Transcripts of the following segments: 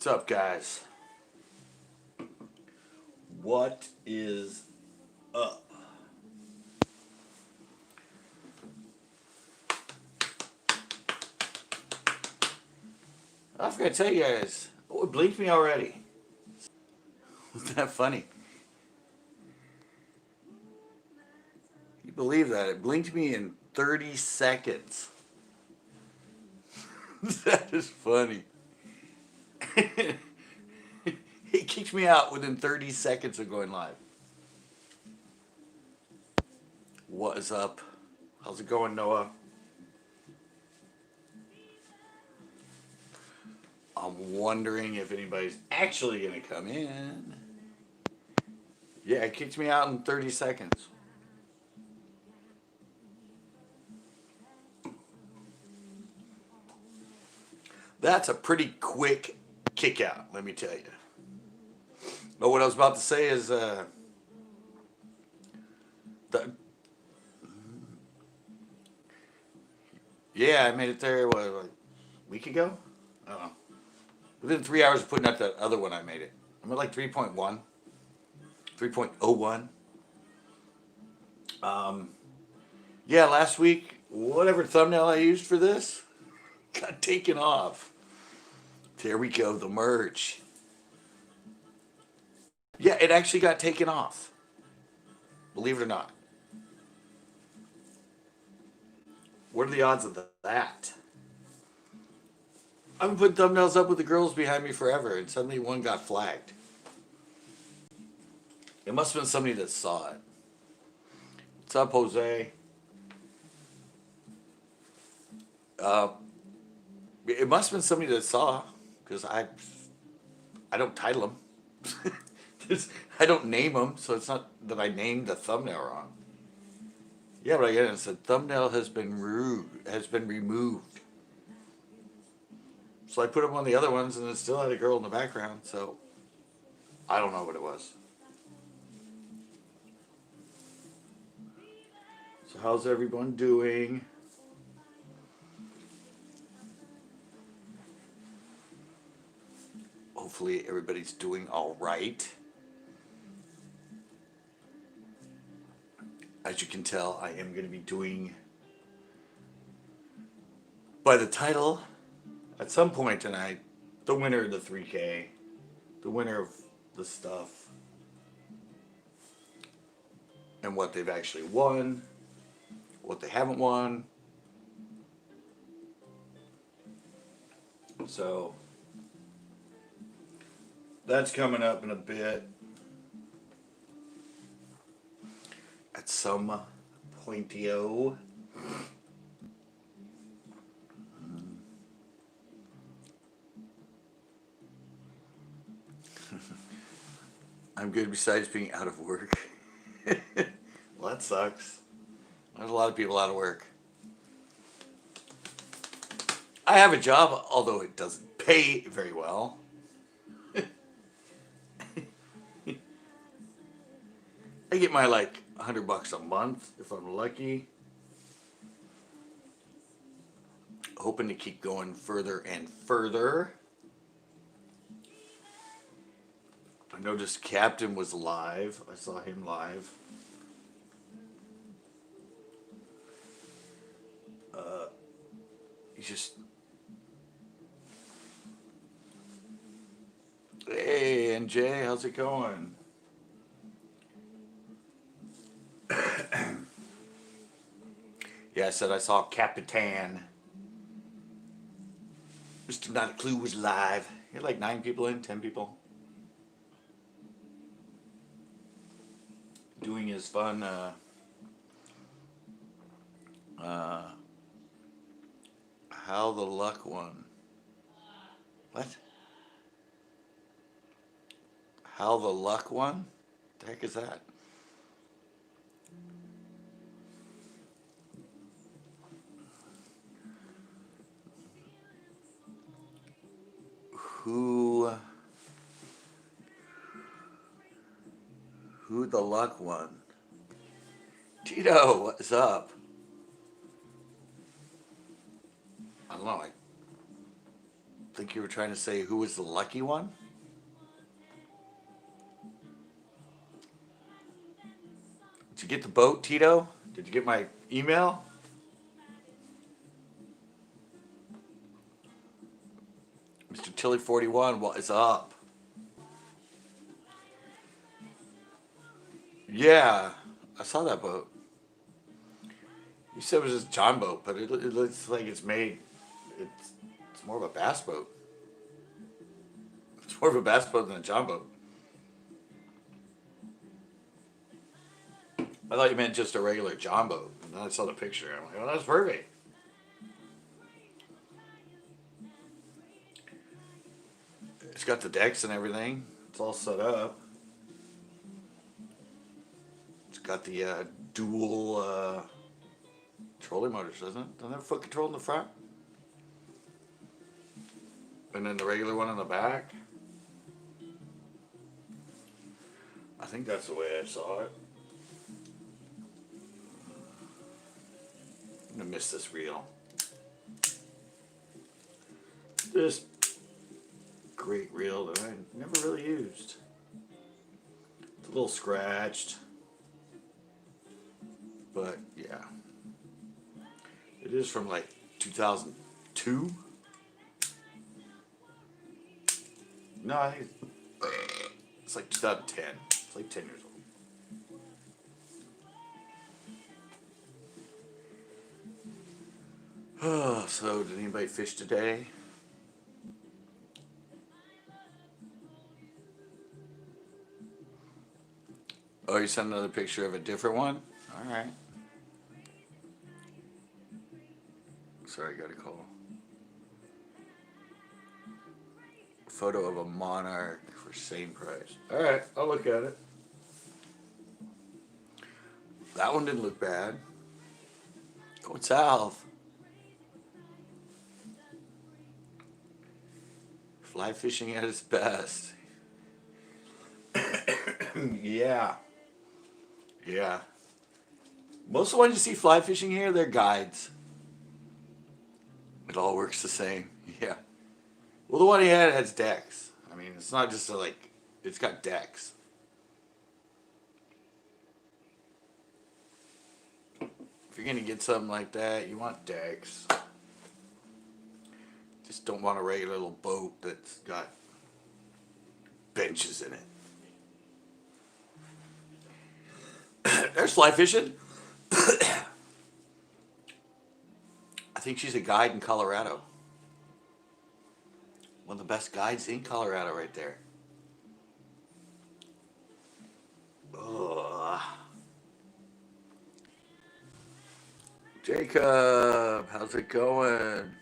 What's up, guys? What is up? I forgot to tell you guys. Oh, it blinked me already. Wasn't that funny? You believe that? It blinked me in 30 seconds. That is funny. He kicked me out within 30 seconds of going live. What is up? How's it going, Noah? I'm wondering if anybody's actually going to come in. Yeah, it kicked me out in 30 seconds. That's a pretty quick kick out, let me tell you. But what I was about to say is, yeah, I made it there, what, a week ago? I don't know. Within 3 hours of putting out that other one, I made it. I'm at like 3.1, 3.01. Yeah, last week, whatever thumbnail I used for this got taken off. There we go, the merch. Yeah, it actually got taken off. Believe it or not. What are the odds of that? I've been putting thumbnails up with the girls behind me forever, and suddenly one got flagged. It must have been somebody that saw it. What's up, Jose? It must have been somebody that saw, because I don't title them. I don't name them, so it's not that I named the thumbnail wrong. Yeah, but I get it. It said thumbnail has been removed. So I put them on the other ones, and it still had a girl in the background. So I don't know what it was. So how's everyone doing? Hopefully everybody's doing all right. As you can tell, I am going to be doing, by the title, at some point tonight, the winner of the 3K, the winner of the stuff, and what they've actually won, what they haven't won. So that's coming up in a bit. At some pointio. I'm good besides being out of work. Well, that sucks. There's a lot of people out of work. I have a job, although it doesn't pay very well. I get my like $100 a month if I'm lucky. Hoping to keep going further and further. I noticed Captain was live. I saw him live. He's just... Hey, NJ, how's it going? Yeah, I said I saw Capitan. Mr. Not a Clue was live. He had like 9 people in, 10 people. Doing his fun, How the Luck one. What? How the Luck one? The heck is that? Who the Luck one? Tito, what's up? I don't know, I think you were trying to say who was the lucky one? Did you get the boat, Tito? Did you get my email? Mr. Tilly 41, what is up? Yeah, I saw that boat. You said it was just John boat, but it looks like it's made. It's more of a bass boat. It's more of a bass boat than a John boat. I thought you meant just a regular John boat. And then I saw the picture. I'm like, oh, that's perfect. It's got the decks and everything. It's all set up. It's got the dual trolling motors, doesn't it? Doesn't it have foot control in the front? And then the regular one in the back? I think that's the way I saw it. I'm gonna miss this reel. This great reel that I never really used. It's a little scratched, but yeah. It is from like 2002. No, I think it's like 2010. It's like 10 years old. Oh, so did anybody fish today? Oh, you sent another picture of a different one? All right. Sorry, I got a call. Photo of a monarch for same price. All right, I'll look at it. That one didn't look bad. Going south. Fly fishing at its best. Yeah. Yeah. Most of the ones you see fly fishing here, they're guides. It all works the same. Yeah. Well, the one he had has decks. I mean, it's not just it's got decks. If you're going to get something like that, you want decks. Just don't want a regular little boat that's got benches in it. There's fly fishing. I think she's a guide in Colorado. One of the best guides in Colorado right there. Ugh. Jacob, how's it going?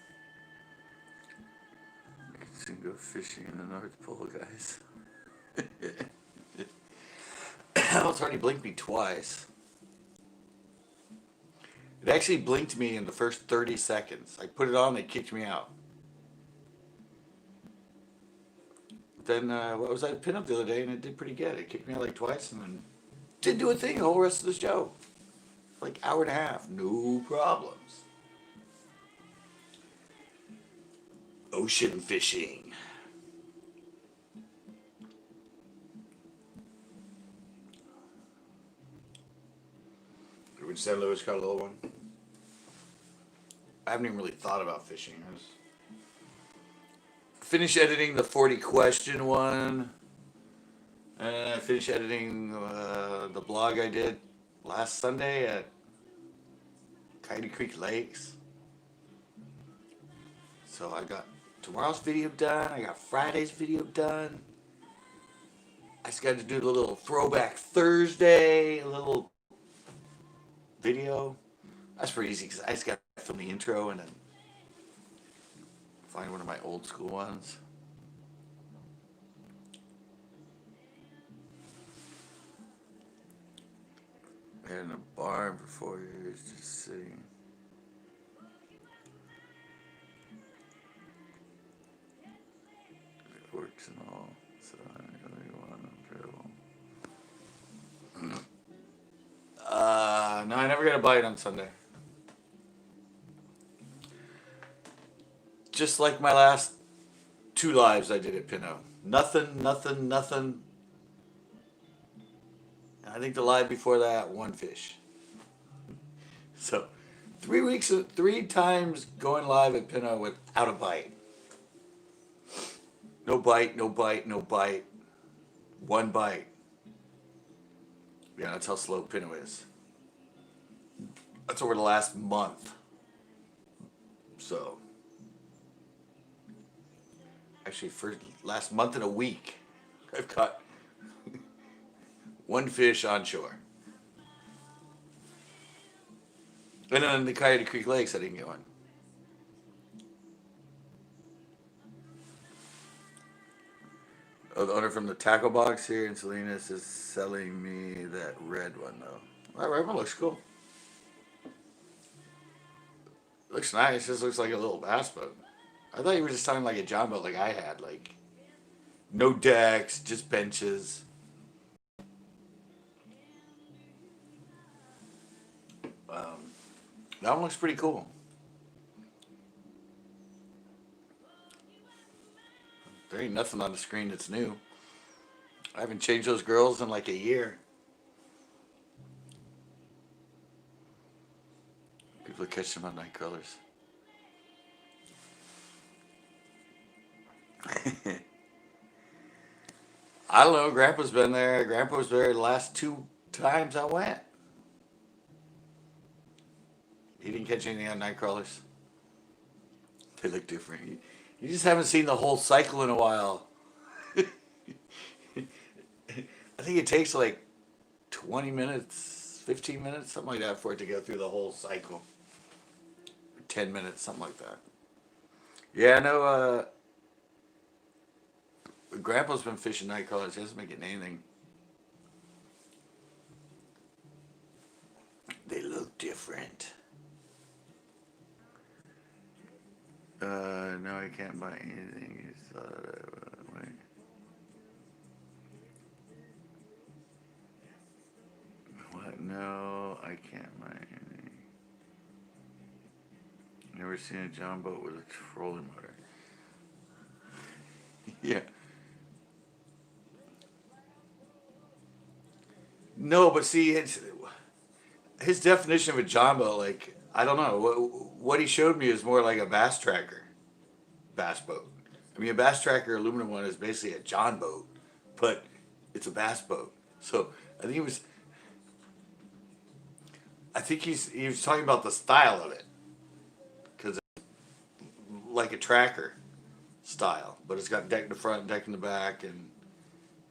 I can soon go fishing in the North Pole, guys. It's already blinked me twice. It actually blinked me in the first 30 seconds. I put it on, it kicked me out. Then, what was that pinup the other day, and it did pretty good. It kicked me out like twice, and then didn't do a thing the whole rest of the show. Like hour and a half, no problems. Ocean fishing. Would San Luis got a little one? I haven't even really thought about fishing. I was finished editing the 40 question one. And I finished editing the blog I did last Sunday at Coyote Creek Lakes. So I got tomorrow's video done. I got Friday's video done. I just got to do the little throwback Thursday, a little video. That's pretty easy because I just got to film the intro and then find one of my old school ones. I had in a barn for 4 years just sitting. It works and all, so I really want to travel. No, I never got a bite on Sunday. Just like my last 2 lives I did at Pinot. Nothing, nothing, nothing. I think the live before that, 1 fish. So, 3 weeks, 3 times going live at Pinot without a bite. No bite, no bite, no bite. 1 bite. Yeah, that's how slow Pinot is. That's over the last month. So, actually, for last month and a week, I've caught 1 fish on shore. And then on the Coyote Creek Lakes, I didn't get one. Oh, the owner from the tackle box here in Salinas is selling me that red one, though. That red one looks cool. Looks nice. Just looks like a little bass boat. I thought you were just talking like a John boat like I had. Like, no decks, just benches. That one looks pretty cool. There ain't nothing on the screen that's new. I haven't changed those girls in like a year. People catch them on night crawlers. I don't know. Grandpa's been there. Grandpa was there the last 2 times I went. He didn't catch anything on night crawlers. They look different. You just haven't seen the whole cycle in a while. I think it takes like 20 minutes, 15 minutes, something like that for it to go through the whole cycle. 10 minutes, something like that. Yeah, I know. Grandpa's been fishing night crawlers. He hasn't been getting anything. They look different. No, I can't buy anything. Wait. What? No, I can't buy anything. Never seen a John boat with a trolling motor. Yeah. No, but see, his definition of a John boat, like, I don't know. What he showed me is more like a bass tracker bass boat. I mean, a bass tracker aluminum one is basically a John boat, but it's a bass boat. So I think he was talking about the style of it, because it's like a tracker style, but it's got deck in the front, deck in the back, and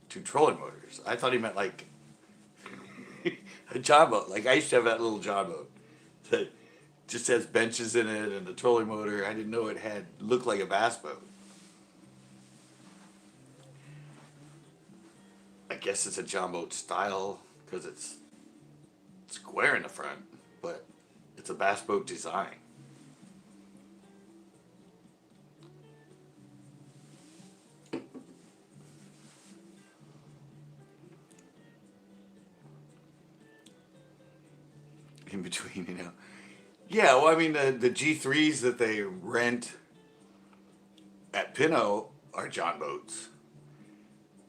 2 trolling motors. I thought he meant like a John boat. Like I used to have that little John boat that just has benches in it and the trolling motor. I didn't know it looked like a bass boat. I guess it's a John boat style because it's square in the front, but it's a bass boat design. In between, you know. Yeah, well, I mean, the G3s that they rent at Pinot are John boats,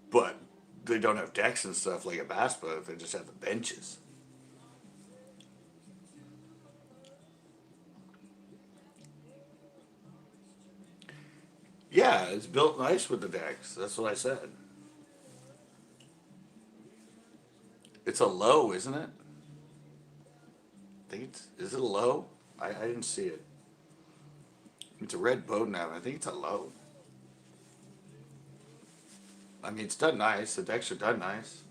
but they don't have decks and stuff like a bass boat. They just have the benches. Yeah, it's built nice with the decks. That's what I said. It's a low, isn't it? I think is it a low? I didn't see it. It's a red boat now. I think it's a low. I mean, it's done nice. The decks are done nice.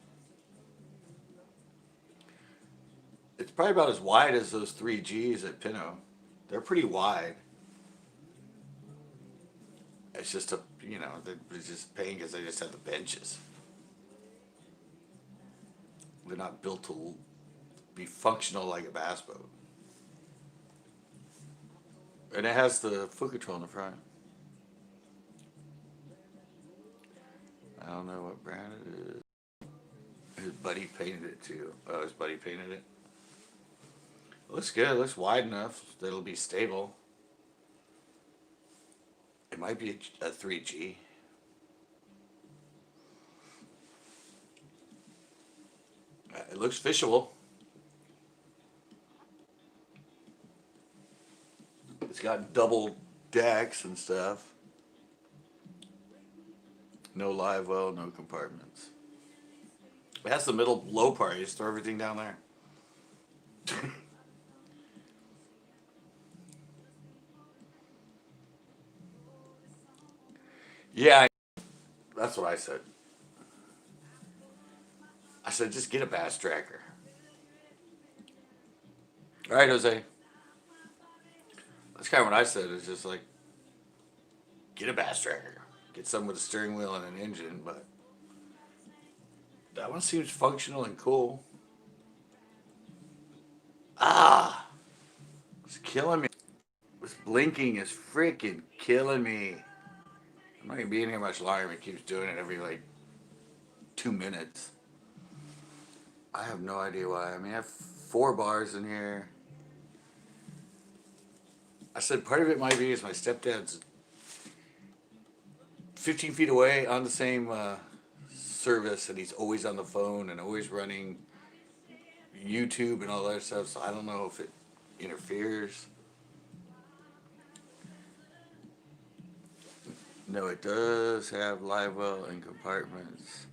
It's probably about as wide as those 3Gs at Pinot. They're pretty wide. It's just they're just paying because they just have the benches. They're not built to be functional like a bass boat. And it has the foot control in the front. I don't know what brand it is. His buddy painted it too. Oh, his buddy painted it. Looks good. Looks wide enough that it'll be stable. It might be a 3G. It looks fishable. It's got double decks and stuff. No live well, no compartments. It has the middle low part. You just throw everything down there. Yeah, that's what I said. I said, just get a bass tracker. All right, Jose. That's kind of what I said. It's just like, get a bass tracker. Get something with a steering wheel and an engine, but that one seems functional and cool. Ah, it's killing me. This blinking is freaking killing me. I'm not gonna be in here much longer. It keeps doing it every like 2 minutes. I have no idea why. I mean, I have 4 bars in here. I said part of it might be is my stepdad's 15 feet away on the same service, and he's always on the phone and always running YouTube and all that stuff. So I don't know if it interferes. No, it does have live well and compartments.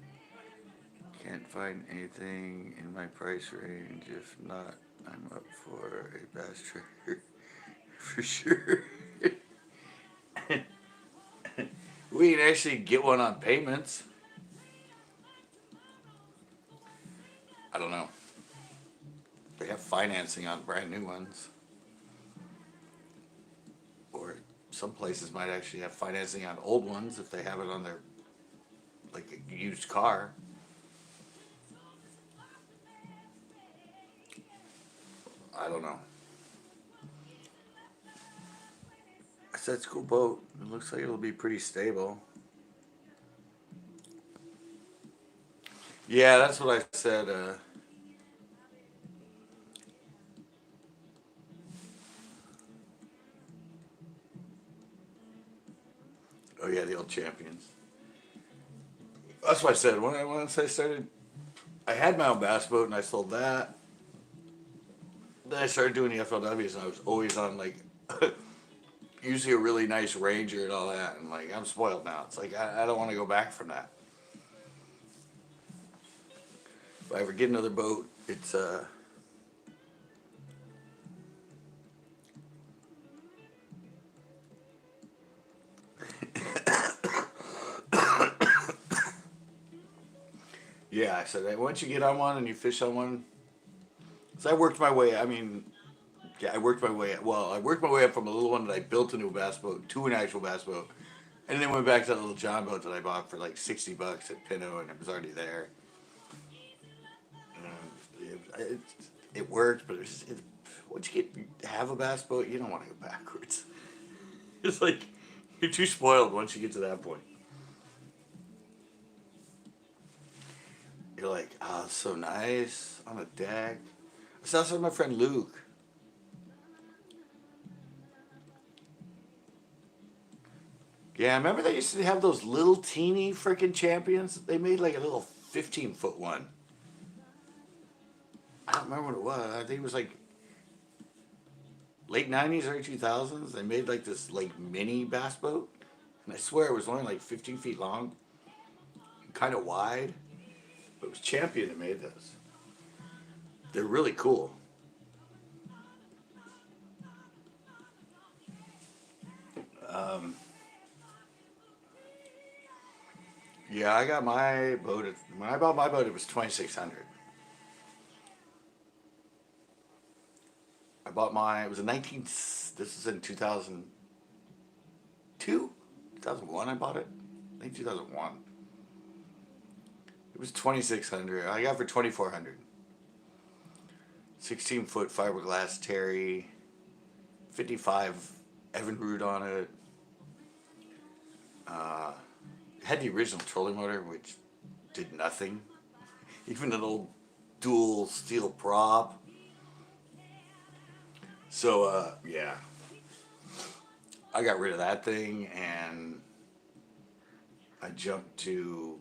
Can't find anything in my price range. If not, I'm up for a bass tracker for sure. We can actually get one on payments. I don't know. They have financing on brand new ones. Or some places might actually have financing on old ones if they have it on their, like a used car. I don't know. I said it's a cool boat. It looks like it'll be pretty stable. Yeah, that's what I said. Oh yeah, the old champions. That's what I said. Once I started, I had my own bass boat and I sold that. Then I started doing the FLWs and I was always on like usually a really nice Ranger and all that. And like I'm spoiled now. It's like I don't want to go back from that. If I ever get another boat, it's yeah. I said once you get on one and you fish on one, so I worked my way. I mean, yeah, I worked my way. Well, I worked my way up from a little one that I built into a bass boat to an actual bass boat, and then went back to that little John boat that I bought for like $60 at Pinot, and it was already there. It, it worked, but once you have a bass boat, you don't want to go backwards. It's like you're too spoiled once you get to that point. You're like, oh, it's so nice on a deck. I saw some of my friend Luke. Yeah, remember they used to have those little teeny freaking champions? They made like a little 15-foot one. I don't remember what it was. I think it was like late 90s, early 2000s. They made like this like mini bass boat. And I swear it was only like 15 feet long. Kind of wide. But it was Champion that made those. They're really cool. Yeah, I got my boat. When I bought my boat, it was 2,600. I bought mine. It was a 19. This is in 2002, 2001. I bought it. I think 2001. It was 2,600. I got it for 2,400. 16-foot fiberglass Terry. 55 Evinrude on it. Had the original trolling motor, which did nothing. Even an old dual steel prop. So, yeah. I got rid of that thing and I jumped to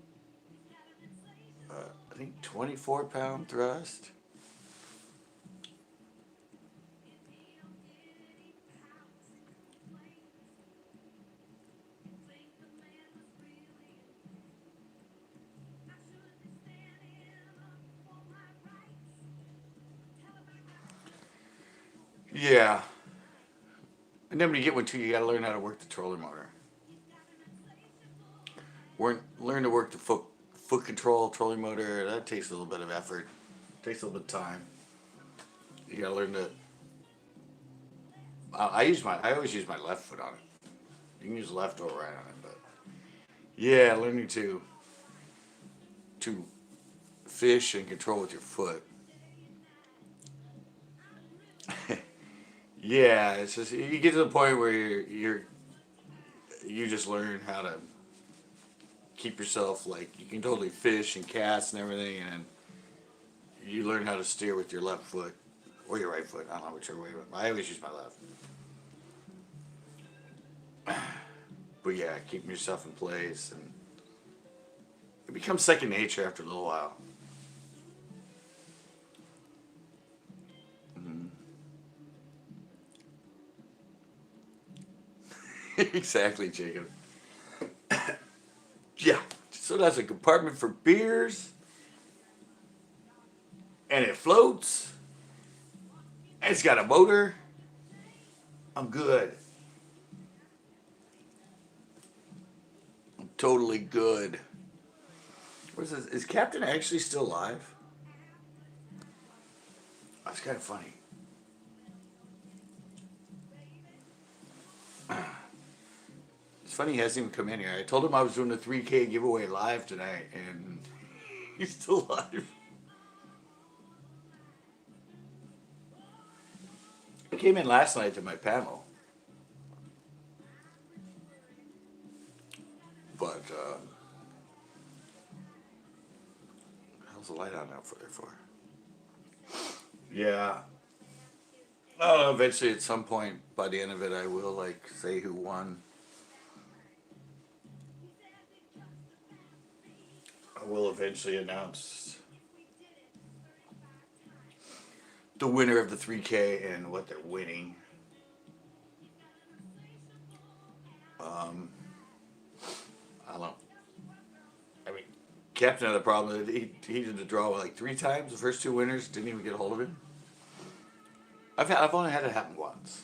I think 24-pound thrust. Yeah. And then when you get one too, you got to learn how to work the trolling motor. Learn to work the foot control trolling motor. That takes a little bit of effort. Takes a little bit of time. You got to learn to. I always use my left foot on it. You can use left or right on it, but yeah, learning to fish and control with your foot. Yeah, it's just you get to the point where you just learn how to keep yourself like you can totally fish and cast and everything, and you learn how to steer with your left foot or your right foot. I don't know whichever way, but I always use my left. But yeah, keeping yourself in place, and it becomes second nature after a little while. Mhm. Exactly, Jacob. Yeah. So that's a compartment for beers, and it floats, and it's got a motor. I'm good. I'm totally good. What is this? Is Captain actually still alive? That's kind of funny. It's funny he hasn't even come in here. I told him I was doing the 3K giveaway live tonight, and he's still alive. He came in last night to my panel, but how's the light on now for there for? Yeah. Eventually, at some point, by the end of it, I will like say who won. I will eventually announce the winner of the 3K and what they're winning. Um, I don't know. I mean, Captain had the problem that he did the draw like 3 times. The first 2 winners didn't even get a hold of him. I've only had it happen once.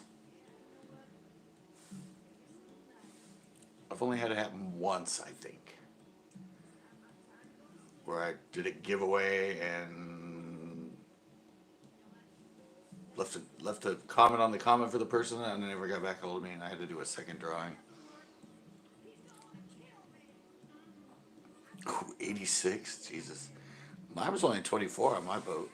I've only had it happen once, I think, where I did a giveaway and left a comment on the comment for the person, and they never got back a hold of me, and I had to do a second drawing. Ooh, 86, Jesus. I was only 24 on my boat.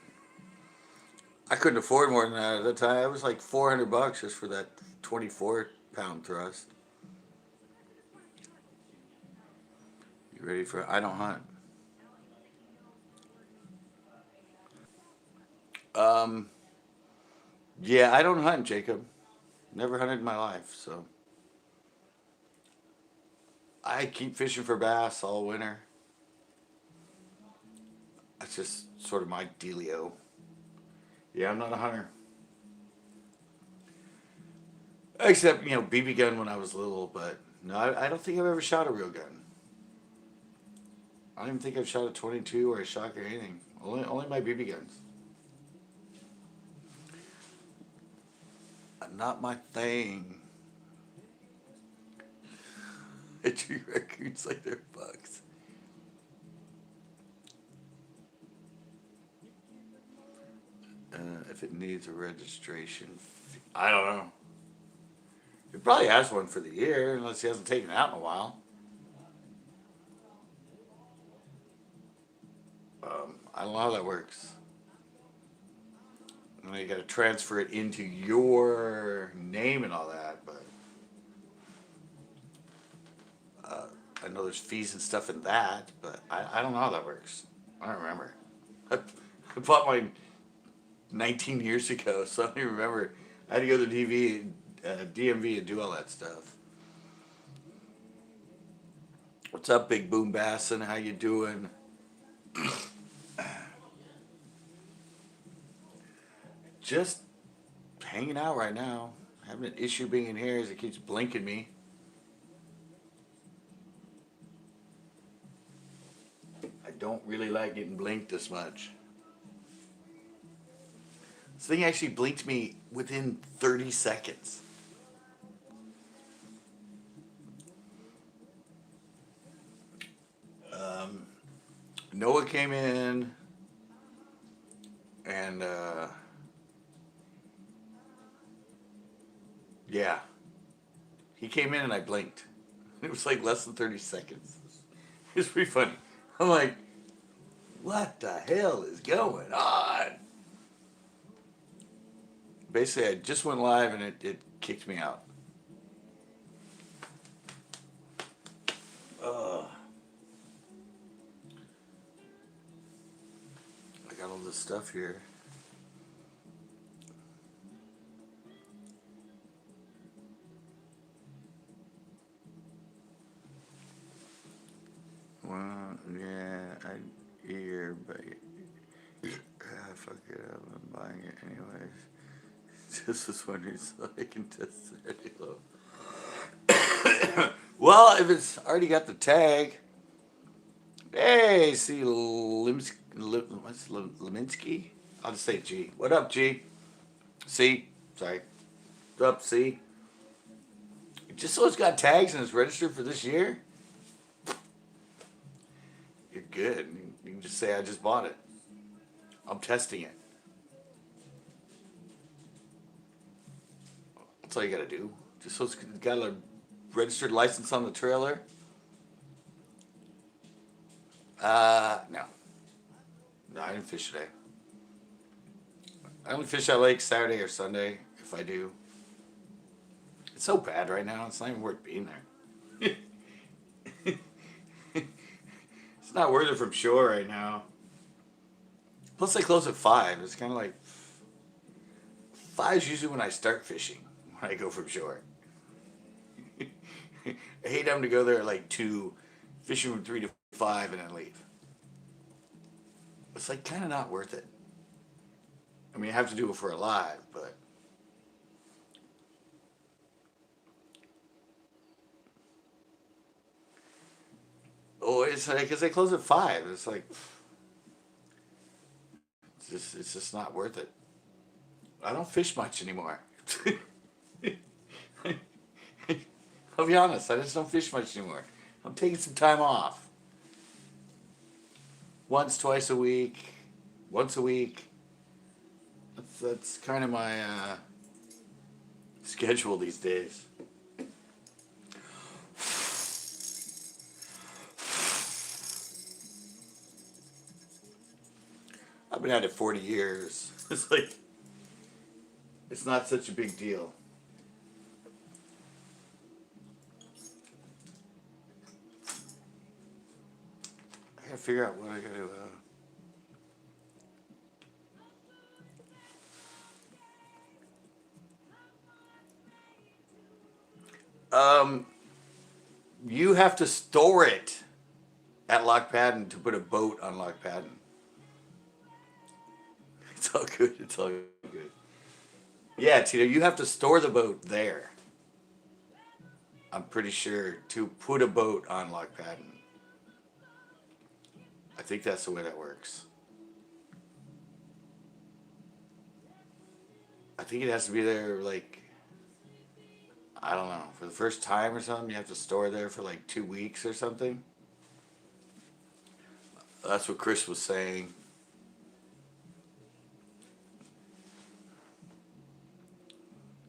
I couldn't afford more than that at the time. It was like $400 just for that 24-pound thrust. You ready for? I don't hunt. Um, yeah, I don't hunt, Jacob. Never hunted in my life, so I keep fishing for bass all winter. That's just sort of my dealio. Yeah, I'm not a hunter. Except, BB gun when I was little, but no, I don't think I've ever shot a real gun. I don't even think I've shot a 22 or a shock or anything. Only my BB guns. Not my thing. I treat raccoons like they're bugs. If it needs a registration fee. I don't know. He probably has one for the year, unless he hasn't taken it out in a while. I don't know how that works. And then you got to transfer it into your name and all that, but I know there's fees and stuff in that, but I don't know how that works. I don't remember. I bought mine 19 years ago, so I don't even remember. I had to go to the DV DMV and do all that stuff. What's up, Big Boom Bassin? How you doing? Just hanging out right now. Having an issue being in here as it keeps blinking me. I don't really like getting blinked this much. This thing actually blinked me within 30 seconds. Noah came in and yeah, he came in and I blinked. It was like less than 30 seconds. It was pretty funny. I'm like, what the hell is going on? Basically, I just went live and it kicked me out. I got all this stuff here. Well, yeah, I hear, but fuck it up. I'm buying it anyways. Just was wondering so I can test it. Well, if it's already got the tag. Hey, see what's Leminski? I'll just say G. What up, G? C. Sorry. What's up, C? Just so it's got tags and it's registered for this year, you're good. You can just say I just bought it. I'm testing it. That's all you gotta do. Just so it's got a registered license on the trailer. No. No, I didn't fish today. I only fish that lake Saturday or Sunday, if I do. It's so bad right now, it's not even worth being there. It's not worth it from shore right now. Plus they close at 5. It's kind of like 5 is usually when I start fishing, when I go from shore. I hate having to go there at like 2, fishing from 3 to 5 and then leave. It's like kind of not worth it. I mean, I have to do it for a live, but oh, it's like because they close at 5. It's like it's just not worth it. I don't fish much anymore. I'll be honest, I just don't fish much anymore. I'm taking some time off. Once, twice a week, once a week. That's kind of my schedule these days. I've been at it 40 years. It's like, it's not such a big deal. I gotta figure out what I gotta you have to store it at Loch Padden to put a boat on Loch Padden. It's all good. It's all good. Yeah, Tito, you have to store the boat there. I'm pretty sure to put a boat on Loch Padden. I think that's the way that works. I think it has to be there like, I don't know, for the first time or something. You have to store there for like 2 weeks or something. That's what Chris was saying.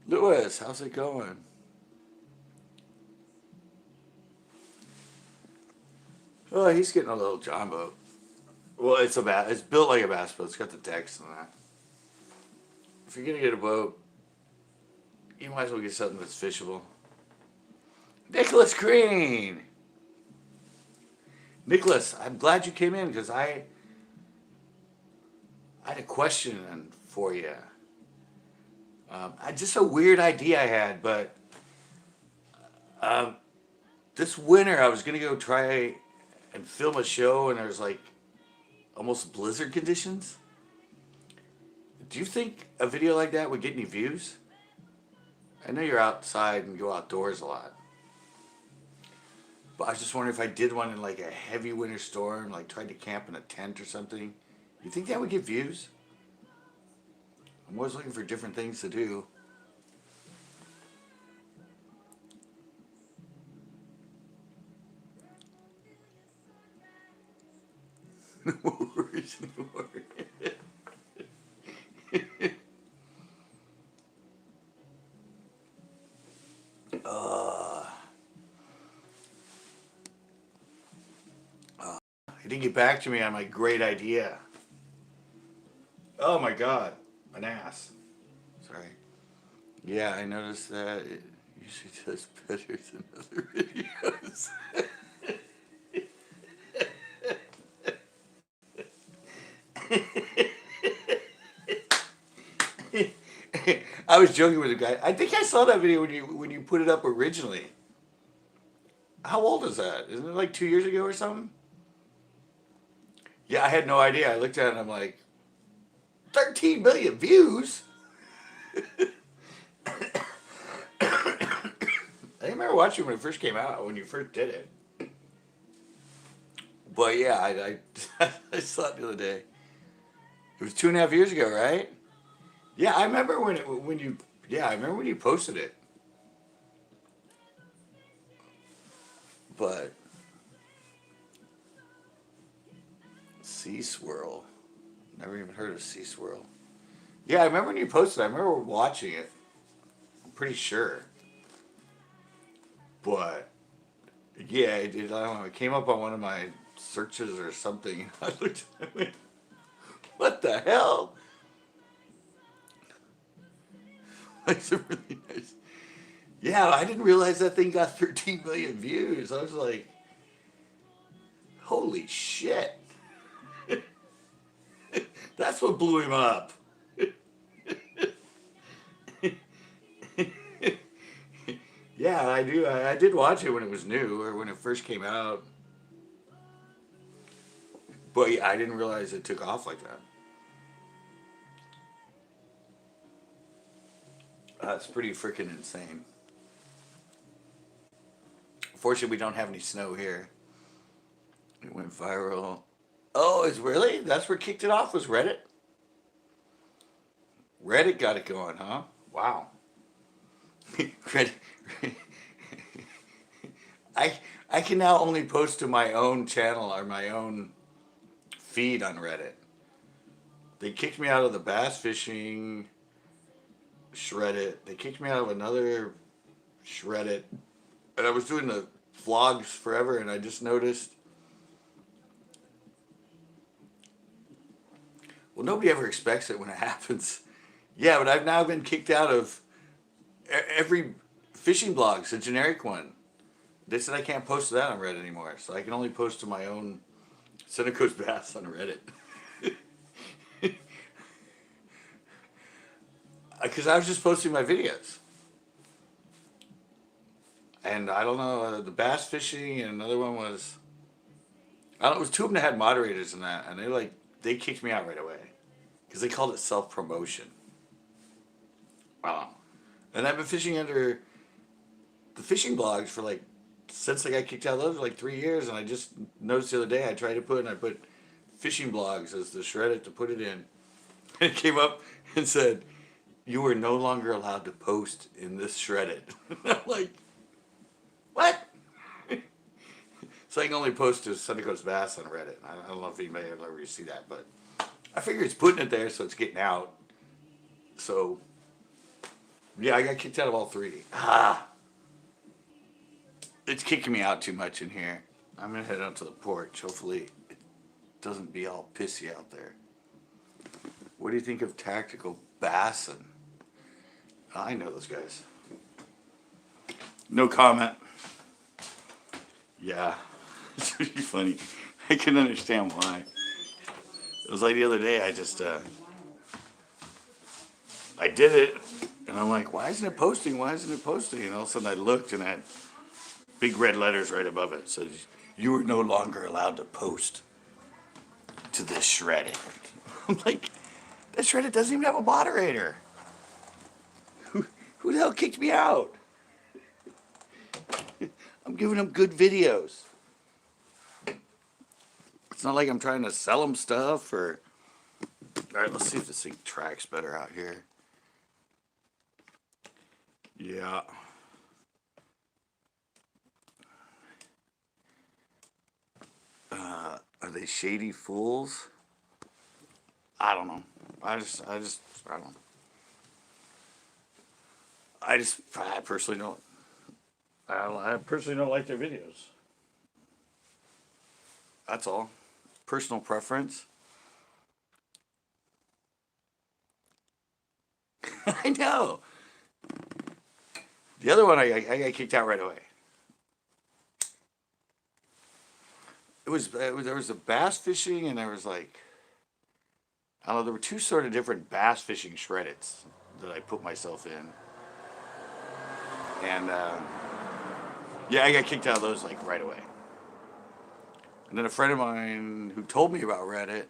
Lewis, how's it going? Oh, he's getting a little John boat. Well, it's built like a bass boat. It's got the decks and that. If you're gonna get a boat, you might as well get something that's fishable. Nicholas Green. Nicholas, I'm glad you came in because I had a question for you. Just a weird idea I had, but this winter I was gonna go try and film a show, and there's like almost blizzard conditions. Do you think a video like that would get any views? I know you're outside and go outdoors a lot, but I was just wondering if I did one in like a heavy winter storm, like tried to camp in a tent or something. You think that would get views? I'm always looking for different things to do. No worries, no worries. He didn't get back to me on my great idea. Oh my god, an ass. Sorry. Yeah, I noticed that it usually does better than other videos. I was joking with a guy. I think I saw that video when you put it up originally. How old is that? Isn't it like 2 years ago or something? Yeah, I had no idea. I looked at it and I'm like, 13 million views? I remember watching when it first came out, when you first did it. But yeah, I saw it the other day. It was 2.5 years ago, right? Yeah, I remember I remember when you posted it. But Sea Swirl, never even heard of Sea Swirl. Yeah, I remember when you posted it. I remember watching it. I'm pretty sure. But yeah, it did. I don't know. It came up on one of my searches or something. I looked at it. I went, what the hell? It's a really nice. Yeah, I didn't realize that thing got 13 million views. I was like, holy shit. That's what blew him up. Yeah, I do. I did watch it when it was new or when it first came out. But yeah, I didn't realize it took off like that. That's pretty freaking insane. Fortunately, we don't have any snow here. It went viral. Oh, is really? That's where kicked it off, was Reddit? Reddit got it going, huh? Wow. Reddit. I I can now only post to my own channel or my own feed on Reddit. They kicked me out of the bass fishing Shreddit. They kicked me out of another Shreddit. And I was doing the vlogs forever, and I just noticed. Well, nobody ever expects it when it happens. Yeah, but I've now been kicked out of every fishing blog. It's a generic one. They said I can't post to that on Reddit anymore, so I can only post to my own Seneca's Bass on Reddit. Because I was just posting my videos. And I don't know, the bass fishing, and another one was, I don't know, it was two of them that had moderators in that, and they kicked me out right away. Because they called it self-promotion. Wow. And I've been fishing under the fishing blogs for since I got kicked out of those for 3 years, and I just noticed the other day I put fishing blogs as the Shreddit to put it in. And it came up and said, you are no longer allowed to post in this Shreddit. I'm like, what? So I can only post to Seneca's Bass on Reddit. I don't know if anybody will ever see that, but I figure it's putting it there so it's getting out. So, yeah, I got kicked out of all three. It's kicking me out too much in here. I'm going to head out to the porch. Hopefully it doesn't be all pissy out there. What do you think of Tactical Bassin? I know those guys. No comment. Yeah, it's really funny. I can understand why. It was like the other day, I did it, And I'm like, why isn't it posting? Why isn't it posting? And all of a sudden I looked and I had big red letters right above it. It says, you are no longer allowed to post to this Shreddit. I'm like, that Shreddit doesn't even have a moderator. Who the hell kicked me out? I'm giving them good videos. It's not like I'm trying to sell them stuff or... All right, let's see if this thing tracks better out here. Yeah. Are they shady fools? I don't know. I don't know. I personally don't. I personally don't like their videos. That's all. Personal preference. I know. The other one, I got kicked out right away. There was a bass fishing, and there was like, I don't know, there were two sort of different bass fishing Shreddits that I put myself in. And yeah, I got kicked out of those like right away. And then a friend of mine who told me about Reddit.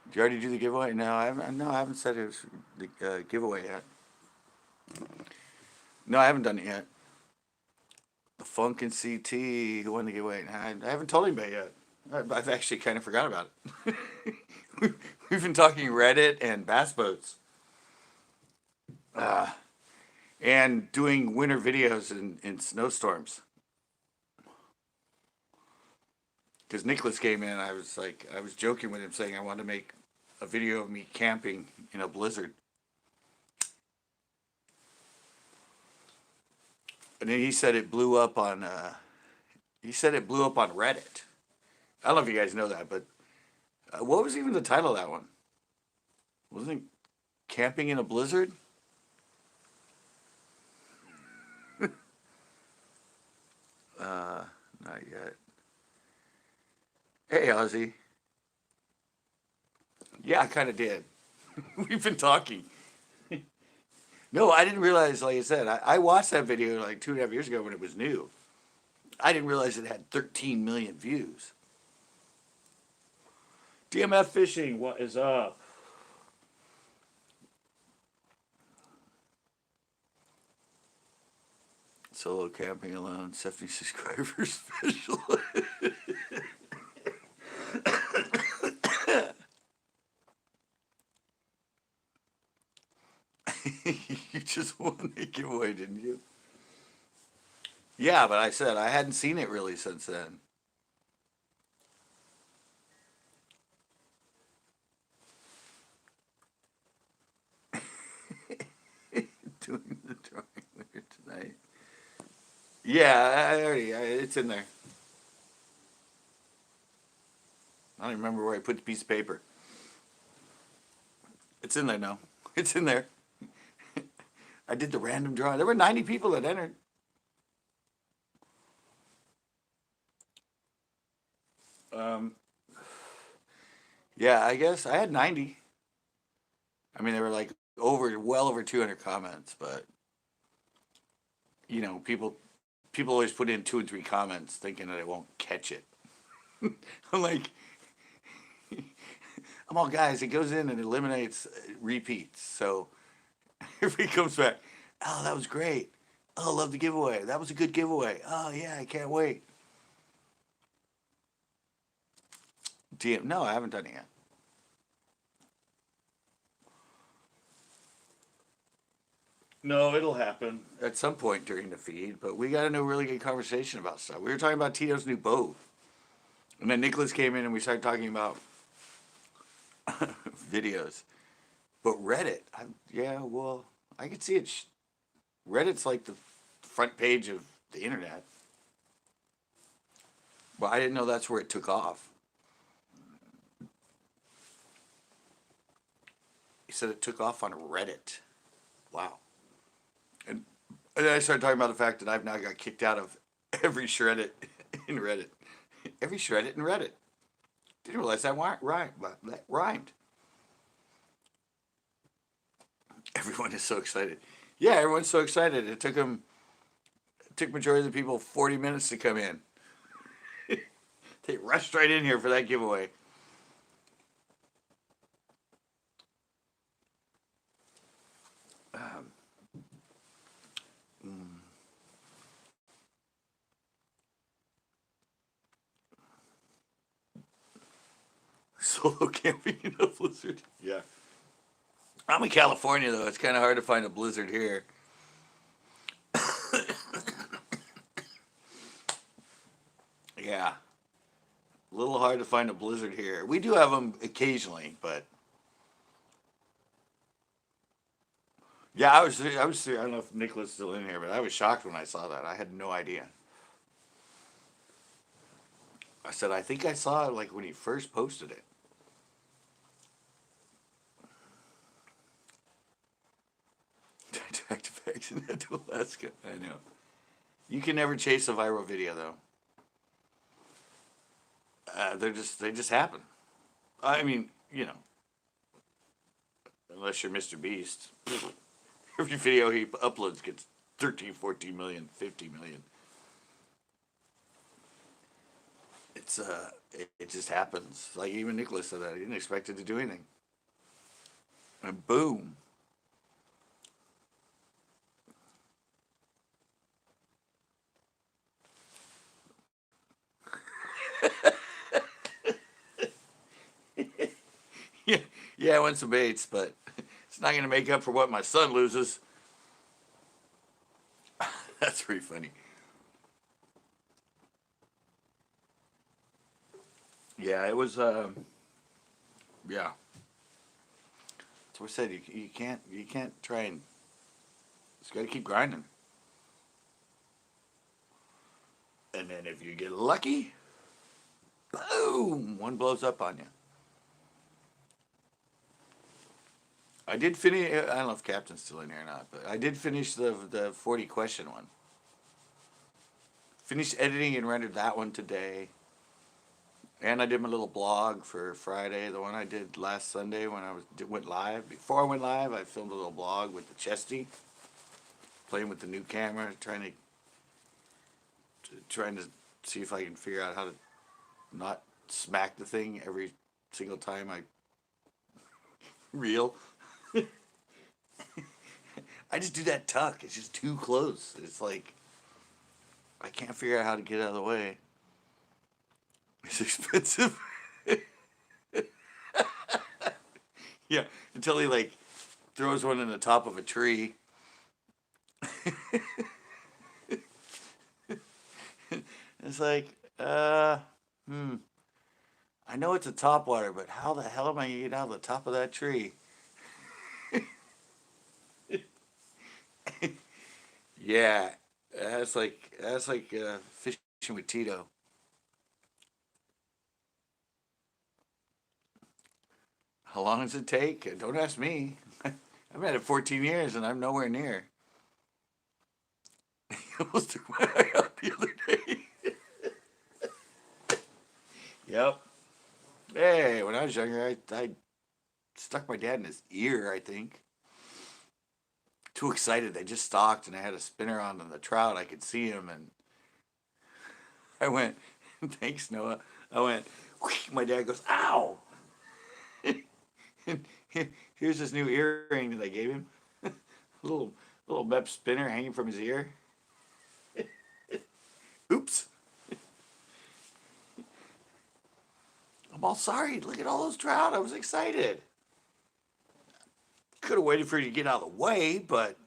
Did you already do the giveaway? No, I haven't. No, I haven't said it was the giveaway yet. No, I haven't done it yet. The Funk and CT who won the giveaway. I haven't told anybody yet. I've actually kind of forgot about it. We've been talking Reddit and bass boats. And doing winter videos in snowstorms. Because Nicholas came in, I was joking with him saying I wanted to make a video of me camping in a blizzard. And then he said it blew up on Reddit. I don't know if you guys know that, but what was even the title of that one? Wasn't it Camping in a Blizzard? Not yet. Hey, Ozzy. Yeah, I kind of did. We've been talking. No, I didn't realize, like I said, I watched that video like 2.5 years ago when it was new. I didn't realize it had 13 million views. DMF Fishing, what is up? Solo camping alone, 70 subscribers special. You just won the giveaway, didn't you? Yeah, but I said I hadn't seen it really since then. Doing the drawing later tonight. Yeah, it's in there. I don't even remember where I put the piece of paper. It's in there now. It's in there. I did the random drawing. There were 90 people that entered. Yeah, I guess I had 90. I mean, there were like well over 200 comments, but you know, people always put in 2 and 3 comments thinking that I won't catch it. I'm like, I'm all guys. It goes in and eliminates repeats. So if he comes back, oh, that was great. Oh, love the giveaway. That was a good giveaway. Oh yeah, I can't wait. DM, no, I haven't done it yet. No, it'll happen at some point during the feed, but we got into a really good conversation about stuff. We were talking about Tito's new boat. And then Nicholas came in and we started talking about videos. But Reddit, yeah, well, I could see it. Reddit's like the front page of the internet. But I didn't know that's where it took off. He said it took off on Reddit. Wow. And then I started talking about the fact that I've now got kicked out of every Shreddit in Reddit. Every Shreddit in Reddit. Didn't realize that rhymed. Everyone is so excited. Yeah, everyone's so excited. It took majority of the people 40 minutes to come in. They rushed right in here for that giveaway. Um, mm, Solo camping in a blizzard. Yeah. I'm in California though. It's kind of hard to find a blizzard here. Yeah, a little hard to find a blizzard here. We do have them occasionally, but yeah, I don't know if Nicholas is still in here, but I was shocked when I saw that. I had no idea. I said, I think I saw it like when he first posted it. Direct effects in Alaska. I know. You can never chase a viral video though. They just happen. I mean, unless you're Mr. Beast. Every video he uploads gets 13, 14 million, 50 million. It just happens. Like even Nicholas said that he didn't expect it to do anything, and boom. Yeah, yeah, I won some baits, but it's not gonna make up for what my son loses. That's pretty funny. Yeah, it was. Yeah, that's what I said. You can't try and. Just got to keep grinding. And then if you get lucky, boom, one blows up on you. I did finish. I don't know if Captain's still in here or not, but I did finish the 40 question one. Finished editing and rendered that one today. And I did my little blog for Friday, the one I did last Sunday when went live. Before I went live, I filmed a little blog with the Chesty, playing with the new camera, trying to see if I can figure out how to not smack the thing every single time I reel. I just do that tuck. It's just too close. It's like I can't figure out how to get out of the way. It's expensive. Yeah, until he like throws one in the top of a tree. It's like, I know it's a top water, but how the hell am I gonna get out of the top of that tree? Yeah, that's like fishing with Tito. How long does it take? Don't ask me. I've had it 14 years and I'm nowhere near. I almost took my eye out the other day. Yep. Hey, when I was younger, I stuck my dad in his ear, I think. Too excited. They just stalked and I had a spinner on the trout. I could see him and I went, thanks, Noah. I went, whoosh, my dad goes, ow! Here's this new earring that I gave him. little little Mep spinner hanging from his ear. Oops. I'm all sorry. Look at all those trout. I was excited. Could have waited for you to get out of the way, but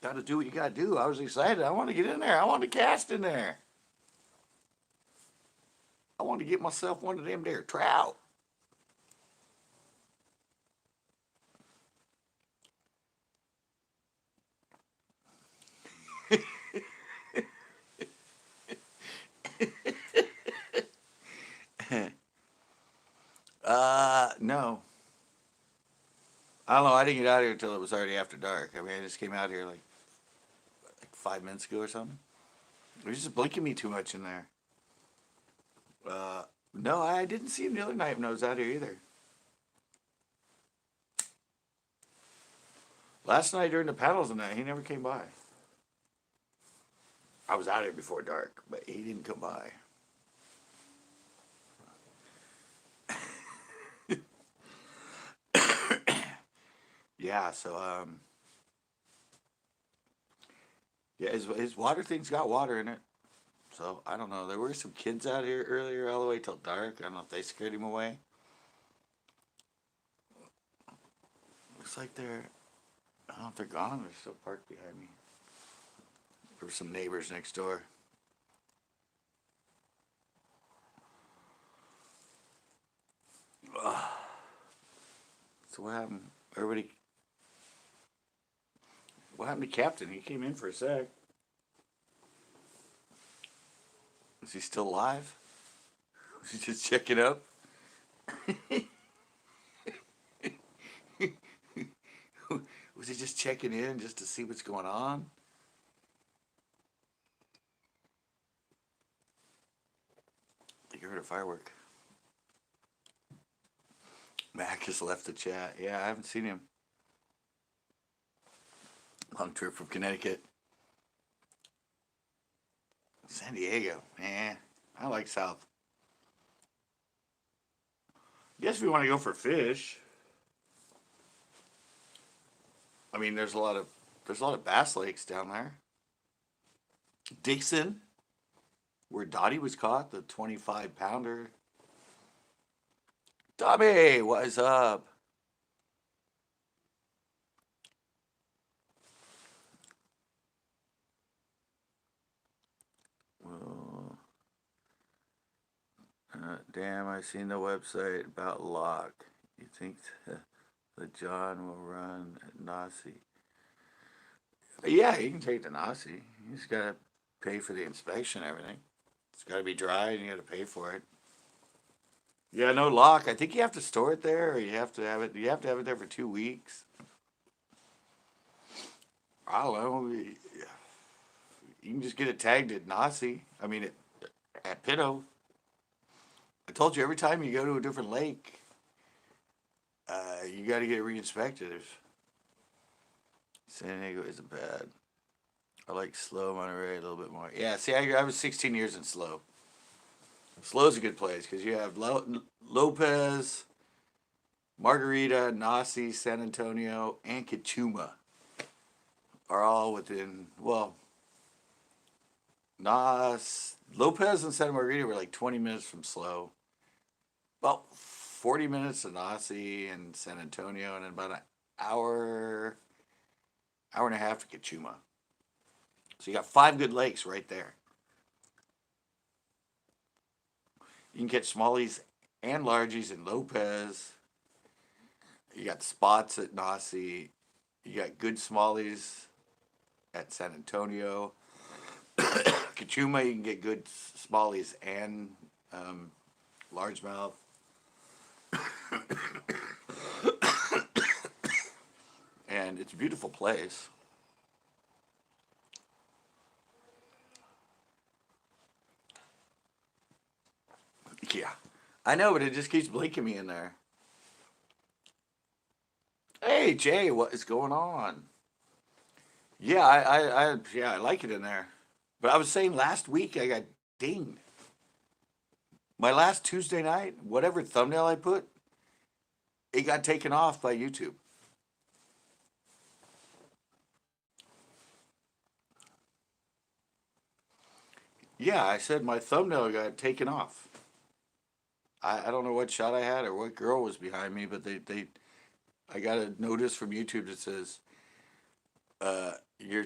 got to do what you got to do. I was excited. I want to get in there. I want to cast in there. I want to get myself one of them there trout. No. I don't know. I didn't get out of here until it was already after dark. I mean, I just came out here like 5 minutes ago or something. It was just blinking me too much in there. No, I didn't see him the other night when I was out here either. Last night during the panels and that, he never came by. I was out here before dark, but he didn't come by. Yeah, so yeah, his water thing's got water in it. So I don't know. There were some kids out here earlier all the way till dark. I don't know if they scared him away. Looks like they're, I don't know if they're gone. They're still parked behind me. There were some neighbors next door. Ugh. So what happened? Everybody, what happened to Captain? He came in for a sec. Is he still alive? Was he just checking up? Was he just checking in just to see what's going on? I think I heard a firework. Mac just left the chat. Yeah, I haven't seen him. Long trip from Connecticut. San Diego. I like South. Guess if we want to go for fish. I mean, there's a lot of bass lakes down there. Dixon, where Dottie was caught, the 25-pounder. Tommy, what is up? Well, damn, I seen the website about Locke. You think the John will run at Nasi? Yeah, you can take the Nasi. You just gotta pay for the inspection and everything. It's gotta be dry and you gotta pay for it. Yeah, no lock. I think you have to store it there, or you have to have it. You have to have it there for 2 weeks. I don't know. You can just get it tagged at Nasi. I mean, at Pitto. I told you every time you go to a different lake, you got to get it re-inspected. San Diego isn't bad. I like Slow Monterey a little bit more. Yeah, see, I was 16 years in Slow. Slow's a good place because you have Lopez, Margarita, Nasi, San Antonio, and Kachuma are all within, well, Lopez and Santa Margarita were like 20 minutes from Slow. About 40 minutes to Nasi and San Antonio, and then about an hour, hour and a half to Kachuma. So you got 5 good lakes right there. You can catch smallies and largies in Lopez. You got spots at Nasi. You got good smallies at San Antonio. Kachuma, you can get good smallies and largemouth. And it's a beautiful place. Yeah. I know, but it just keeps blinking me in there. Hey, Jay, what is going on? Yeah, I like it in there. But I was saying last week I got dinged. My last Tuesday night, whatever thumbnail I put, it got taken off by YouTube. Yeah, I said my thumbnail got taken off. I don't know what shot I had or what girl was behind me, but I got a notice from YouTube that says uh, your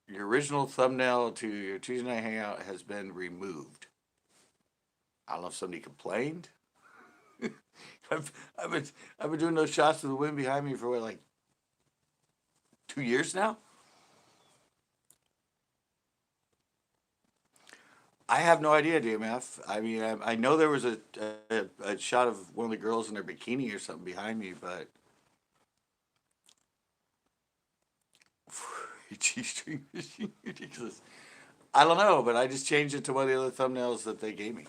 your original thumbnail to your Tuesday night hangout has been removed. I don't know if somebody complained. I've, I've been I've been doing those shots of the wind behind me for what, like 2 years now. I have no idea, DMF. I mean, I know there was a shot of one of the girls in their bikini or something behind me, but G-string machine, ridiculous. I don't know, but I just changed it to one of the other thumbnails that they gave me.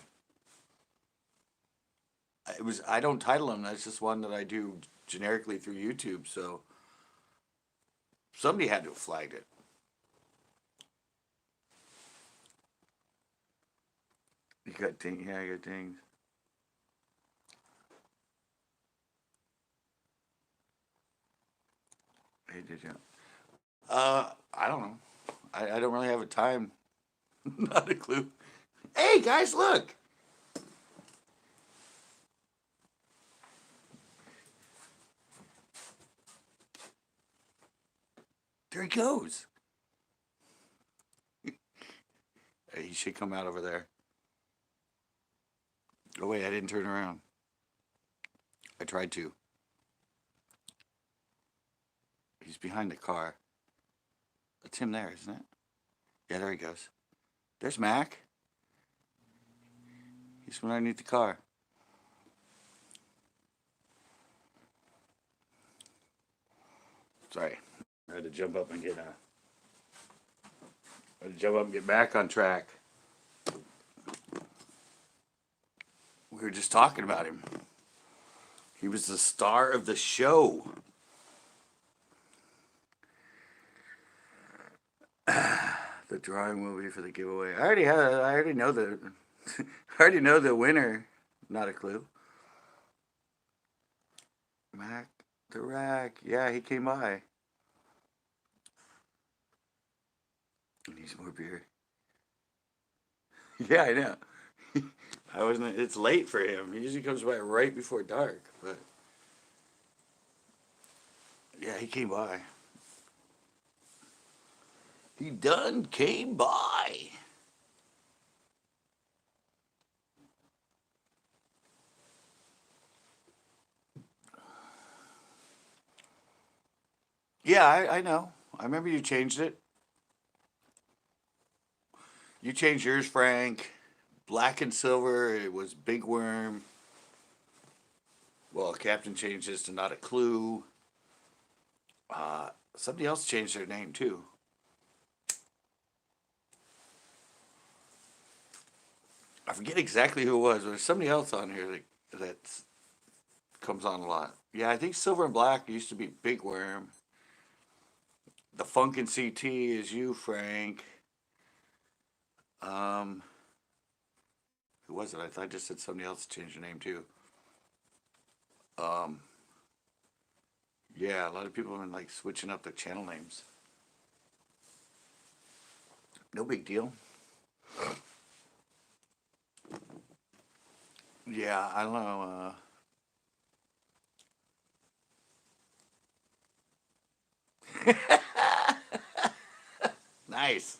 I don't title them. That's just one that I do generically through YouTube. So somebody had to have flagged it. You got ding. Yeah, you got dings. Hey, did you? I don't know. I don't really have a time. Not a clue. Hey guys, look. There he goes. Hey, he should come out over there. Oh wait, I didn't turn around. I tried to. He's behind the car. That's him there, isn't it? Yeah, there he goes. There's Mac. He's from underneath the car. Sorry. I had to jump up and get I had to jump up and get back on track. We were just talking about him. He was the star of the show. The drawing will be for the giveaway. I already know the I already know the winner. Not a clue. Mac the Rack. Yeah, he came by. He needs more beer. Yeah, I know. I wasn't. It's late for him. He usually comes by right before dark. But yeah, he came by. He done came by. Yeah, I know. I remember you changed it. You changed yours, Frank. Black and silver. It was Big Worm. Well, Captain changed his to Not a Clue. Somebody else changed their name too. I forget exactly who it was. There's somebody else on here that comes on a lot. Yeah, I think Silver and Black used to be Big Worm. The Funkin' CT is you, Frank. Um, who was it? I thought I just said somebody else changed their name too. Um, yeah, a lot of people have been like switching up their channel names. No big deal. Yeah, I don't know. Nice.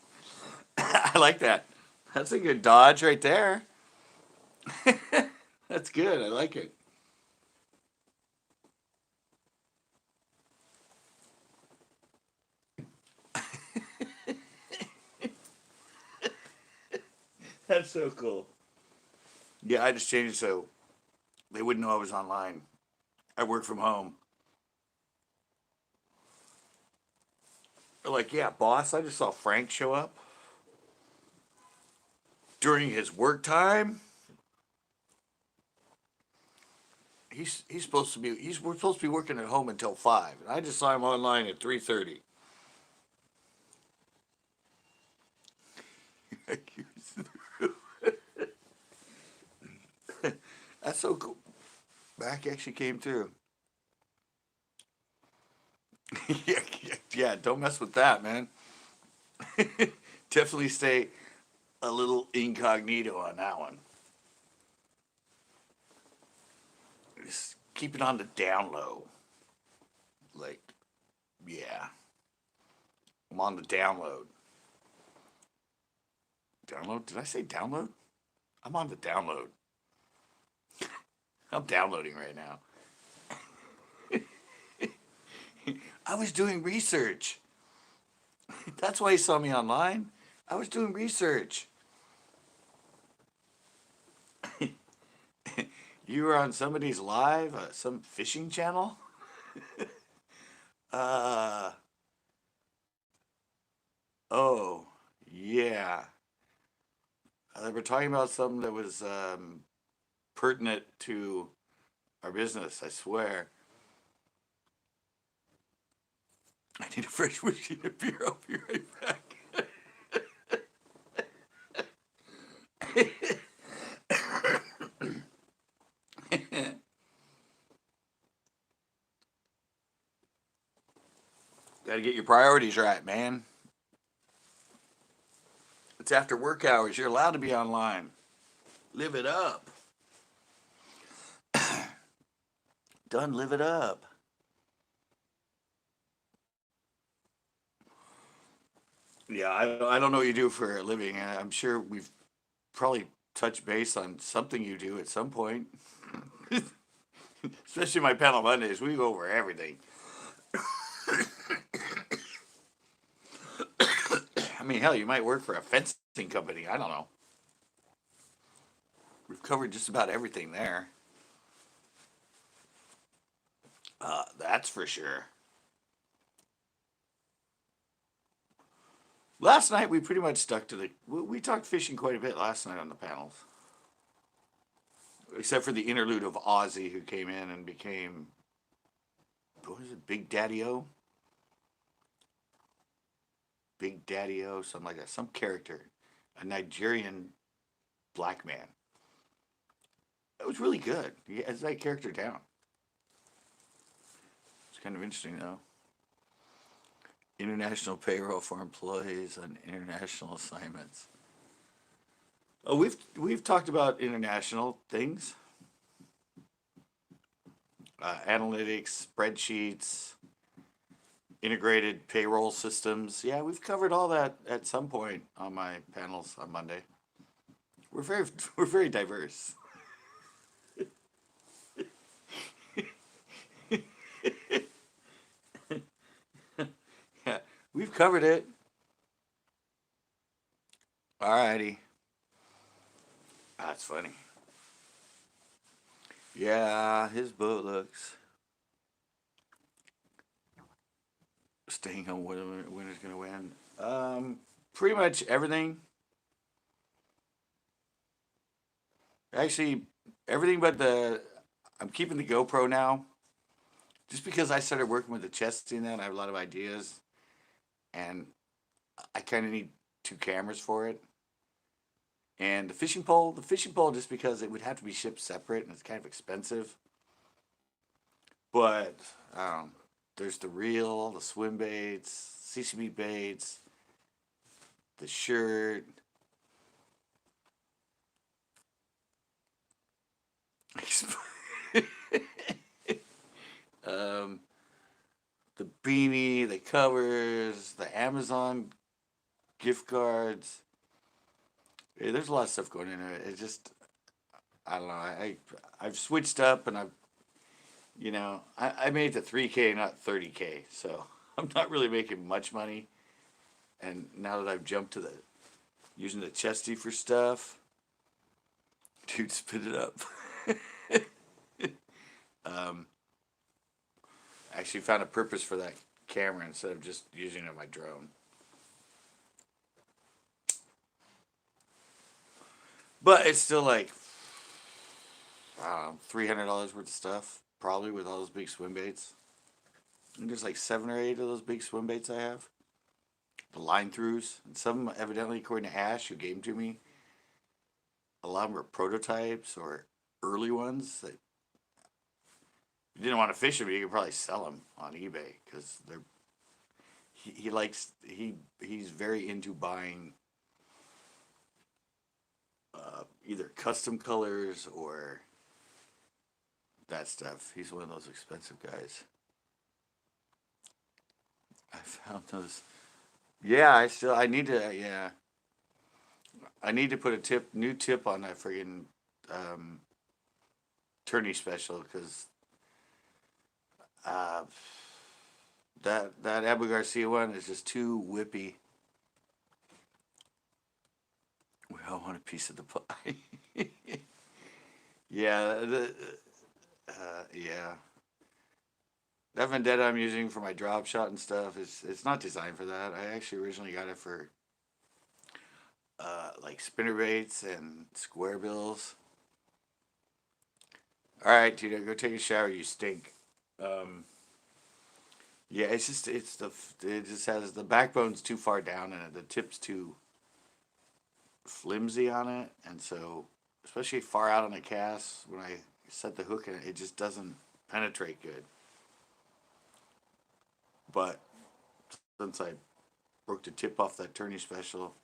I like that. That's a good dodge right there. That's good. I like it. That's so cool. Yeah, I just changed it so they wouldn't know I was online. I work from home. They're like, yeah, boss, I just saw Frank show up during his work time. He's supposed to be we're supposed to be working at home until 5. And I just saw him online at 3:30. That's so cool. Back actually came through. Yeah, yeah, don't mess with that, man. Definitely stay a little incognito on that one. Just keep it on the down low. Like, yeah, I'm on the download. Download? Did I say download? I'm on the download. I'm downloading right now. I was doing research. That's why you saw me online. I was doing research. You were on somebody's live, some fishing channel? Uh, oh, yeah. They were talking about something that was pertinent to our business, I swear. I need a fresh machine of beer. I'll be right back. Gotta get your priorities right, man. It's after work hours. You're allowed to be online. Live it up. Done, live it up. Yeah, I don't know what you do for a living. I'm sure we've probably touched base on something you do at some point. Especially my panel Mondays. We go over everything. I mean, hell, you might work for a fencing company. I don't know. We've covered just about everything there. That's for sure. Last night we pretty much stuck to we talked fishing quite a bit last night on the panels, except for the interlude of Ozzy who came in and became, what was it, Big Daddy O? Big Daddy O, something like that. Some character, a Nigerian black man. It was really good. He has that character down. It's kind of interesting though. International payroll for employees on international assignments. Oh, we've talked about international things, analytics, spreadsheets, integrated payroll systems. Yeah, we've covered all that at some point on my panels on Monday. We're very we're very diverse. Yeah, we've covered it. Alrighty. That's funny. Yeah, his boat looks. Staying on winner's gonna win. Pretty much everything. Actually, everything but the. I'm keeping the GoPro now, just because I started working with the chest scene now, and I have a lot of ideas, and I kind of need two cameras for it. And the fishing pole, just because it would have to be shipped separate, and it's kind of expensive. But there's the reel, the swim baits, CCB baits, the shirt. um, the beanie, the covers, the Amazon gift cards. Yeah, there's a lot of stuff going into it. It just, I don't know. I've switched up, and I made it to 3K, not 30K. So I'm not really making much money. And now that I've jumped to the using the chesty for stuff, dude, spit it up. um, I actually found a purpose for that camera instead of just using it on my drone. But it's still like, $300 worth of stuff, probably, with all those big swim baits. And there's like 7 or 8 of those big swim baits I have. The line throughs. And some, evidently, according to Ash, who gave them to me, a lot of them were prototypes or early ones that you didn't want to fish them, but you could probably sell them on eBay because they're. He's very into buying either custom colors or that stuff. He's one of those expensive guys. I found those. Yeah, I need to. Yeah, I need to put a new tip on that friggin' um, tourney special because uh, that Abu Garcia one is just too whippy. We all want a piece of the pie. Yeah, yeah. That vendetta I'm using for my drop shot and stuff is it's not designed for that. I actually originally got it for like spinner baits and square bills. All right, Tito, go take a shower. You stink. Um, yeah, it's just it just has the backbone's too far down and the tip's too flimsy on it, and so especially far out on the cast when I set the hook in it, it just doesn't penetrate good. But since I broke the tip off that tourney special,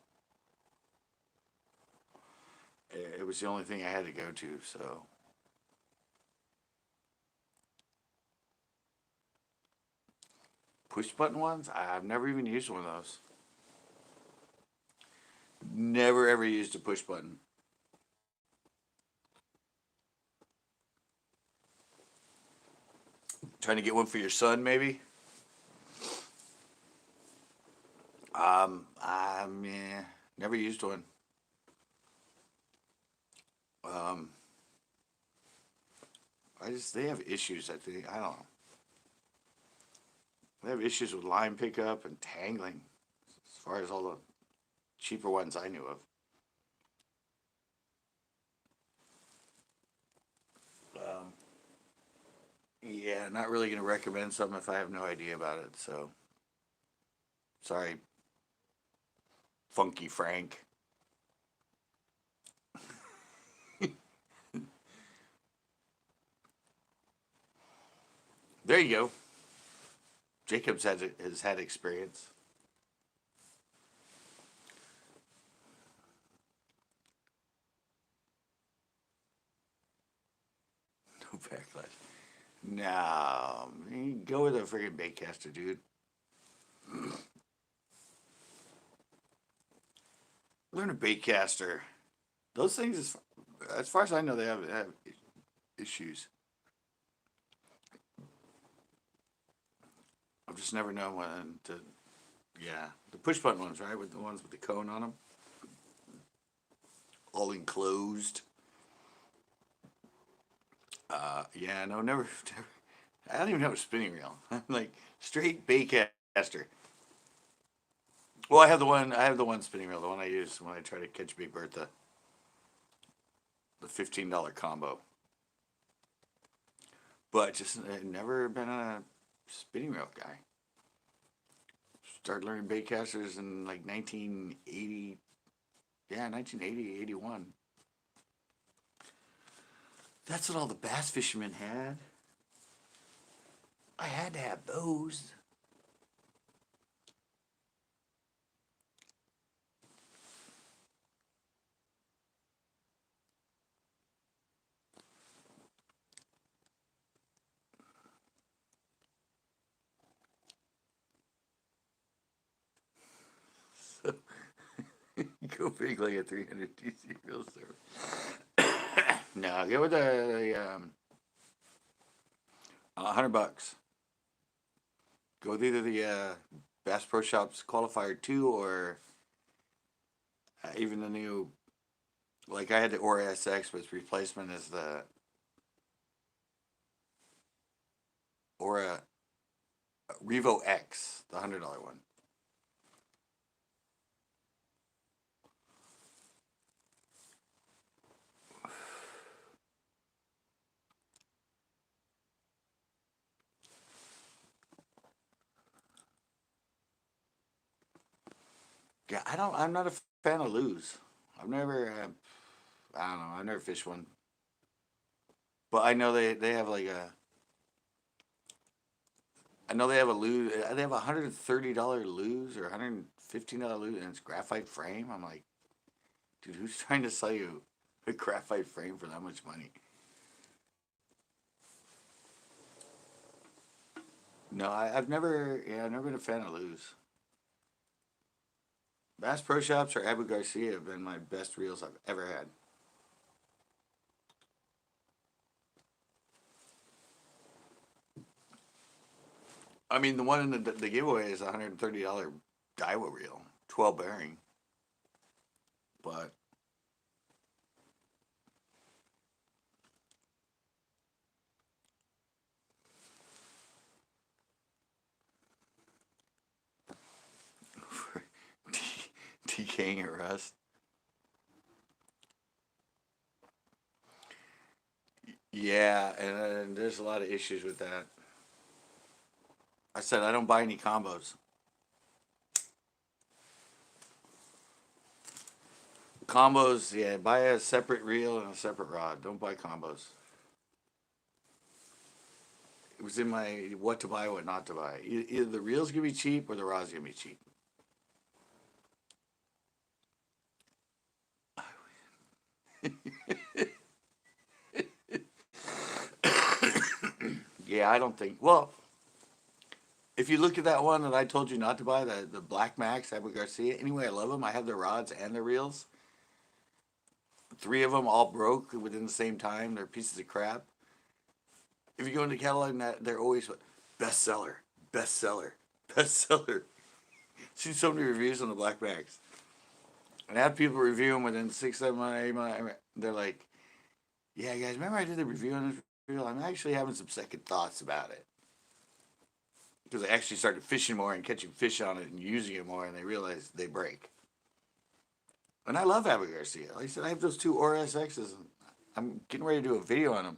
it was the only thing I had to go to. So push button ones, I've never even used one of those. Never ever used a push button. Trying to get one for your son, maybe. Yeah, never used one. Um, they have issues. I think I don't know. They have issues with line pickup and tangling, as far as all the cheaper ones I knew of. Um, yeah, not really going to recommend something if I have no idea about it. So sorry, Funky Frank. There you go. Jacobs has had experience. No backlash. No, go with a friggin' baitcaster, dude. Learn a baitcaster. Those things, as far as I know, they have issues. I've just never known when to. Yeah, the push button ones, right? With the ones with the cone on them, all enclosed. Yeah, no, never. I don't even have a spinning reel. I'm like straight baitcaster. Well, I have the one. I have the one spinning reel, the one I use when I try to catch Big Bertha, the $15 combo. But just never been a spinning reel guy. Started learning baitcasters in like 1980. Yeah, 1980, 81. That's what all the bass fishermen had. I had to have those. So, go big like a 300 DC reel server. No, go with the 100 bucks. Go with either the Bass Pro Shops Qualifier 2 or even the new. Like I had the Aura SX, but its replacement is the Aura Revo X, the $100 one. Yeah, I don't. I'm not a fan of lures. I've never. I don't know. I've never fished one, but I know they have like a. I know they have a lose. They have $130 lose or $115 lose, and it's graphite frame. I'm like, dude, who's trying to sell you a graphite frame for that much money? No, I've never. Yeah, I've never been a fan of lose. Bass Pro Shops or Abu Garcia have been my best reels I've ever had. I mean, the one in the giveaway is $130 Daiwa reel, 12 bearing, but for decaying at rust. Yeah, and there's a lot of issues with that. I said I don't buy any combos. Combos, yeah, buy a separate reel and a separate rod. Don't buy combos. It was in my what to buy, what not to buy. Either the reel's gonna be cheap or the rod's gonna be cheap. Yeah, I don't think. Well, if you look at that one that I told you not to buy, the Black Max Abu Garcia. Anyway, I love them. I have their rods and their reels. Three of them all broke within the same time. They're pieces of crap. If you go into catalog, they're always bestseller, bestseller, bestseller. See so many reviews on the Black Max, and I have people review them within 6, 7, 8 months. They're like, "Yeah, guys, remember I did the review on this reel? I'm actually having some second thoughts about it because I actually started fishing more and catching fish on it and using it more, and they realized they break." And I love Abu Garcia. Like I said, I have those two Ora SXs. And I'm getting ready to do a video on them.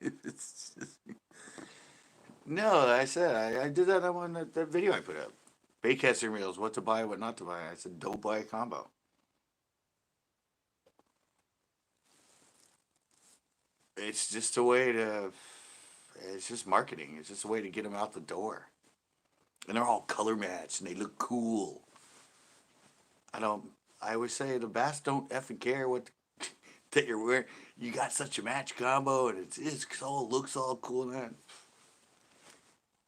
It's just, no, I said I did that on that video I put up. Bait casting reels, what to buy, what not to buy. I said don't buy a combo. It's just a way to. It's just marketing. It's just a way to get them out the door. And they're all color matched and they look cool. I don't. I always say the bass don't effing care what that you're wearing. You got such a match combo and it's all looks all cool and that.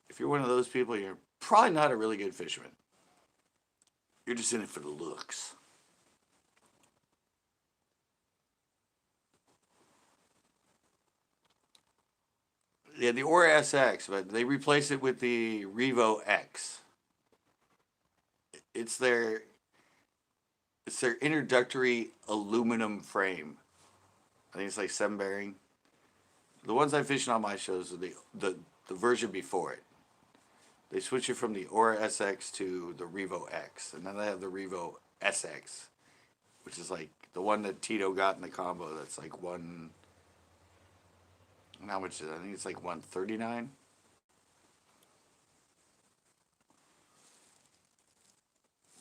If you're one of those people, you're probably not a really good fisherman. You're just in it for the looks. Yeah, the Aura SX, but they replaced it with the Revo X. It's their it's their introductory aluminum frame. I think it's like 7 bearing. The ones I fish on my shows are the version before it. They switch it from the Aura SX to the Revo X, and then they have the Revo SX, which is like the one that Tito got in the combo. That's like one. How much is it? I think it's like 139.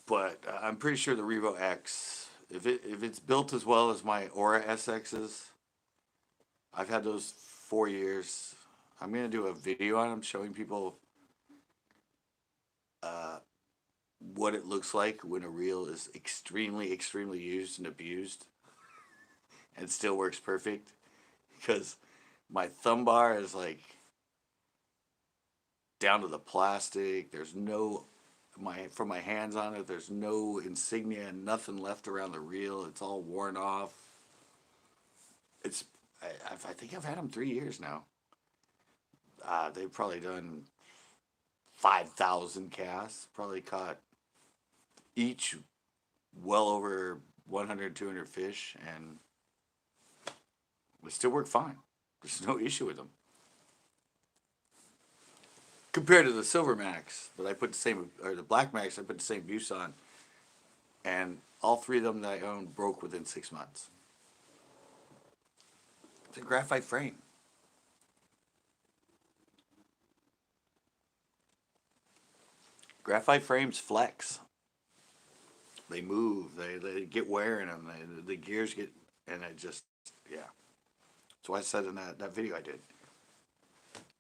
But I'm pretty sure the Revo X, if it's built as well as my Aura SXs, I've had those 4 years. I'm gonna do a video on them showing people uh, what it looks like when a reel is extremely, extremely used and abused, and still works perfect. Because my thumb bar is like down to the plastic. There's no from my hands on it. There's no insignia, nothing left around the reel. It's all worn off. It's I think I've had them 3 years now. They've probably done 5,000 casts. Probably caught each well over 100, 200 fish, and they still work fine. There's no issue with them. Compared to the Silver Max that I put the same, or the Black Max I put the same buse on, and all three of them that I owned broke within 6 months. It's a graphite frame. Graphite frames flex. They move. They get wear in them. The gears get, and it just, yeah. That's why I said in that video I did.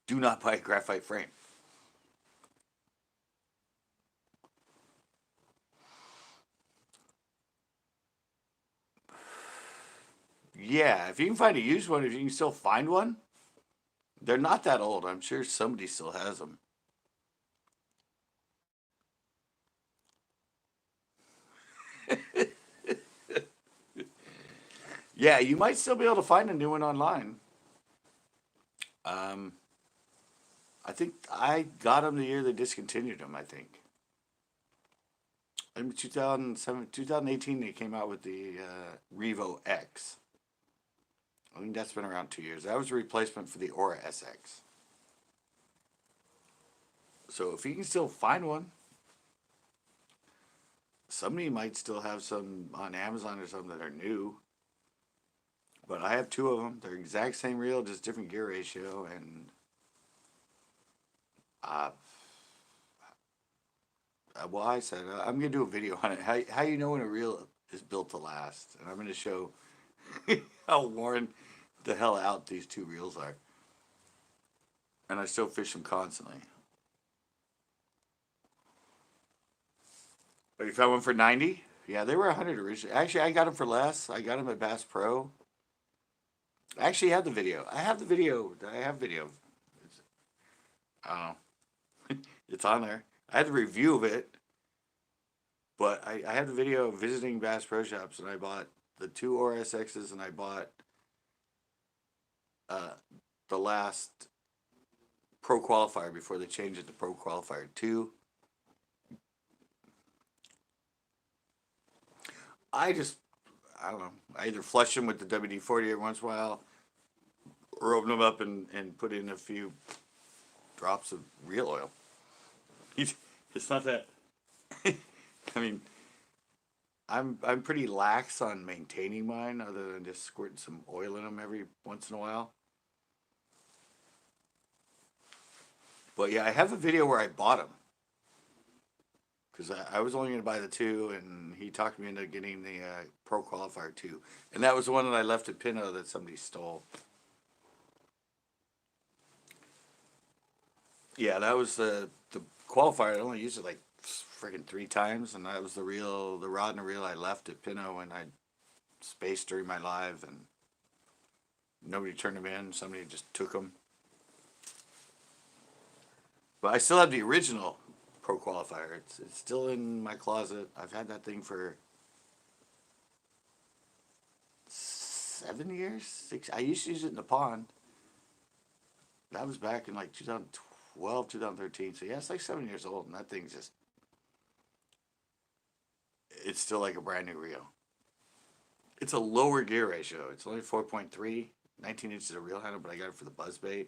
Do not buy a graphite frame. Yeah, if you can find a used one, if you can still find one, they're not that old. I'm sure somebody still has them. Yeah, you might still be able to find a new one online. Um, I think I got them the year they discontinued them. I think in 2007, 2018 they came out with the Revo X. I think that's been around 2 years. That was a replacement for the Aura SX. So if you can still find one, Somebody might still have some on Amazon or something that are new, but I have two of them. They're exact same reel, just different gear ratio, and uh, well, I said I'm gonna do a video on it. How you know when a reel is built to last, and I'm gonna show how worn the hell out these two reels are, and I still fish them constantly. But you found one for 90? Yeah, they were 100 originally. Actually, I got them for less. I got them at Bass Pro. I actually have the video. I have the video. I have video. It's, I don't know. It's on there. I had the review of it, but I had the video of visiting Bass Pro Shops, and I bought the two RSXs, and I bought uh, the last Pro Qualifier before they changed it to Pro Qualifier 2. I just, I don't know. I either flush them with the WD-40 every once in a while, or open them up and put in a few drops of real oil. It's not that. I mean, I'm pretty lax on maintaining mine, other than just squirting some oil in them every once in a while. But yeah, I have a video where I bought them because I was only going to buy the two, and he talked me into getting the Pro Qualifier 2, and that was the one that I left at Pinot that somebody stole. Yeah, that was the qualifier. I only used it like freaking 3 times, and that was the rod and the reel I left at Pinot when I spaced during my live, and nobody turned them in. Somebody just took them. But I still have the original Pro Qualifier. It's still in my closet. I've had that thing for 7 years, 6. I used to use it in the pond. That was back in like 2012, 2013. So yeah, it's like 7 years old, and that thing's just, it's still like a brand new reel. It's a lower gear ratio. It's only 4.3, 19 inches of reel handle, but I got it for the buzzbait.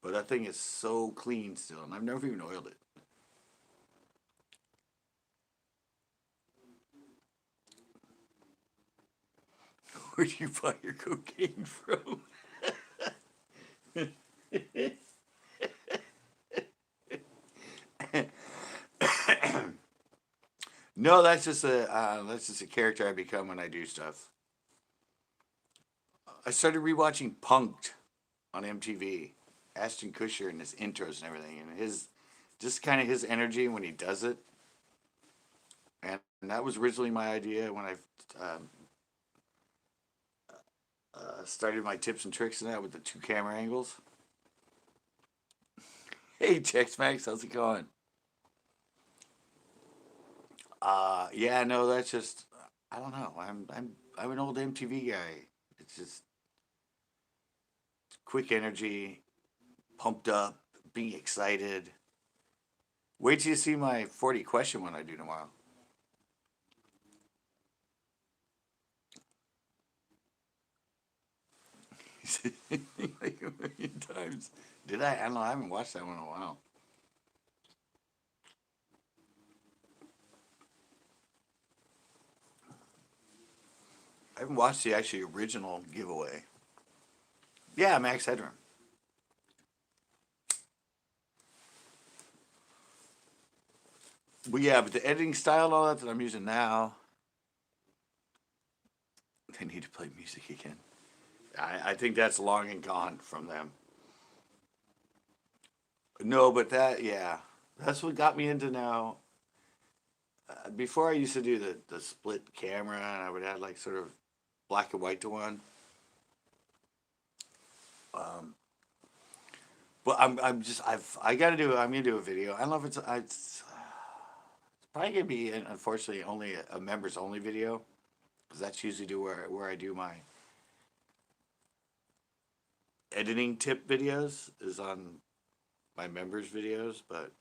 But that thing is so clean still, and I've never even oiled it. Where'd you buy your cocaine from? No, that's just a character I become when I do stuff. I started rewatching Punked on MTV. Ashton Kutcher and his intros and everything, and his just kind of his energy when he does it. And that was originally my idea when I started my tips and tricks and that with the 2 camera angles. Hey, Tex Max, how's it going? Yeah, no, that's just I don't know. I'm an old MTV guy. It's just quick energy, pumped up, being excited. Wait till you see my 40 question one I do tomorrow. Like a million times. Did I? I don't know. I haven't watched that one in a while. I haven't watched the actually original giveaway. Yeah, Max Headroom. But yeah, but the editing style and all that I'm using now, they need to play music again. I think that's long and gone from them. No, but that, yeah, that's what got me into now. Before I used to do the split camera, and I would add like sort of black and white to one. Um, but I got to do I'm gonna do a video. I don't know if it's probably gonna be unfortunately only a members only video because that's usually do where I do my editing tip videos is on my members videos, but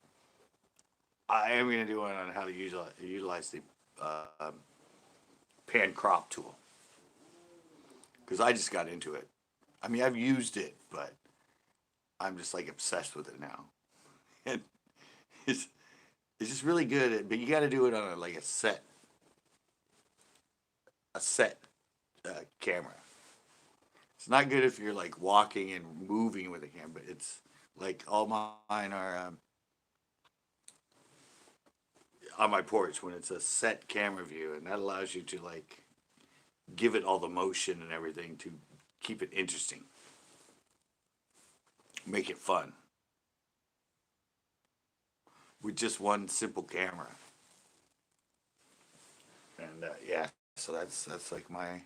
I am gonna do one on how to utilize the pan crop tool because I just got into it. I mean, I've used it, but I'm just like obsessed with it now. And it's It's just really good, but you got to do it on like a set camera. It's not good if you're like walking and moving with a camera, but it's like all mine are on my porch when it's a set camera view, and that allows you to like give it all the motion and everything to keep it interesting, make it fun with just one simple camera. And yeah, so that's like my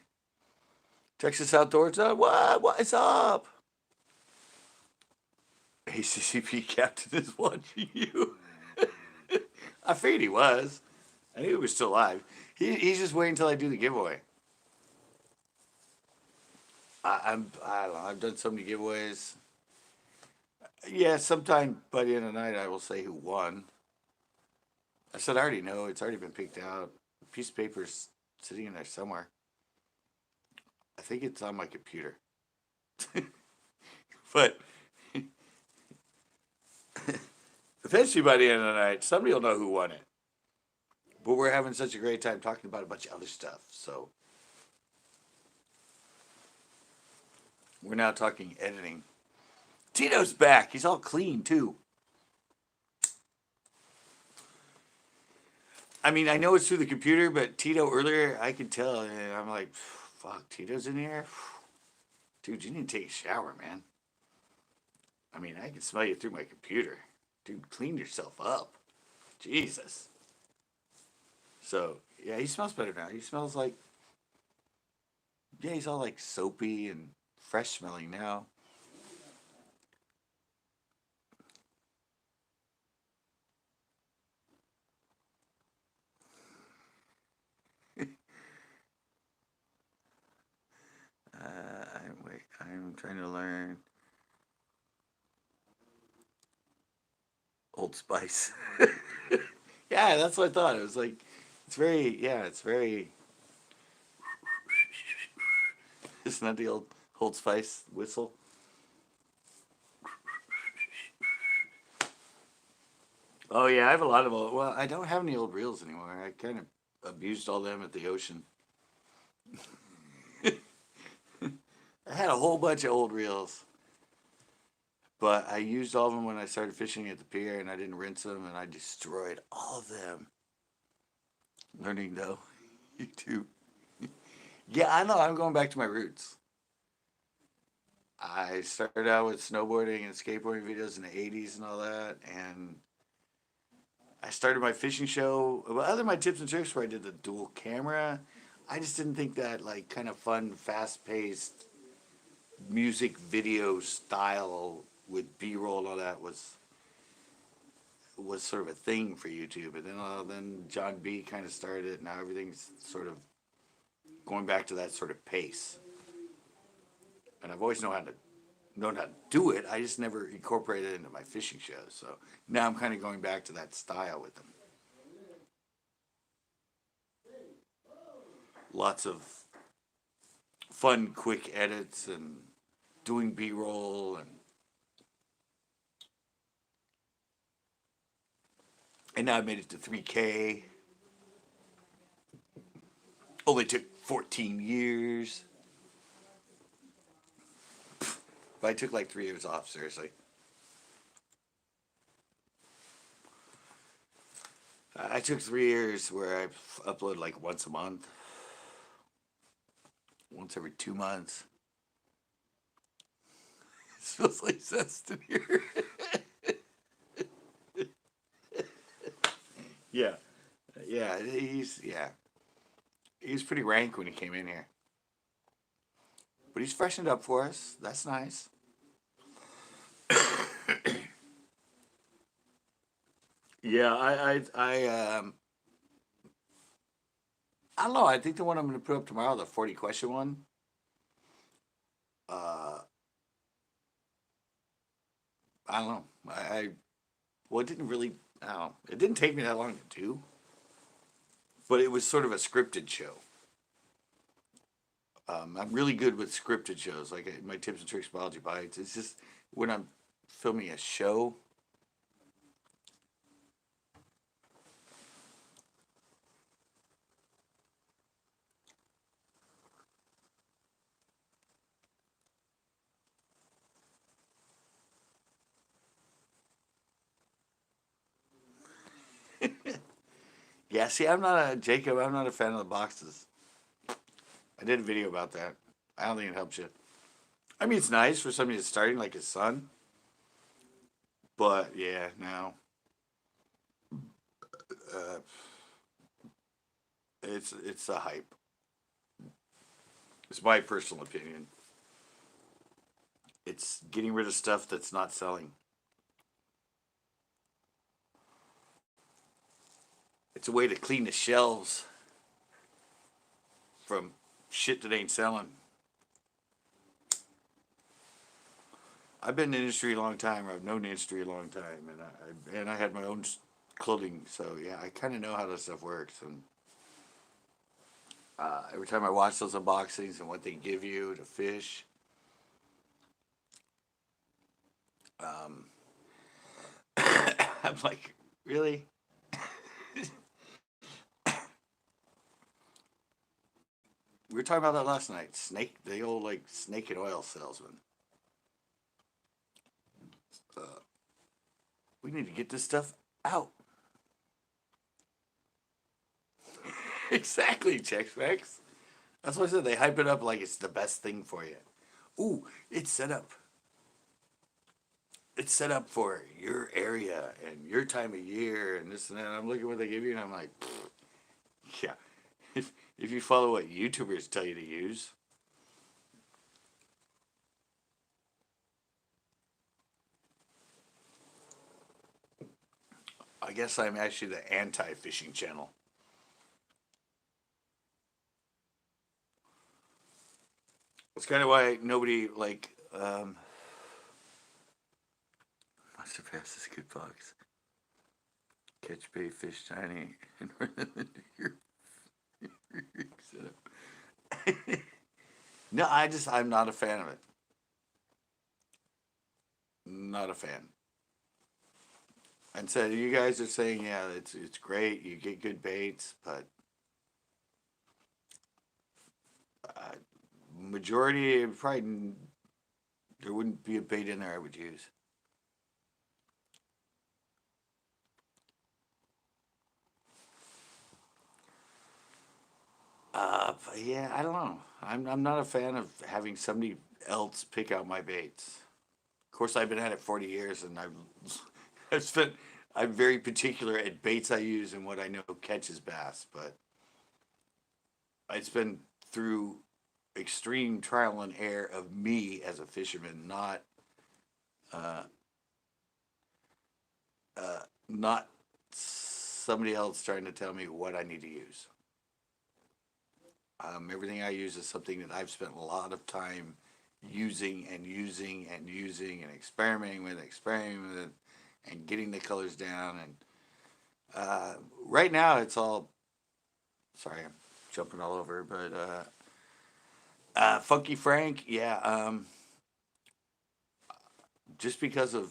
Texas Outdoors. What is up? ACCP captain is watching you. I figured he was. I knew he was still alive. He's just waiting until I do the giveaway. I don't know. I've done so many giveaways. Yeah, sometime by the end of the night, I will say who won. I said I already know. It's already been picked out. A piece of paper's sitting in there somewhere. I think it's on my computer. But eventually, by the end of the night, somebody will know who won it. But we're having such a great time talking about a bunch of other stuff. So we're now talking editing. Tito's back. He's all clean, too. I mean, I know it's through the computer, but Tito earlier, I could tell. And I'm like, fuck, Tito's in here? Dude, you need to take a shower, man. I mean, I can smell you through my computer. Dude, clean yourself up. Jesus. So, yeah, he smells better now. He smells like, yeah, he's all like soapy and fresh smelling now. I'm trying to learn Old Spice. Yeah, that's what I thought. It was like, it's very, yeah, it's very, isn't that the old Old Spice whistle? Oh, yeah, I have a lot of old, well, I don't have any old reels anymore. I kind of abused all them at the ocean. I had a whole bunch of old reels, but I used all of them when I started fishing at the pier, and I didn't rinse them, and I destroyed all of them. Learning though, YouTube. Yeah, I know. I'm going back to my roots. I started out with snowboarding and skateboarding videos in the '80s and all that, and I started my fishing show. Well, other than my tips and tricks where I did the dual camera, I just didn't think that like kind of fun, fast-paced music video style with B-roll and all that was sort of a thing for YouTube. And then John B kind of started it. Now everything's sort of going back to that sort of pace. And I've always known how to do it. I just never incorporated it into my fishing shows. So now I'm kind of going back to that style with them. Lots of fun, quick edits and doing B-roll and now I made it to 3K. Only took 14 years. But I took like 3 years off, seriously. I took 3 years where I upload like once a month, once every 2 months. It smells like zest in here. Yeah, he's pretty rank when he came in here, but he's freshened up for us. That's nice. Yeah, I don't know. I think the one I'm going to put up tomorrow, the 40 question one. Uh, I don't know. Well, it didn't really. I don't know. It didn't take me that long to do, but it was sort of a scripted show. I'm really good with scripted shows, like my tips and tricks biology bites. It's just when I'm filming a show, Yeah, see, I'm not a Jacob. I'm not a fan of the boxes. I did a video about that. I don't think it helps you. I mean, it's nice for somebody that's starting, like his son. But yeah, no, uh, it's a hype. It's my personal opinion. It's getting rid of stuff that's not selling. It's a way to clean the shelves from shit that ain't selling. I've been in the industry a long time. I've known the industry a long time, and I had my own clothing, so yeah, I kind of know how this stuff works. And every time I watch those unboxings and what they give you to fish, um, I'm like, really? We were talking about that last night. Snake, the old like snake and oil salesman. Uh, we need to get this stuff out. Exactly, Chex Specs. That's what I said. They hype it up like it's the best thing for you. Ooh, it's set up. It's set up for your area and your time of year and this and that. I'm looking at what they give you and I'm like, yeah. If you follow what YouTubers tell you to use, I guess I'm actually the anti-fishing channel. It's kind of why nobody like. What's the fastest good fox? Catch bait, fish tiny, and no, I'm not a fan of it. Not a fan. And so you guys are saying, yeah, it's great. You get good baits, but uh, majority probably there wouldn't be a bait in there I would use. Yeah, I don't know. I'm not a fan of having somebody else pick out my baits. Of course, I've been at it 40 years, and I've spent. I'm very particular at baits I use and what I know catches bass. But it's been through extreme trial and error of me as a fisherman, uh, not somebody else trying to tell me what I need to use. Everything I use is something that I've spent a lot of time using and using and using and experimenting with it, and getting the colors down. And right now, it's all. Sorry, I'm jumping all over, but Funky Frank, yeah. Just because of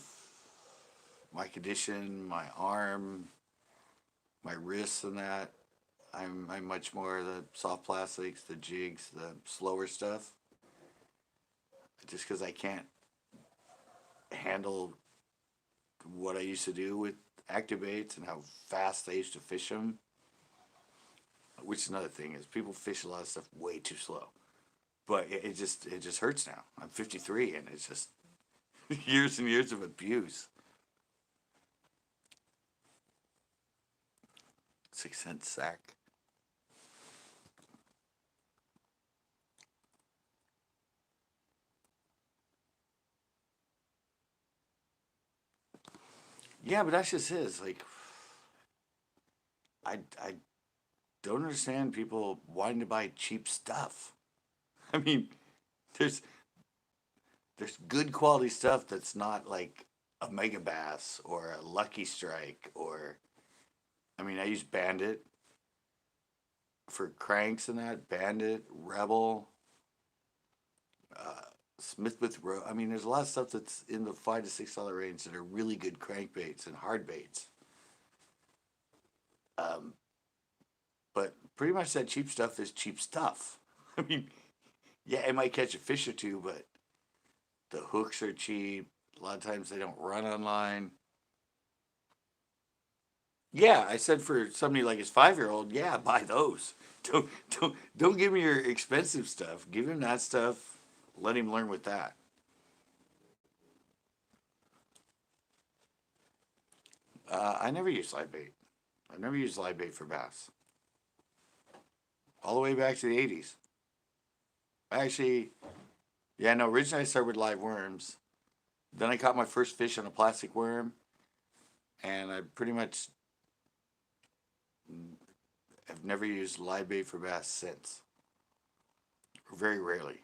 my condition, my arm, my wrists, and that, I'm much more the soft plastics, the jigs, the slower stuff. Just because I can't handle what I used to do with activates and how fast I used to fish them. Which is another thing is people fish a lot of stuff way too slow. But it just hurts now. I'm 53 and it's just years and years of abuse. 6 cent sack. Yeah, but that's just his. Like, I don't understand people wanting to buy cheap stuff. I mean, there's there's good quality stuff that's not like a Mega Bass or a Lucky Strike or I mean, I use Bandit for cranks and that. Bandit, Rebel, uh, Smith with Row. I mean, there's a lot of stuff that's in the $5 to $6 range that are really good crankbaits and hard baits. Um, but pretty much that cheap stuff is cheap stuff. I mean, yeah, it might catch a fish or two, but the hooks are cheap. A lot of times they don't run online. Yeah, I said for somebody like his 5-year-old, yeah, buy those. Don't give me your expensive stuff. Give him that stuff. Let him learn with that. I never used live bait. I never used live bait for bass. All the way back to the 80s. Actually, yeah, no, originally I started with live worms. Then I caught my first fish on a plastic worm, and I pretty much have never used live bait for bass since. Very rarely.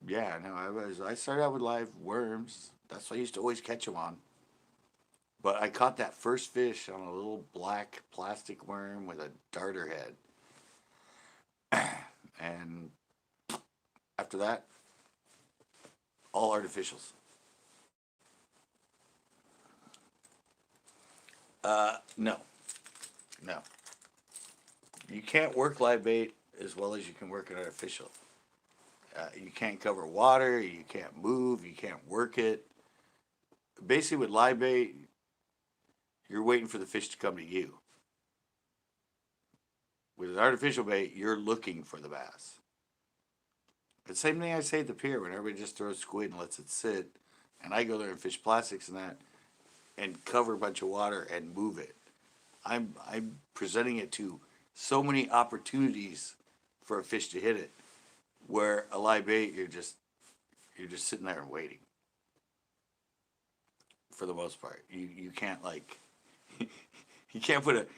Yeah, no, I started out with live worms. That's what I used to always catch them on. But I caught that first fish on a little black plastic worm with a darter head. And after that, all artificials. No, no. You can't work live bait as well as you can work an artificial. You can't cover water, you can't move, you can't work it. Basically, with live bait, you're waiting for the fish to come to you. With an artificial bait, you're looking for the bass. The same thing I say at the pier when everybody just throws squid and lets it sit, and I go there and fish plastics and that, and cover a bunch of water and move it. I'm presenting it to so many opportunities for a fish to hit it, where a live bait you're just sitting there and waiting. For the most part, you can't like you can't put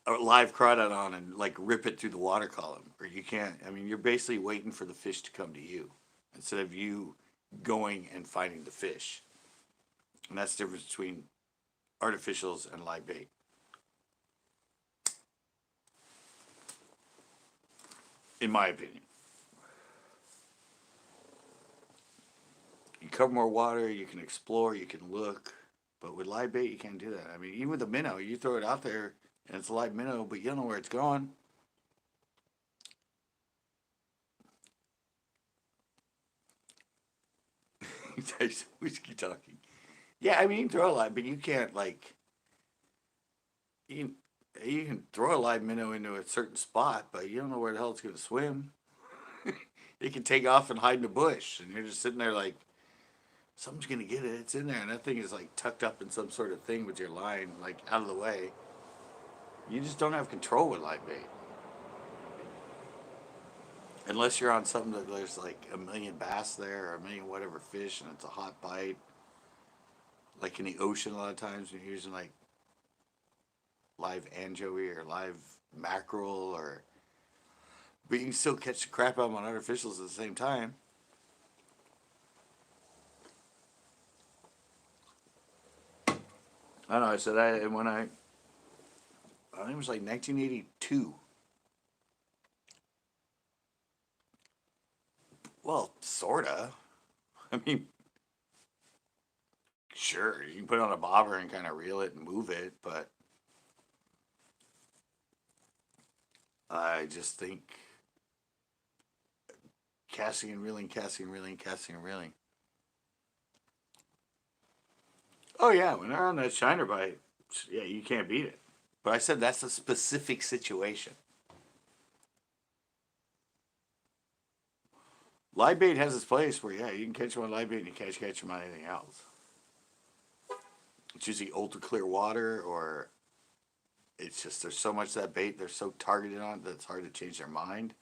a live crawdad on and like rip it through the water column, or you can't. I mean, you're basically waiting for the fish to come to you instead of you going and finding the fish. And that's the difference between artificials and live bait, in my opinion. You cover more water, you can explore, you can look, but with live bait, you can't do that. I mean, even with a minnow, you throw it out there and it's a live minnow, but you don't know where it's going. There's whiskey talking. Yeah, I mean, you can throw a live, but you can't like you you can throw a live minnow into a certain spot, but you don't know where the hell it's going to swim. It can take off and hide in a bush, and you're just sitting there like, something's going to get it. It's in there, and that thing is like tucked up in some sort of thing with your line like out of the way. You just don't have control with live bait unless you're on something that there's like a million bass there or a million whatever fish, and it's a hot bite. Like in the ocean, a lot of times when you're using like live anchovy or live mackerel or but you can still catch the crap out of them on artificials at the same time. I don't know. I said I think it was like 1982. Well, sorta. I mean, sure, you can put it on a bobber and kind of reel it and move it, but I just think casting and reeling, casting and reeling, casting and reeling. Oh yeah, when they're on that shiner bite, yeah, you can't beat it. But I said that's a specific situation. Live bait has its place where yeah, you can catch them on live bait and you can't catch them on anything else. It's usually ultra clear water or it's just there's so much of that bait they're so targeted on that it's hard to change their mind.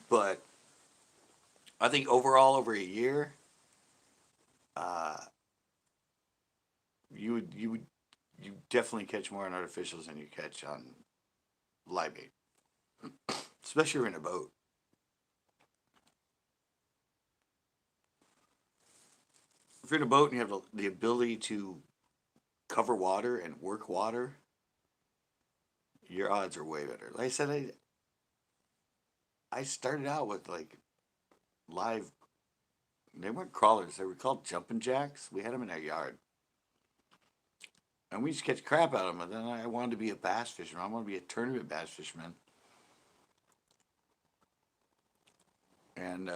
But I think overall over a year, uh, you definitely catch more on artificials than you catch on live bait, especially if you're in a boat. If you're in a boat and you have the ability to cover water and work water, your odds are way better. Like I said, I started out with like live. They weren't crawlers. They were called jumping jacks. We had them in our yard, and we used to catch crap out of them. And then I wanted to be a bass fisherman. I wanted to be a tournament bass fisherman, and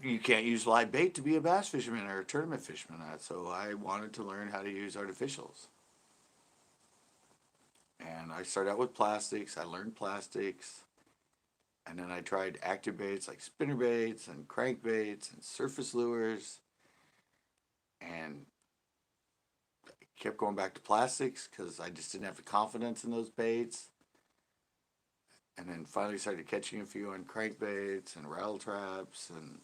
You can't use live bait to be a bass fisherman or a tournament fisherman. So I wanted to learn how to use artificials. And I started out with plastics. I learned plastics. And then I tried active baits like spinner baits and crankbaits and surface lures. And kept going back to plastics because I just didn't have the confidence in those baits. And then finally started catching a few on crankbaits and rattle traps and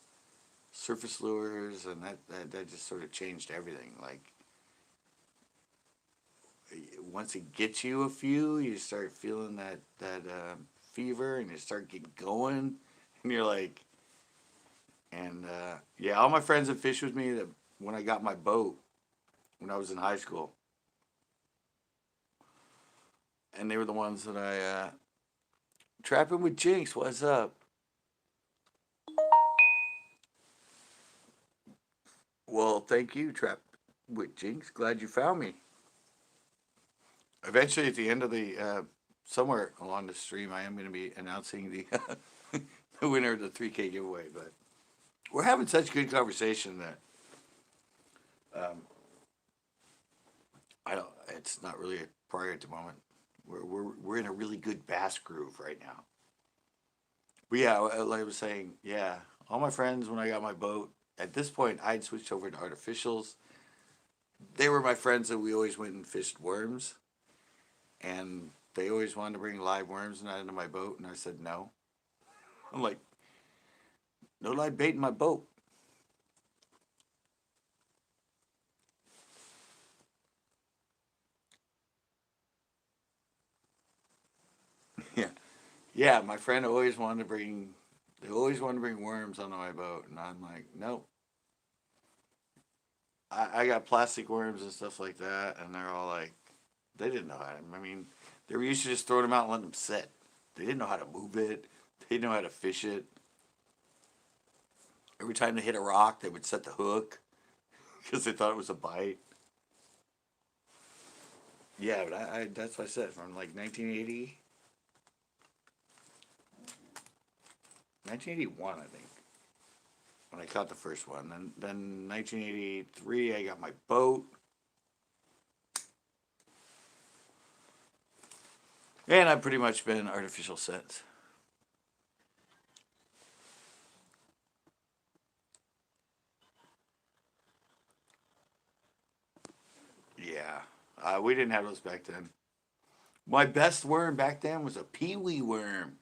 surface lures, and that just sort of changed everything. Like once it gets you a few, you start feeling that fever, and you start getting going, and you're like, and yeah, all my friends that fished with me that when I got my boat when I was in high school, and they were the ones that I trapping with Jinx. What's up? Well, thank you, Trap with Jinx. Glad you found me. Eventually, at the end of the somewhere along the stream, I am going to be announcing the the winner of the 3K giveaway. But we're having such good conversation that I don't. It's not really a priority at the moment. We're in a really good bass groove right now. But yeah, like I was saying, yeah, all my friends when I got my boat. At this point, I'd switched over to artificials. They were my friends that we always went and fished worms, and they always wanted to bring live worms not into my boat, and I said no. I'm like, no live bait in my boat. Yeah, yeah. My friend always wanted to bring. They always wanted to bring worms onto my boat, and I'm like, nope. I got plastic worms and stuff like that, and they're all like, they didn't know how to. I mean, they were used to just throwing them out and letting them sit. They didn't know how to move it. They didn't know how to fish it. Every time they hit a rock, they would set the hook because they thought it was a bite. Yeah, but that's what I said from like 1980, 1981, I think, when I caught the first one. Then 1983, I got my boat. And I've pretty much been artificial since. Yeah, we didn't have those back then. My best worm back then was a peewee worm.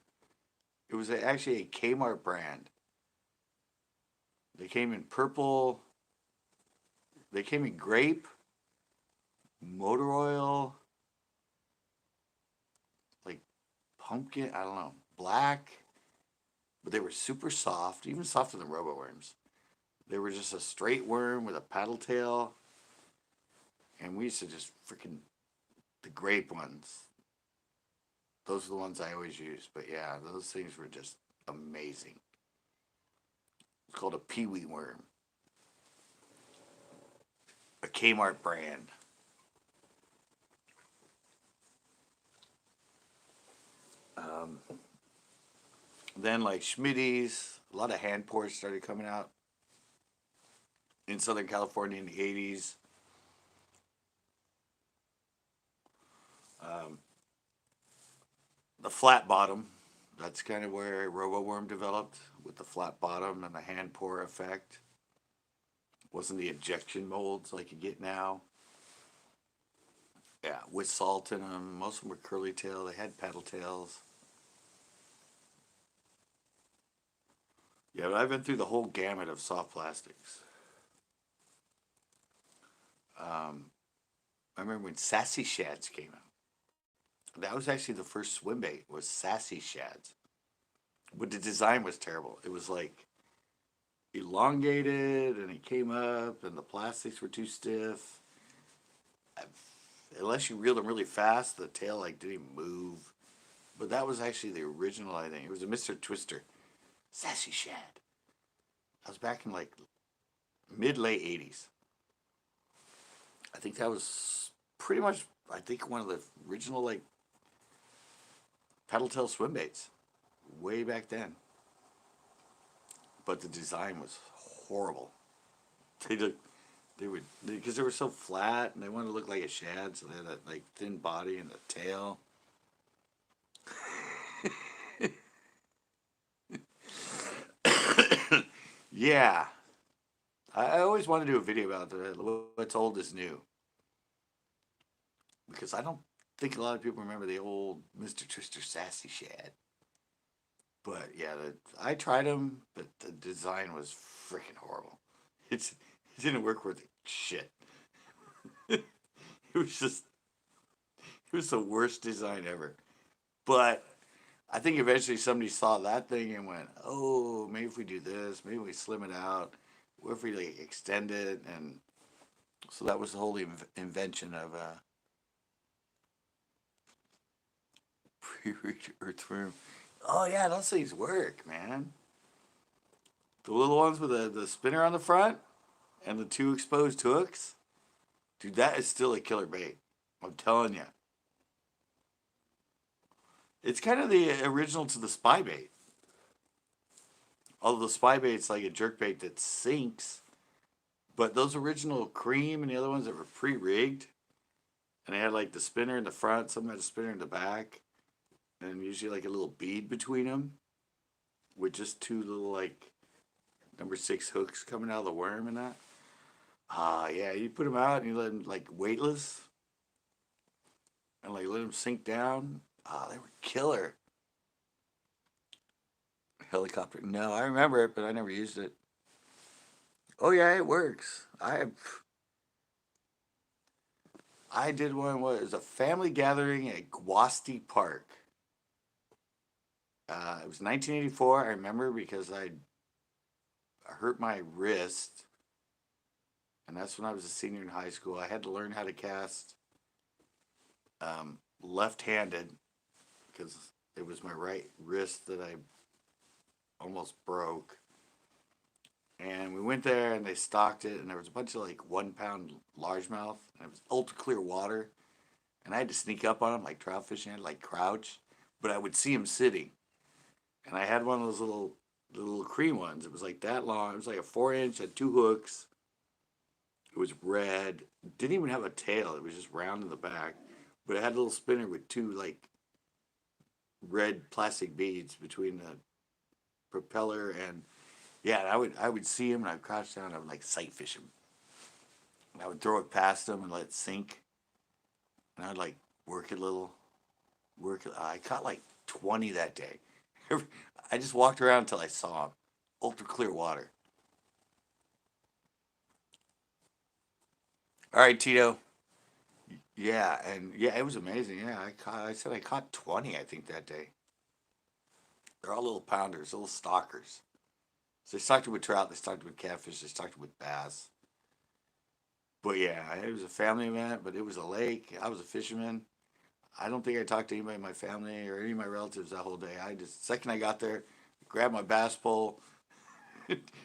It was actually a Kmart brand. They came in purple. They came in grape, motor oil, like pumpkin. I don't know, black. But they were super soft, even softer than robo worms. They were just a straight worm with a paddle tail, and we used to just freaking the grape ones. Those are the ones I always use. But yeah, those things were just amazing. It's called a peewee worm, a Kmart brand. Um, then like Schmitty's, a lot of hand pours started coming out in Southern California in the 80s. Um, the flat bottom, that's kind of where Robo Worm developed with the flat bottom and the hand pour effect. Wasn't the injection molds like you get now. Yeah, with salt in them. Most of them were curly tail. They had paddle tails. Yeah, but I've been through the whole gamut of soft plastics. Um, I remember when Sassy Shads came out. That was actually the first swim bait was Sassy Shads. But the design was terrible. It was like elongated and it came up and the plastics were too stiff. Unless you reeled them really fast, the tail like didn't even move. But that was actually the original, I think. It was a Mr. Twister. Sassy Shad. That was back in like mid late 80s. I think that was pretty much, I think, one of the original like paddle tail swim baits way back then. but the design was horrible. They looked, they would, because they were so flat and they wanted to look like a shad, so they had that like thin body and a tail. Yeah, I always want to do a video about what's old is new because I don't think a lot of people remember the old Mr. Twister Sassy Shad. But yeah, I tried them, but the design was freaking horrible. It didn't work worth shit. It was just it was the worst design ever. But I think eventually somebody saw that thing and went, "Oh, maybe if we do this, maybe we slim it out. What if we like extend it?" And so that was the whole invention of pre-reach earthworm. Oh yeah, those things work, man. The little ones with the spinner on the front and the two exposed hooks. Dude, that is still a killer bait. I'm telling you. It's kind of the original to the spy bait. Although the spy bait's like a jerk bait that sinks. But those original cream and the other ones that were pre-rigged, and they had like the spinner in the front, some had a spinner in the back, and usually like a little bead between them with just two little like number 6 hooks coming out of the worm and that. Ah, yeah, you put them out and you let them like weightless and like let them sink down. Ah, they were killer. Helicopter. No, I remember it, but I never used it. Oh yeah, it works. I did one. What, it was a family gathering at Guasti Park. It was 1984. I remember because I hurt my wrist, and that's when I was a senior in high school. I had to learn how to cast left-handed because it was my right wrist that I almost broke. And we went there and they stocked it, and there was a bunch of like 1 pound largemouth, and it was ultra clear water. And I had to sneak up on them like trout fishing, I had to like crouch, but I would see them sitting. And I had one of those little cream ones. It was like that long. It was like a 4 inch, had 2 hooks. It was red. Didn't even have a tail. It was just round in the back, but it had a little spinner with two like red plastic beads between the propeller and yeah. And I would see him and I'd crouch down and I would like sight fish him. And I would throw it past him and let it sink. And I'd like work it a little, work it. I caught like 20 that day. I just walked around until I saw him. Ultra clear water. All right, Tito. Yeah, and yeah, it was amazing. Yeah, I said I caught 20, I think, that day. They're all little pounders, little stalkers. So they stocked it with trout, they stocked it with catfish, they stocked it with bass. But yeah, it was a family event, but it was a lake. I was a fisherman. I don't think I talked to anybody in my family or any of my relatives that whole day. I just, second I got there, grabbed my bass pole,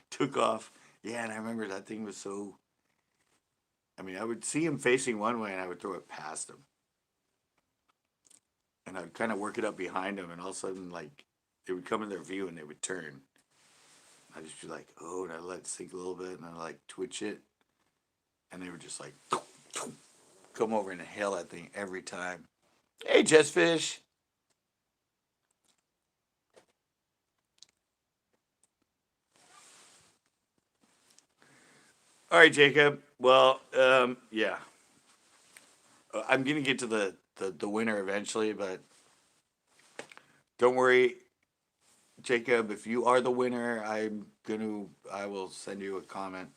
took off. Yeah, and I remember that thing was so. I mean, I would see him facing one way and I would throw it past him. And I'd kind of work it up behind him, and all of a sudden, like, it would come in their view and they would turn. I'd just be like, oh, and I'd let it sink a little bit and I'd like twitch it. And they were just like, come over and inhale that thing every time. Hey, Jessfish. All right, Jacob. Well, yeah. I'm going to get to the winner eventually, but don't worry, Jacob. If you are the winner, I will send you a comment.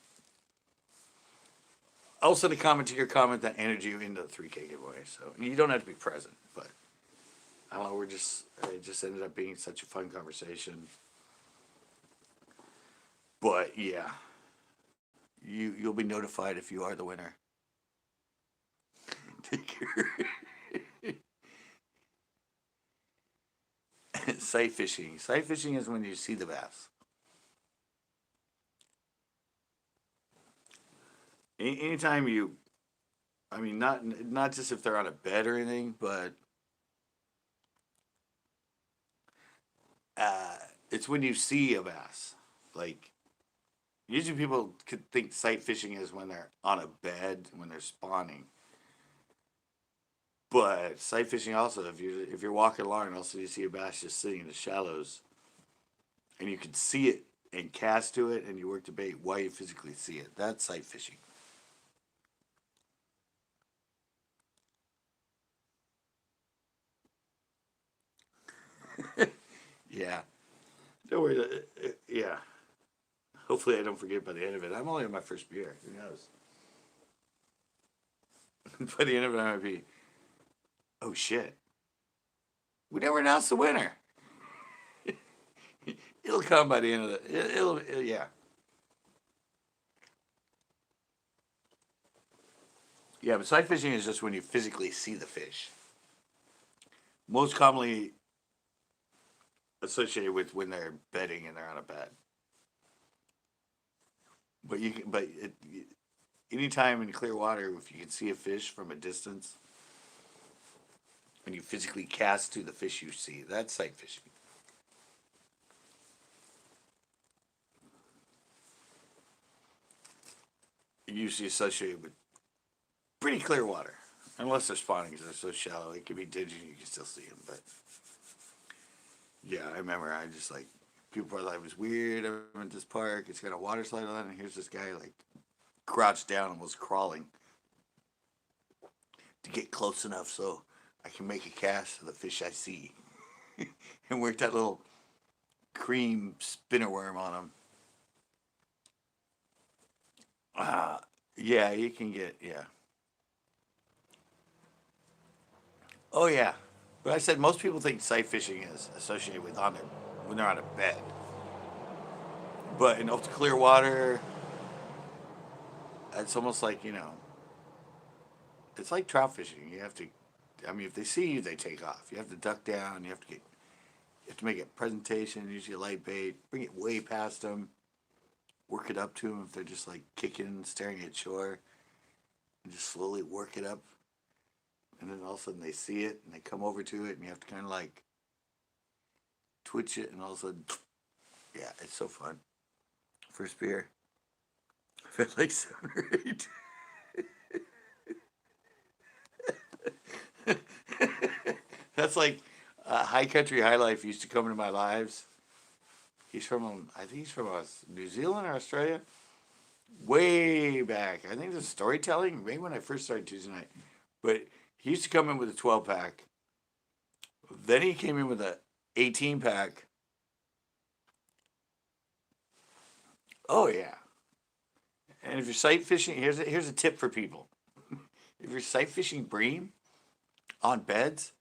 I'll send a comment to your comment that entered you into the 3K giveaway. So you don't have to be present, but I don't know. It just ended up being such a fun conversation. But yeah, you'll be notified if you are the winner. Take care. Sight fishing. Sight fishing is when you see the bass. Anytime you, I mean, not just if they're on a bed or anything, but uh, it's when you see a bass. like usually people could think sight fishing is when they're on a bed when they're spawning. But sight fishing also, if you're walking along and also you see a bass just sitting in the shallows, and you can see it and cast to it, and you work the bait while you physically see it. That's sight fishing. Yeah. Don't worry. Yeah. Hopefully, I don't forget by the end of it. I'm only on my first beer. Who knows? By the end of it, I might be, oh shit, we never announced the winner. It'll come by the end of the. Yeah. Yeah, but sight fishing is just when you physically see the fish. Most commonly associated with when they're bedding and they're on a bed. But anytime in clear water, if you can see a fish from a distance and you physically cast to the fish you see, that's sight fishing. Usually associated with pretty clear water, unless they're spawning because they're so shallow. It can be dingy, you can still see them. But yeah, I remember I just like people thought it was weird. I'm at this park, it's got a water slide on it, and here's this guy like crouched down and was crawling to get close enough so I can make a cast to the fish I see, and work that little cream spinner worm on him. Yeah, you can get yeah. Oh yeah, but I said most people think sight fishing is associated with on their when they're on a bed, but in ultra clear water, it's almost like it's like trout fishing. You have to, I mean, if they see you, they take off. You have to duck down. You have to make a presentation. Use your light bait. Bring it way past them. Work it up to them if they're just like kicking, staring at shore, and just slowly work it up. And then all of a sudden they see it and they come over to it, and you have to kind of like twitch it, and all of a sudden, yeah, it's so fun. First beer, I've had like 7 or 8. That's like High Country High Life used to come into my lives. He's from, I think he's from New Zealand or Australia. Way back. I think it's storytelling, maybe when I first started Tuesday night. But he used to come in with a 12 pack. Then he came in with a 18 pack. Oh, yeah. And if you're sight fishing, here's a tip for people. If you're sight fishing bream on beds,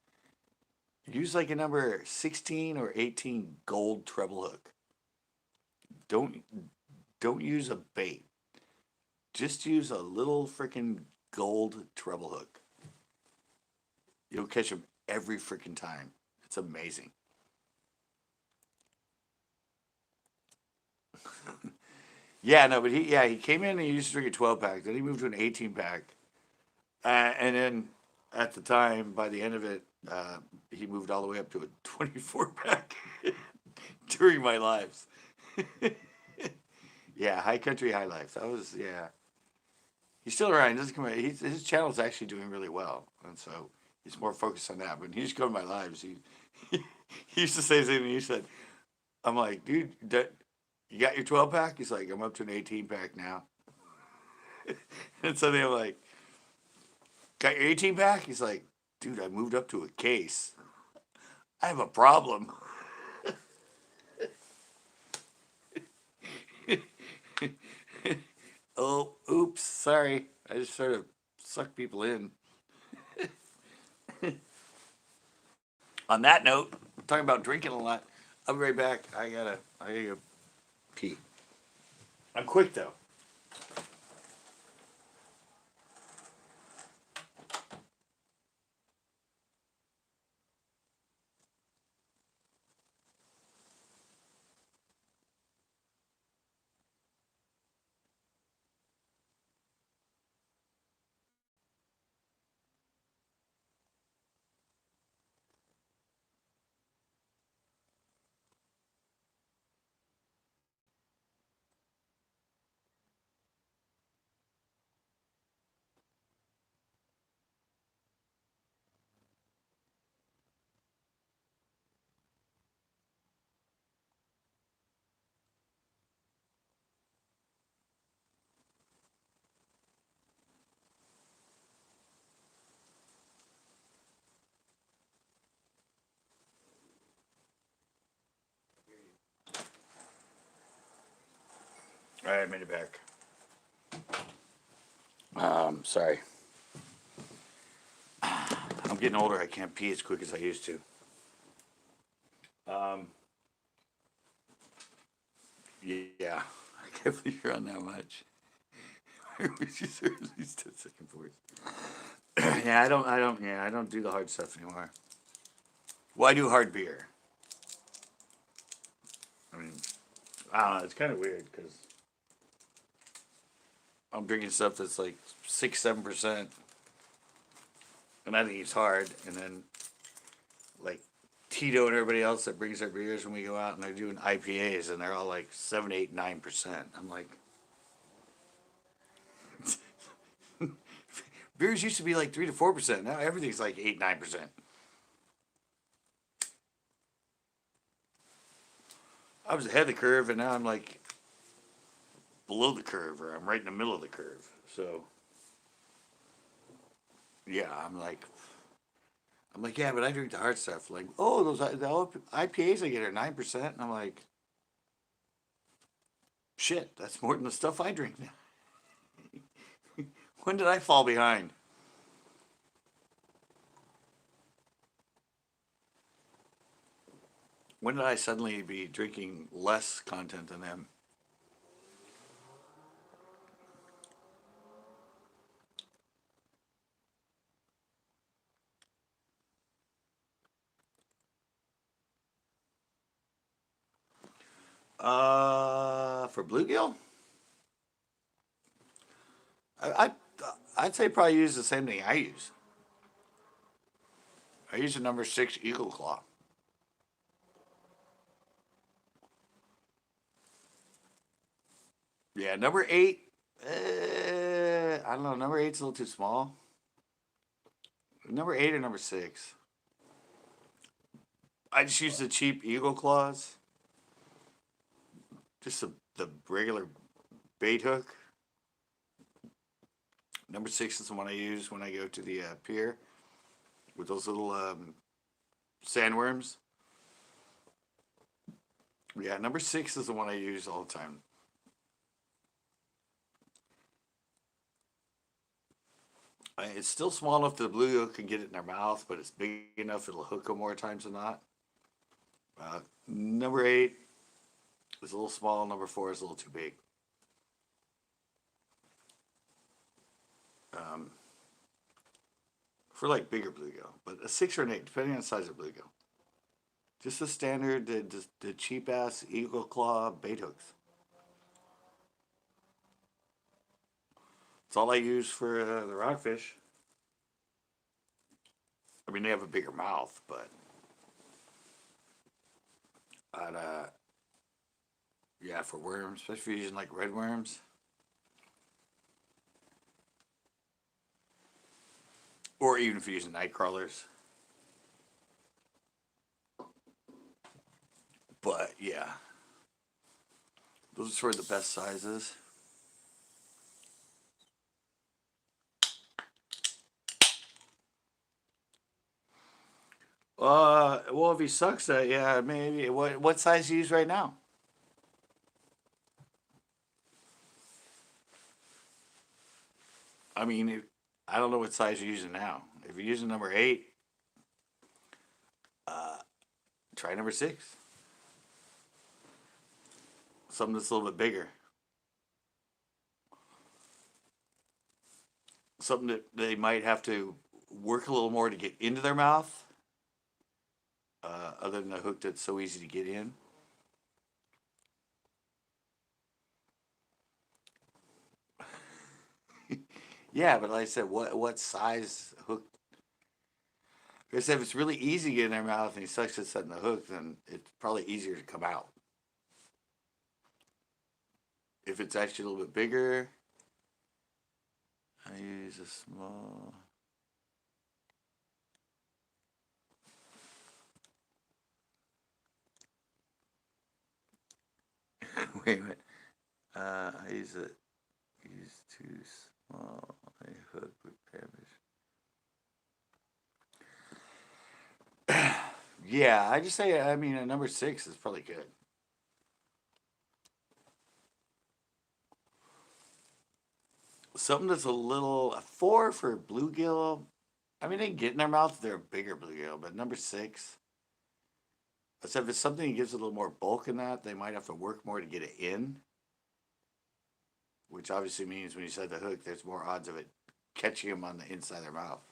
use like a number 16 or 18 gold treble hook. Don't don't use a bait. Just use a little freaking gold treble hook. You'll catch them every freaking time. It's amazing. Yeah, no, but he came in and he used to drink a 12 pack. Then he moved to an 18 pack, and then at the time, by the end of it, he moved all the way up to a 24 pack during my lives. Yeah, High Country High Life. That was yeah. He's still around. He doesn't come. His channel's actually doing really well, and so he's more focused on that. But he used to come to my lives. He used to say something. He said, "I'm like, dude, you got your 12 pack?" He's like, "I'm up to an 18 pack now." And so they're like, "Got your 18 pack?" He's like, "Dude, I moved up to a case. I have a problem." Oh, oops, sorry. I just sort of suck people in. On that note, talking about drinking a lot. I'll be right back. I gotta go pee. I'm quick though. Alright, I made it back. Sorry. I'm getting older. I can't pee as quick as I used to. Yeah. I can't believe you're on that much. Which is at least 10 second voice. Yeah, I don't do the hard stuff anymore. Well, I do hard beer. I mean, I don't know. It's kind of weird because I'm drinking stuff that's like 6, 7%, and I think it's hard. And then like Tito and everybody else that brings their beers when we go out and they're doing IPAs and they're all like 7, 8, 9%. I'm like, beers used to be like 3 to 4%. Now everything's like 8, 9%. I was ahead of the curve, and now I'm like below the curve, or I'm right in the middle of the curve. So, yeah, I'm like, yeah, but I drink the hard stuff. Like, oh, the IPAs I get are 9%, and I'm like, shit, that's more than the stuff I drink now. When did I fall behind? When did I suddenly be drinking less content than them? For bluegill, I, I I'd say probably use the same thing I use. I use a number 6 Eagle Claw. Yeah, number 8. I don't know. Number eight's a little too small. Number 8 or number 6. I just use the cheap Eagle Claws. Just the regular bait hook. Number 6 is the one I use when I go to the pier with those little sandworms. Yeah, number 6 is the one I use all the time. It's still small enough that the bluegill can get it in their mouth, but it's big enough it'll hook them more times than not. Number 8 is a little small. Number 4 is a little too big. Um, for like bigger bluegill, but a 6 or an 8, depending on the size of bluegill. Just the standard, the cheap ass Eagle Claw bait hooks. It's all I use for the rockfish. I mean, they have a bigger mouth, but I'd, yeah, for worms, especially if you're using like red worms, or even if you're using night crawlers. But yeah, those are sort of the best sizes. Well, if he sucks at, yeah, maybe. What size do you use right now? I mean, I don't know what size you're using now. If you're using number 8, uh, try number 6. Something that's a little bit bigger. Something that they might have to work a little more to get into their mouth, other than a hook that's so easy to get in. Yeah, but like I said, what size hook? Because if it's really easy to get in their mouth and he sucks at setting the hook, then it's probably easier to come out. If it's actually a little bit bigger, I use a small. Wait a minute. I use too small a hook with damage. Yeah, I just say, I mean, a number 6 is probably good. Something that's a 4 for bluegill. I mean, they can get in their mouth if they're a bigger bluegill, but number 6. Except if it's something that gives a little more bulk in that, they might have to work more to get it in, which obviously means when you set the hook, there's more odds of it catching them on the inside of their mouth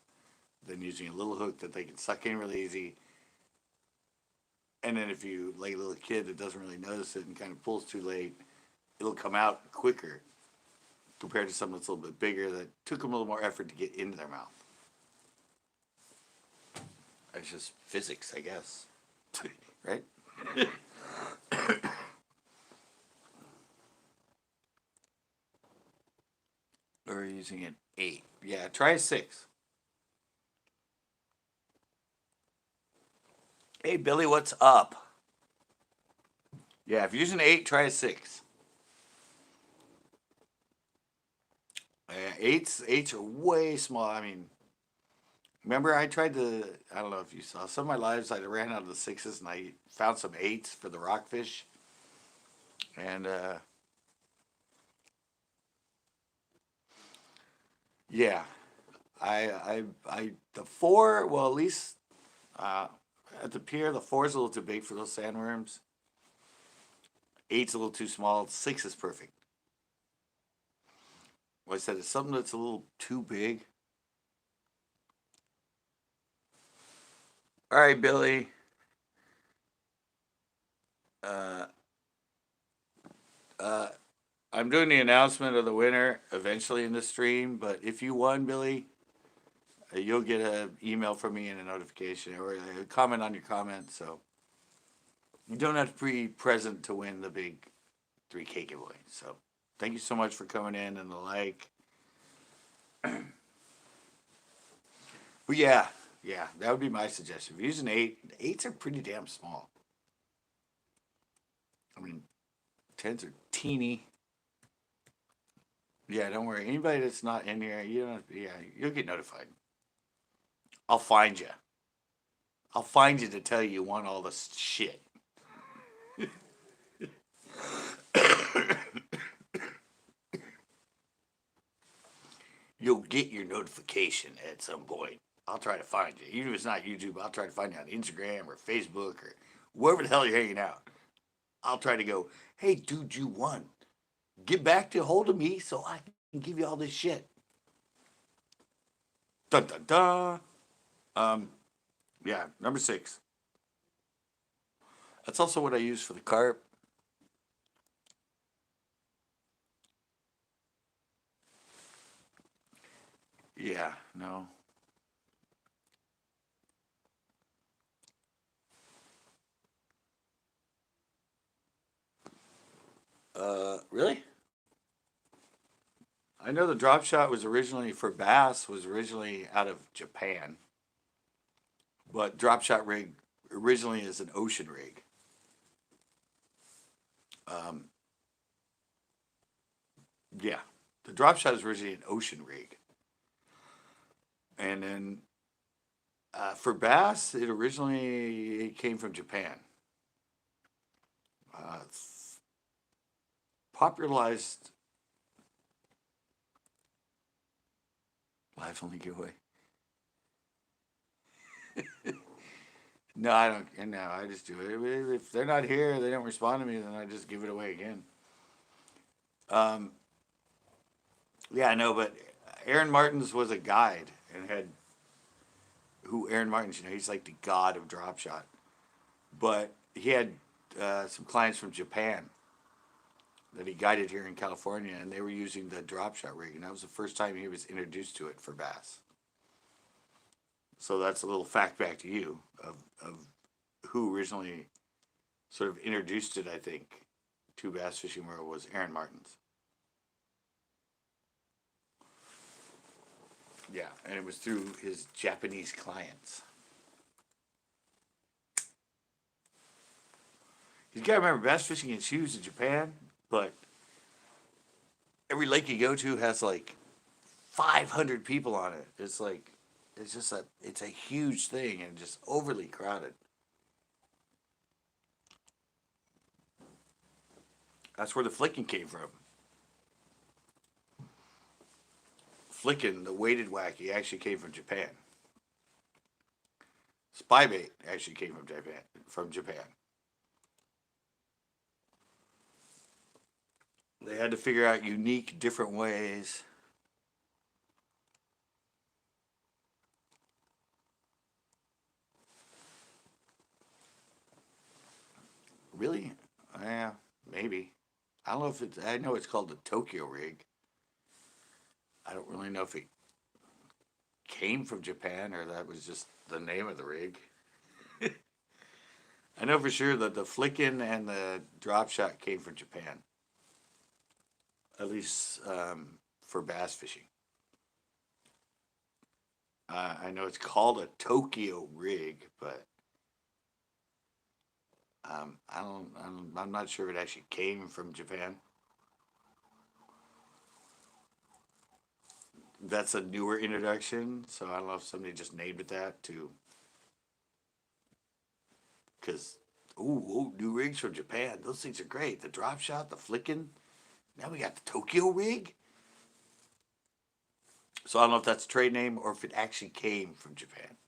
than using a little hook that they can suck in really easy. And then if you, like a little kid that doesn't really notice it and kind of pulls too late, it'll come out quicker compared to something that's a little bit bigger that took them a little more effort to get into their mouth. It's just physics, I guess. Right? Or using an 8. Yeah, try a 6. Hey, Billy, what's up? Yeah, if you're using 8, try a 6. Eights are way small. I mean, remember I tried to, I don't know if you saw some of my lives, I ran out of the 6s and I found some 8s for the rockfish. And, yeah, the 4, well, at least, at the pier, the 4 is a little too big for those sandworms. 8's a little too small. 6 is perfect. Like I said, it's something that's a little too big. All right, Billy. Uh, uh, I'm doing the announcement of the winner eventually in the stream, but if you won, Billy, you'll get an email from me and a notification or a comment on your comment. So you don't have to be present to win the big 3K giveaway. So thank you so much for coming in and the like. But yeah, that would be my suggestion. If you're using 8, 8s are pretty damn small. I mean, 10s are teeny. Yeah, don't worry. Anybody that's not in here, you don't. Yeah, you'll get notified. I'll find you. I'll find you to tell you won all this shit. You'll get your notification at some point. I'll try to find you. Even if it's not YouTube, I'll try to find you on Instagram or Facebook or wherever the hell you're hanging out. I'll try to go, hey, dude, you won. Get back to hold of me so I can give you all this shit. Dun dun dun. Yeah, number 6. That's also what I use for the carp. Yeah, no. Really? I know the drop shot was originally for bass, was originally out of Japan. But drop shot rig originally is an ocean rig. Um, yeah, the drop shot is originally an ocean rig. And then for bass, it originally came from Japan. Uh, popularized live only giveaway. No, I don't. And no, I just do it. If they're not here, they don't respond to me, then I just give it away again. Um, yeah, I know, but Aaron Martins was a guide and had who Aaron Martins. He's like the god of drop shot. But he had some clients from Japan that he guided here in California, and they were using the drop shot rig, and that was the first time he was introduced to it for bass. So that's a little fact back to you of who originally sort of introduced it, I think, to bass fishing world was Aaron Martins. Yeah, and it was through his Japanese clients. You gotta remember, bass fishing is huge in Japan, but every lake you go to has like 500 people on it. It's like, it's a huge thing and just overly crowded. That's where the flicking came from. flicking, the weighted wacky, actually came from Japan. Spy bait actually came from Japan. From Japan. They had to figure out unique, different ways. Really? Yeah, maybe. I don't know if it's. I know it's called the Tokyo rig. I don't really know if it came from Japan or that was just the name of the rig. I know for sure that the flicking and the drop shot came from Japan. At least for bass fishing. I know it's called a Tokyo rig, but I'm not sure if it actually came from Japan. That's a newer introduction, so I don't know if somebody just named it that too. Because, new rigs from Japan. Those things are great. The drop shot, the flicking. Now we got the Tokyo rig. So I don't know if that's a trade name or if it actually came from Japan.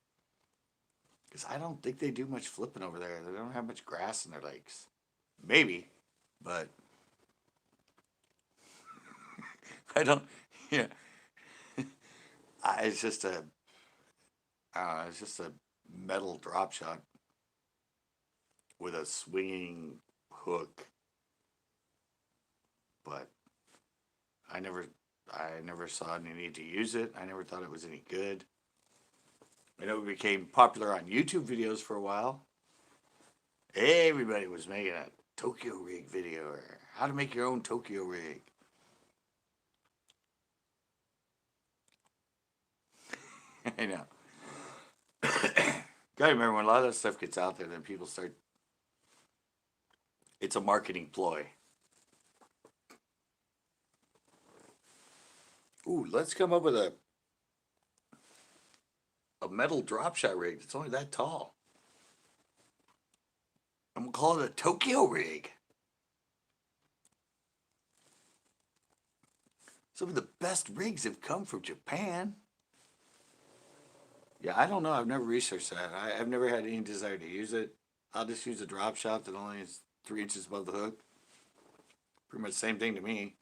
Because I don't think they do much flipping over there. They don't have much grass in their lakes. Maybe, but I don't. Yeah, it's just a. It's just a metal drop shot with a swinging hook. But I never saw any need to use it. I never thought it was any good. I know it became popular on YouTube videos for a while. Everybody was making a Tokyo rig video or how to make your own Tokyo rig. I know. Gotta remember when a lot of that stuff gets out there, then people start. It's a marketing ploy. Ooh, let's come up with a metal drop shot rig that's only that tall. I'm gonna call it a Tokyo rig. Some of the best rigs have come from Japan. Yeah, I don't know. I've never researched that. I've never had any desire to use it. I'll just use a drop shot that only is 3 inches above the hook. Pretty much the same thing to me.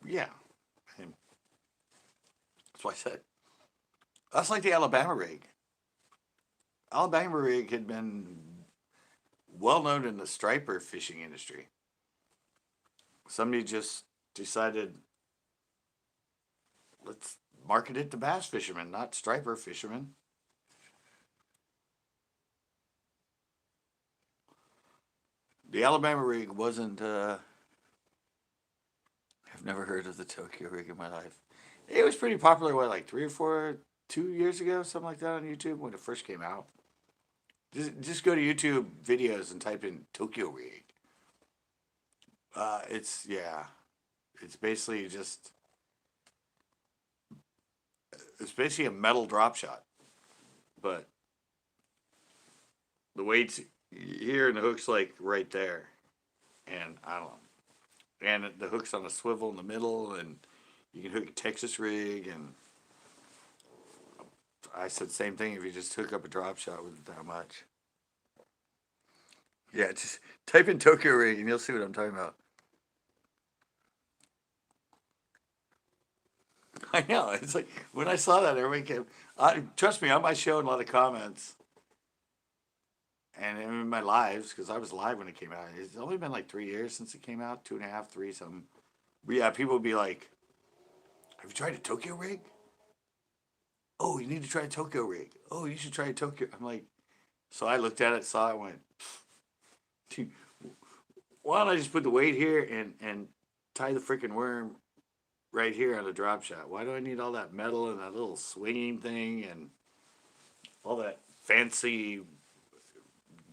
Yeah. And that's why I said. That's like the Alabama rig. Alabama rig had been well known in the striper fishing industry. Somebody just decided, let's market it to bass fishermen, not striper fishermen. The Alabama rig wasn't. I've never heard of the Tokyo rig in my life. It was pretty popular. What, like 2 years ago, something like that on YouTube when it first came out. Just go to YouTube videos and type in Tokyo rig. It's yeah, it's basically just it's basically a metal drop shot, but the weight's here and the hook's like right there, and I don't know, and the hook's on a swivel in the middle, and you can hook a Texas rig, and I said same thing if you just hook up a drop shot with that much. Yeah, just type in Tokyo rig and you'll see what I'm talking about. I know. It's like when I saw that, everybody came. Trust me, on my show and a lot of comments, and in my lives, because I was live when it came out. It's only been like 3 years since it came out, 2.5, three, something. But yeah, people would be like, "Have you tried a Tokyo rig? Oh, you need to try a Tokyo rig. Oh, you should try a Tokyo." I'm like, so I looked at it, saw it, went, "Dude, why don't I just put the weight here and tie the freaking worm right here on a drop shot? Why do I need all that metal and that little swinging thing and all that fancy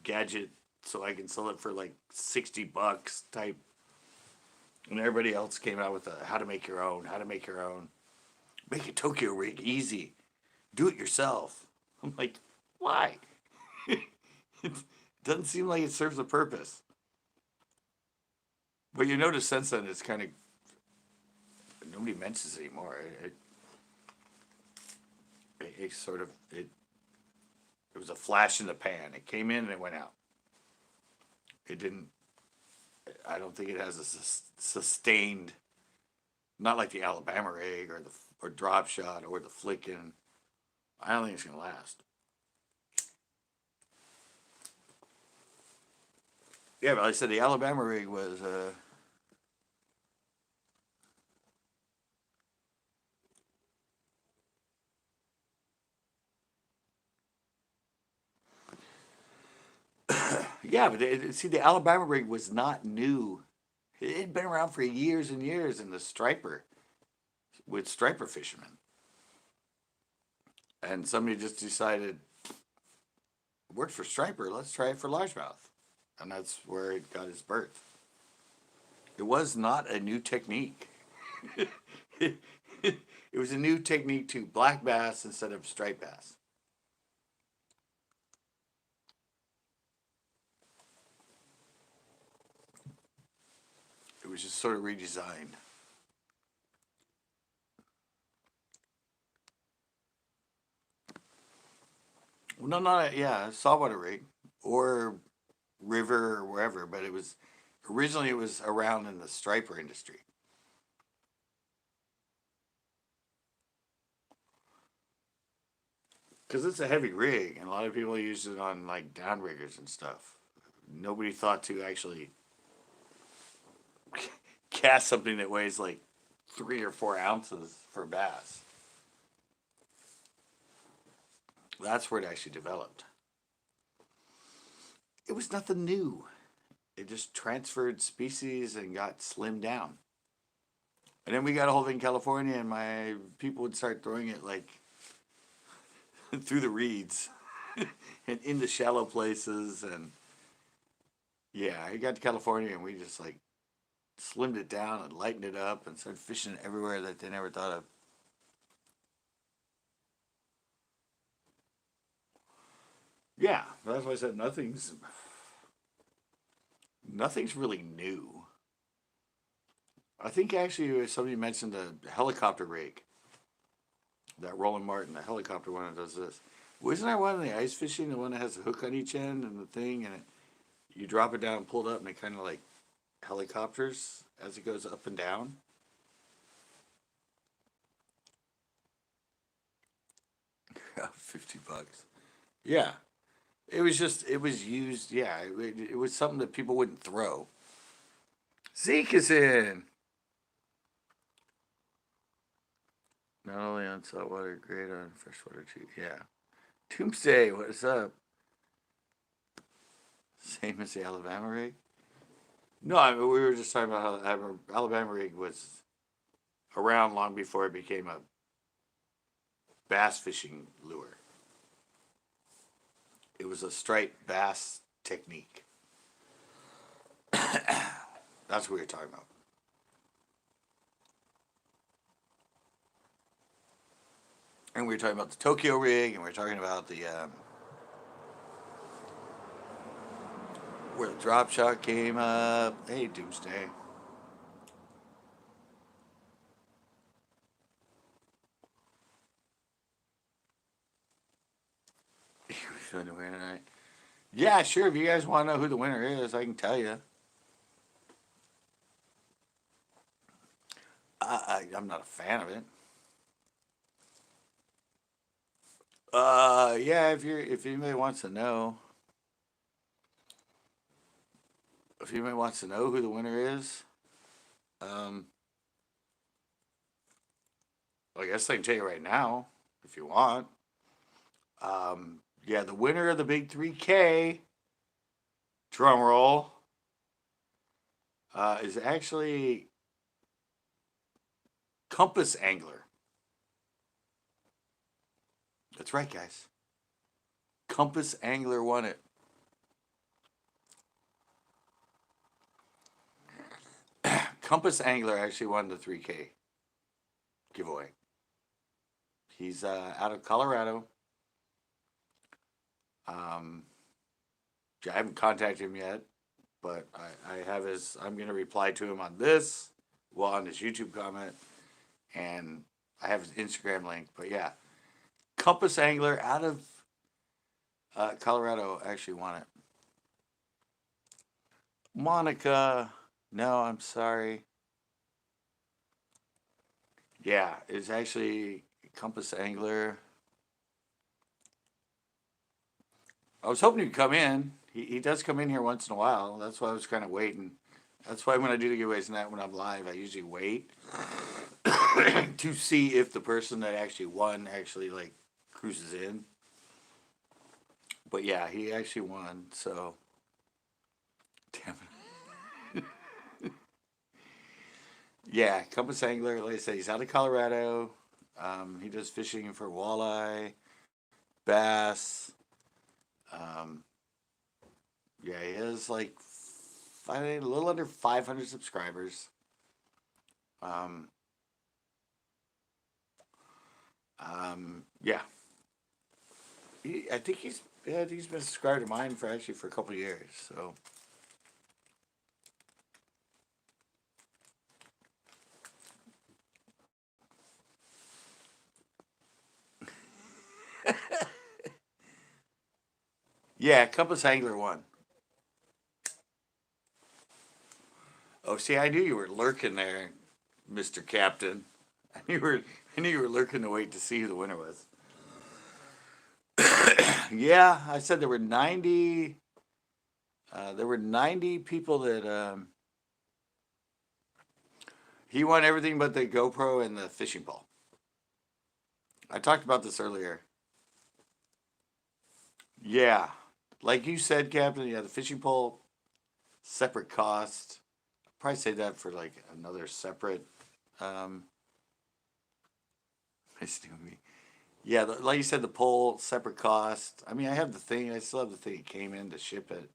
gadget so I can sell it for like $60 type?" And everybody else came out with how to make your own, how to make your own. Make a Tokyo rig easy. Do it yourself. I'm like, why? Doesn't seem like it serves a purpose. But you notice since then it's kind of nobody mentions it anymore. It sort of it was a flash in the pan. It came in and it went out. It didn't. I don't think it has a sustained. Not like the Alabama rig or the or drop shot or the flicking. I don't think it's gonna last. Yeah, but like I said, the Alabama rig was. Yeah, but see, the Alabama rig was not new. It had been around for years and years in the striper with striper fishermen, and somebody just decided it worked for striper. Let's try it for largemouth, and that's where it got its birth. It was not a new technique. it was a new technique to black bass instead of striped bass. It was just sort of redesigned. Well, no, not yeah, saltwater rig or river or wherever, but it was originally it was around in the striper industry. Because it's a heavy rig, and a lot of people use it on like downriggers and stuff. Nobody thought to actually cast something that weighs like 3 or 4 ounces for bass. That's where it actually developed. It was nothing new. It just transferred species and got slimmed down. And then we got a hold in California, and my people would start throwing it like through the reeds and into shallow places. And yeah, I got to California, and we just like slimmed it down and lightened it up and started fishing everywhere that they never thought of. Yeah, that's why I said nothing's really new. I think actually somebody mentioned the helicopter rig, that Roland Martin, the helicopter one that does this. Wasn't there one in the ice fishing, the one that has a hook on each end and the thing, and you drop it down and pull it up, and it kind of like helicopters as it goes up and down? $50. Yeah, it was used. Yeah, it was something that people wouldn't throw. Zeke is in. Not only on saltwater, great on freshwater too. Yeah. Doomsday, what's up? Same as the Alabama rig? No, I mean, we were just talking about how the Alabama rig was around long before it became a bass fishing lure. It was a striped bass technique. That's what we were talking about. And we were talking about the Tokyo rig, and we were talking about the where the drop shot came up. Hey, Doomsday. Feeling the winner tonight. Yeah, sure. If you guys want to know who the winner is, I can tell you. I'm not a fan of it. Yeah. If anybody wants to know, if anybody wants to know who the winner is, um, I guess I can tell you right now if you want. Yeah, the winner of the Big 3K, drum roll, is actually Compass Angler. That's right, guys. Compass Angler won it. Compass Angler actually won the 3K giveaway. He's out of Colorado. Um, I haven't contacted him yet, but I have his. I'm gonna reply to him on this, well, on his YouTube comment, and I have his Instagram link. But yeah, Compass Angler out of Colorado actually won it. Monica, no, I'm sorry. Yeah, it's actually Compass Angler. I was hoping he'd come in. He does come in here once in a while. That's why I was kind of waiting. That's why when I do the giveaways and that when I'm live, I usually wait to see if the person that actually won actually like cruises in. But yeah, he actually won. So damn it. Yeah, Compass Angler. Like I said, he's out of Colorado. He does fishing for walleye, bass. Um, yeah, he has like a little under 500 subscribers. Um, yeah, I think he's been subscribed to mine for actually for a couple of years. So yeah, Compass Angler won. Oh, see, I knew you were lurking there, Mister Captain. I knew you were. I knew you were lurking to wait to see who the winner was. Yeah, I said there were 90. There were 90 people that he won everything but the GoPro and the fishing pole. I talked about this earlier. Yeah, like you said, Captain. Yeah, the fishing pole separate cost. I'd probably say that for like another separate. Um, yeah, like you said, the pole separate cost. I mean, I have the thing. I still have the thing. It came in to ship it.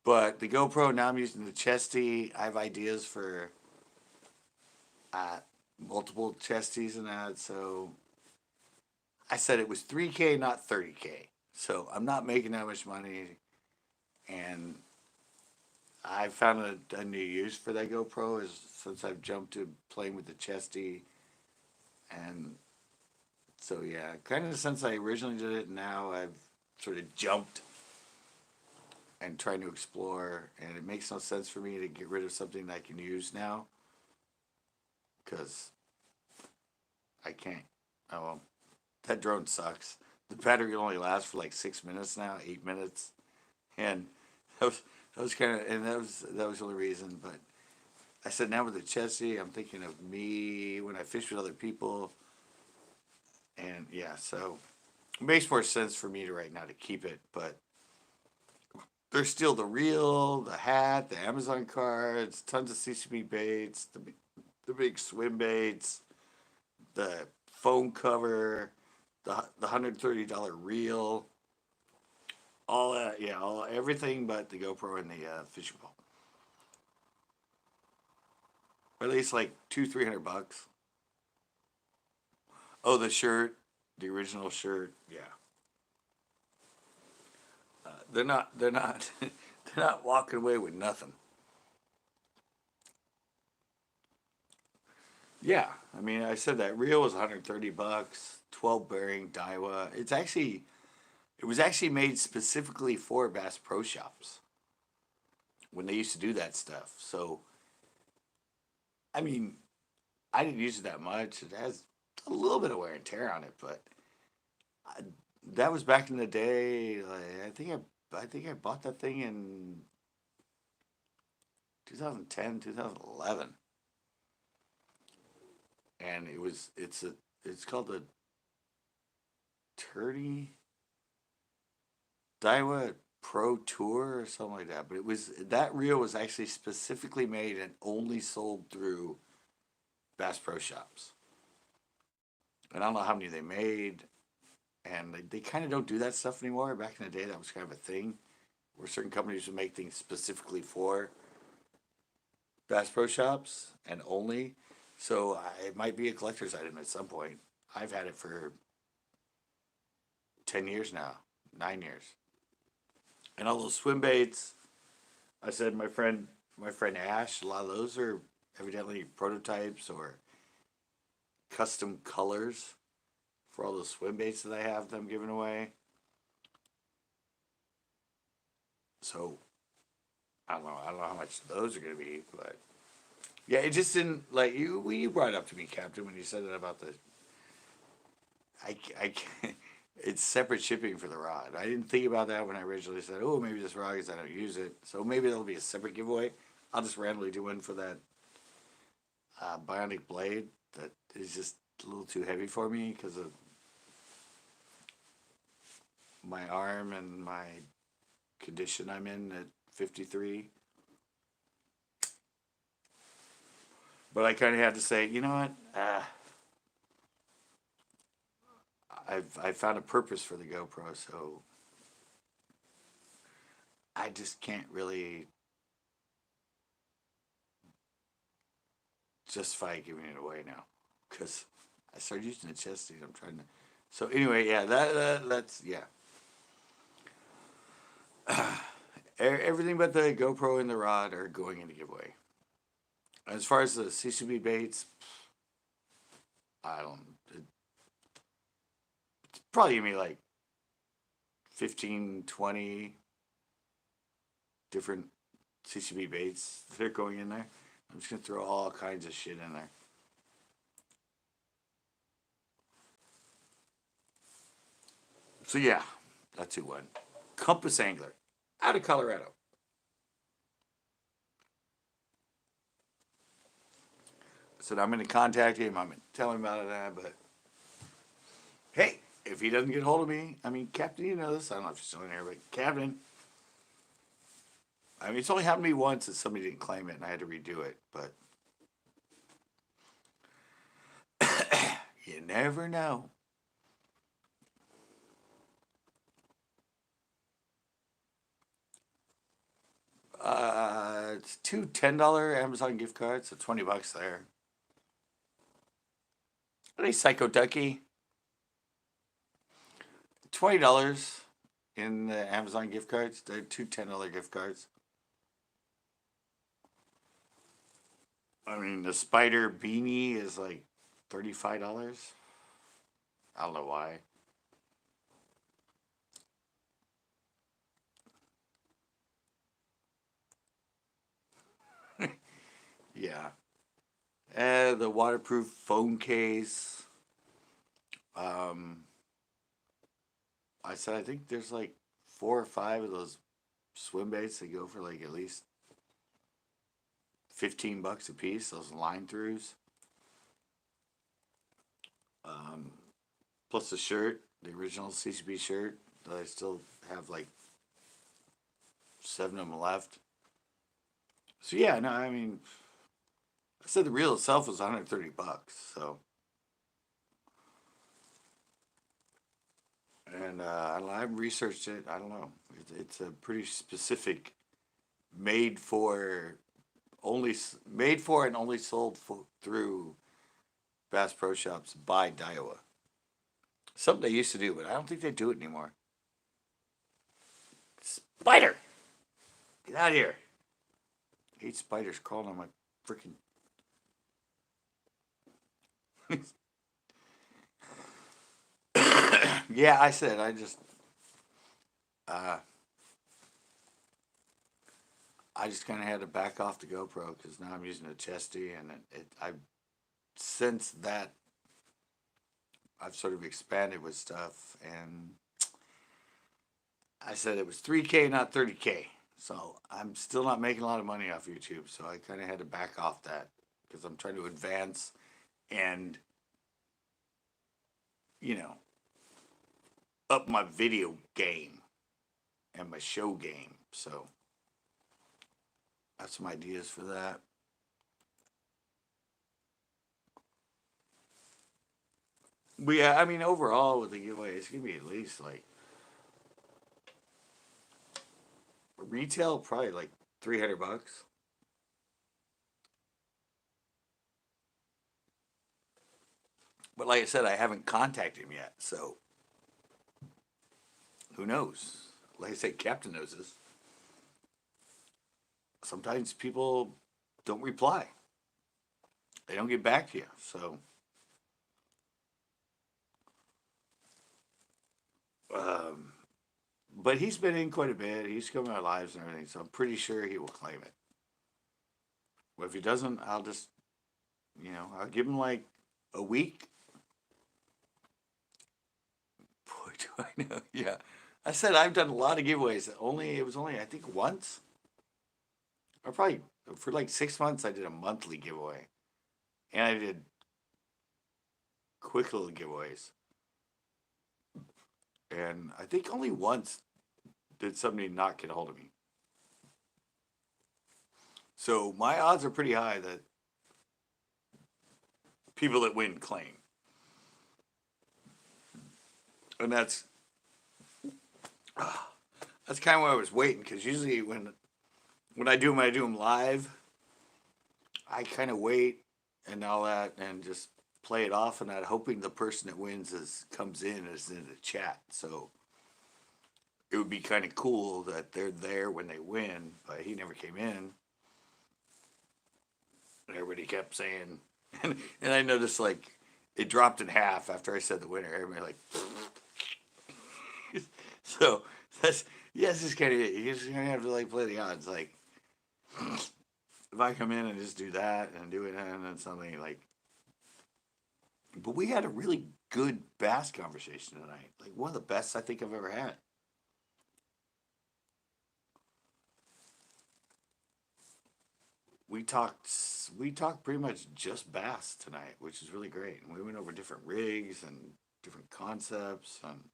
But the GoPro now I'm using the chesty. I have ideas for uh, multiple chesties and that. So I said it was 3K, not 30K. So I'm not making that much money, and I found a new use for that GoPro is since I've jumped to playing with the chesty, and so yeah, kind of since I originally did it, now I've sort of jumped and trying to explore, and it makes no sense for me to get rid of something that I can use now because I can't. Oh well, that drone sucks. The battery only lasts for like 6 minutes now, 8 minutes, and that was that was kind of and that was the only reason. But I said now with the chesty, I'm thinking of me when I fish with other people, and yeah, so it makes more sense for me to right now to keep it. But there's still the reel, the hat, the Amazon cards, tons of CCB baits, the big swim baits, the phone cover, the $130 reel, all that, yeah, everything but the GoPro and the fishing pole. Or at least like 200-300 bucks. Oh, the shirt, the original shirt, yeah. They're not they're not walking away with nothing. Yeah, I mean, I said that reel was 130 bucks, 12 bearing Daiwa. It was actually made specifically for Bass Pro Shops when they used to do that stuff. So, I mean, I didn't use it that much. It has a little bit of wear and tear on it, but I, that was back in the day. Like, I think I bought that thing in 2010, 2011, and it's called the Turdy Daiwa Pro Tour or something like that. But that reel was actually specifically made and only sold through Bass Pro Shops. And I don't know how many they made, and they kind of don't do that stuff anymore. Back in the day, that was kind of a thing where certain companies would make things specifically for Bass Pro Shops and only. So it might be a collector's item at some point. I've had it for 10 years now, 9 years. And all those swim baits. I said my friend Ash, a lot of those are evidently prototypes or custom colors for all those swim baits that I have them giving away. So I don't know how much those are gonna be, but yeah, it just didn't like you brought it up to me, Captain, when you said it about the I can't, it's separate shipping for the rod. I didn't think about that when I originally said, oh, maybe this rod because I don't use it. So maybe that'll be a separate giveaway. I'll just randomly do one for that bionic blade that is just a little too heavy for me because of my arm and my condition I'm in at 53. But I kind of had to say, you know what? I've found a purpose for the GoPro, so I just can't really justify giving it away now because I started using the chest seat. I'm trying to. So anyway, yeah, that's yeah. Everything but the GoPro and the rod are going into giveaway. As far as the CCB baits, I don't. It's probably gonna be like 15, 20 different CCB baits that are going in there. I'm just gonna throw all kinds of shit in there. So yeah, that's who won. Compass Angler, out of Colorado. I said I'm gonna contact him. I'm gonna tell him about it, but hey, if he doesn't get hold of me, I mean, Captain, you know this. I don't know if you're still in here, but Captain, I mean, it's only happened to me once that somebody didn't claim it and I had to redo it, but you never know. It's two $10 Amazon gift cards, so $20 there. Hey, Psycho Ducky, $20 in the Amazon gift cards. They're two $10 gift cards. I mean, the spider beanie is like $35. I don't know why. Yeah. The waterproof phone case. Um, I said I think there's like 4 or 5 of those swim baits that go for like at least $15 a piece. Those line throughs. Um, plus the shirt, the original CCB shirt that I still have like 7 of them left. So yeah, no, I mean, I said the reel itself was $130. So, and I researched it. I don't know. It's a pretty specific, made for only made for and only sold through Bass Pro Shops by Daiwa. Something they used to do, but I don't think they do it anymore. Spider, get out of here! I hate spiders crawling on my freaking. Yeah, I said uh, I just kind of had to back off the GoPro because now I'm using a chesty, and I since that I've sort of expanded with stuff, and I said it was 3K, not 30K. So I'm still not making a lot of money off YouTube. So I kind of had to back off that because I'm trying to advance and, you know, up my video game and my show game. So that's some ideas for that. But yeah, I mean, overall with the giveaway, it's gonna be at least like retail, probably like $300. But like I said, I haven't contacted him yet, so who knows? like I said, Captain knows this. Sometimes people don't reply. They don't get back to you. So, um, but he's been in quite a bit. He's come in our lives and everything. So I'm pretty sure he will claim it. But if he doesn't, I'll just, I'll give him like a week. Boy, do I know. Yeah. I said I've done a lot of giveaways. It was only I think once. Or probably for like 6 months I did a monthly giveaway. And I did quick little giveaways. And I think only once did somebody not get a hold of me. So my odds are pretty high that people that win claim. And that's kind of what I was waiting, because usually when I do them live, I kind of wait and all that and just play it off and that, hoping the person that wins comes in as in the chat. So it would be kind of cool that they're there when they win, but he never came in. And everybody kept saying, and I noticed like it dropped in half after I said the winner. Everybody like, so yes, it's kind of it. You just have to like play the odds. Like if I come in and just do that and do it and then something like. But we had a really good bass conversation tonight. Like one of the best I think I've ever had. We talked pretty much just bass tonight, which is really great. And we went over different rigs and different concepts, and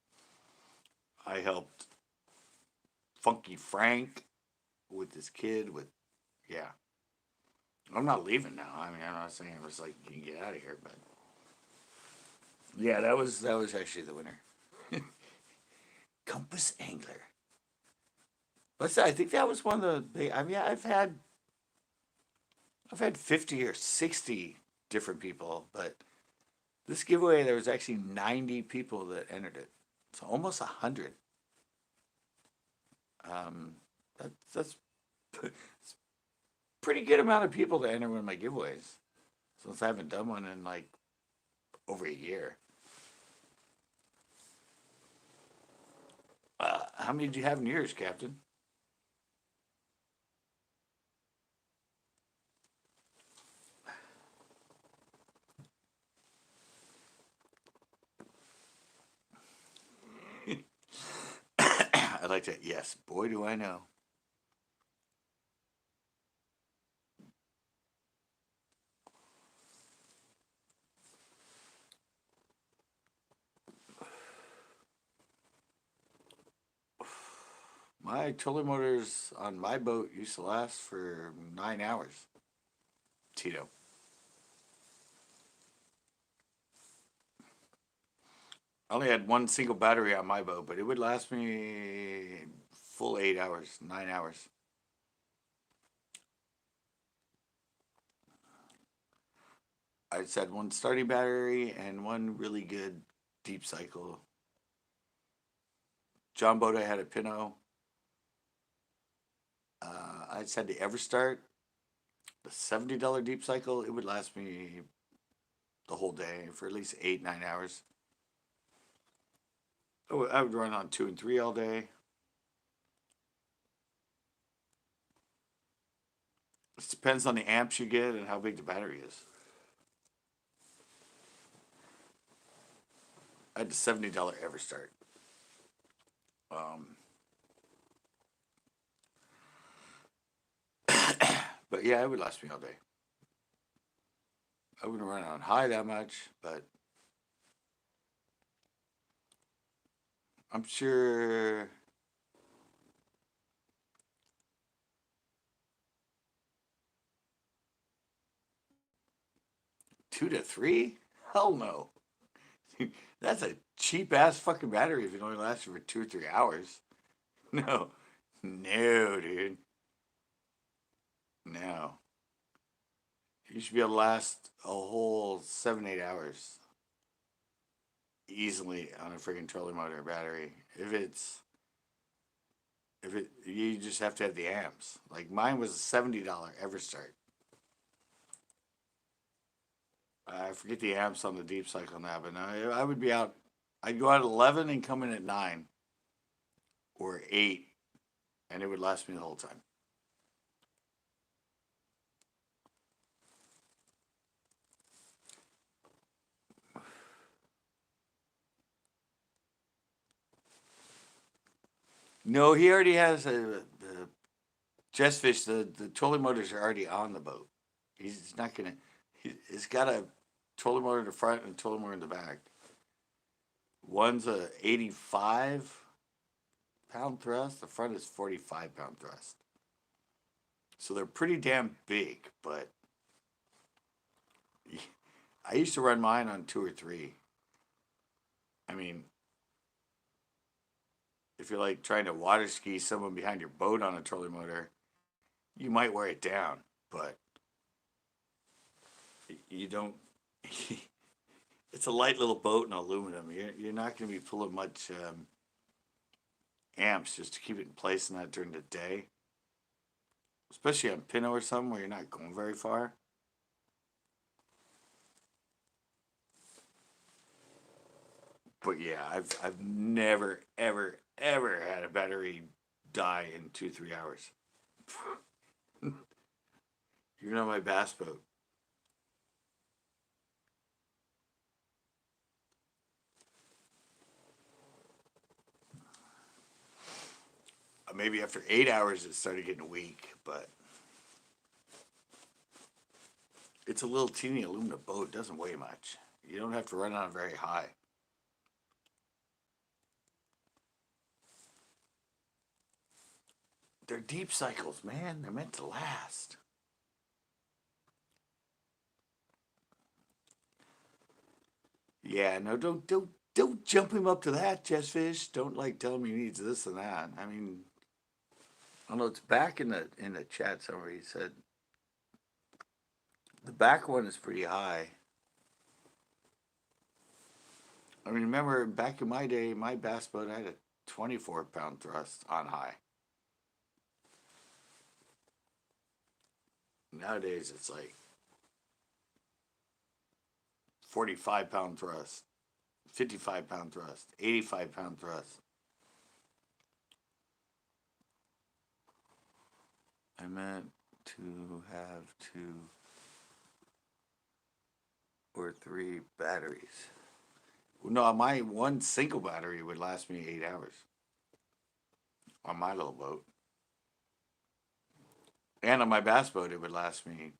I helped Funky Frank with his kid yeah. I'm not leaving now. I mean, I'm not saying it was like you can get out of here, but yeah, that was actually the winner. Compass Angler. But I think that was one of the. I mean, I've had 50 or 60 different people, but this giveaway there was actually 90 people that entered it, so almost 100. Um, that's pretty good amount of people to enter one of my giveaways, since I haven't done one in like over a year. How many do you have in yours, Captain? I like that. Yes, boy, do I know. My trolling motors on my boat used to last for 9 hours. Tito. I only had one single battery on my boat, but it would last me full 8 hours, 9 hours. I just had one starting battery and one really good deep cycle. John Boda had a Pinot. I just had the Everstart, the $70 deep cycle. It would last me the whole day for at least 8, 9 hours. I would run on 2 and 3 all day. It depends on the amps you get and how big the battery is. I had the $70 Everstart. Um, but yeah, it would last me all day. I wouldn't run on high that much, but I'm sure. 2 to 3? Hell no. That's a cheap ass fucking battery if it only lasts for 2 or 3 hours. No. No, dude. No. You should be able to last a whole 7, 8 hours easily on a freaking trolling motor battery. If it's If it, you just have to have the amps. Like mine was a $70 Everstart. I forget the amps on the deep cycle now, but I would be out. I'd go out at 11 and come in at 9 or 8, and it would last me the whole time. No, he already has the Jessfish. The trolling motors are already on the boat. He's not gonna. He's got a trolling motor in the front and a trolling motor in the back. One's a 85 pound thrust. The front is 45 pound thrust. So they're pretty damn big. But I used to run mine on 2 or 3. I mean, if you're like trying to water ski someone behind your boat on a trolling motor, you might wear it down, but you don't. It's a light little boat in aluminum. You're not going to be pulling much amps just to keep it in place and that during the day, especially on Pinot or something where you're not going very far. But yeah, I've never ever had a battery die in 2 3 hours. You're on my bass boat. Maybe after 8 hours it started getting weak, but it's a little teeny aluminum boat. It doesn't weigh much. You don't have to run on very high. They're deep cycles, man. They're meant to last. Yeah, no, don't jump him up to that, Jessfish. Don't like tell him he needs this and that. I mean, I don't know. It's back in the chat somewhere. He said the back one is pretty high. I mean, remember back in my day, my bass boat I had a 24 pound thrust on high. Nowadays it's like 45 pound thrust, 55 pound thrust, 85 pound thrust. I meant to have 2 or 3 batteries. No, my one single battery would last me 8 hours on my little boat. And on my bass boat, it would last me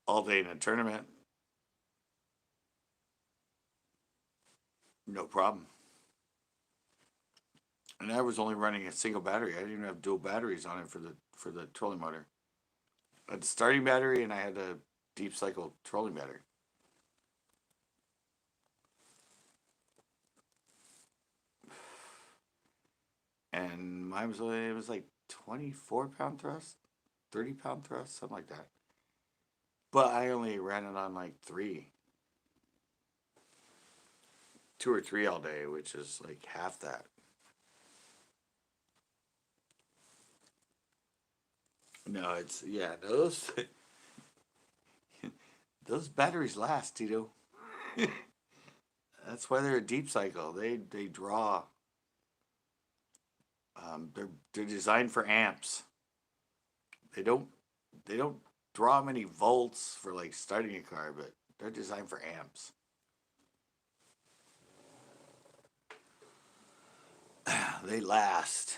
all day in a tournament. No problem. And I was only running a single battery. I didn't even have dual batteries on it for the trolling motor. I had the starting battery and I had a deep cycle trolling battery. And mine was only, it was like 24 pound thrust, 30 pound thrust, something like that. But I only ran it on like 3, 2 or 3 all day, which is like half that. No, it's yeah, those those batteries last, Tito. That's why they're a deep cycle. They draw. They're designed for amps. They don't they don't draw many volts for like starting a car, but they're designed for amps. They last.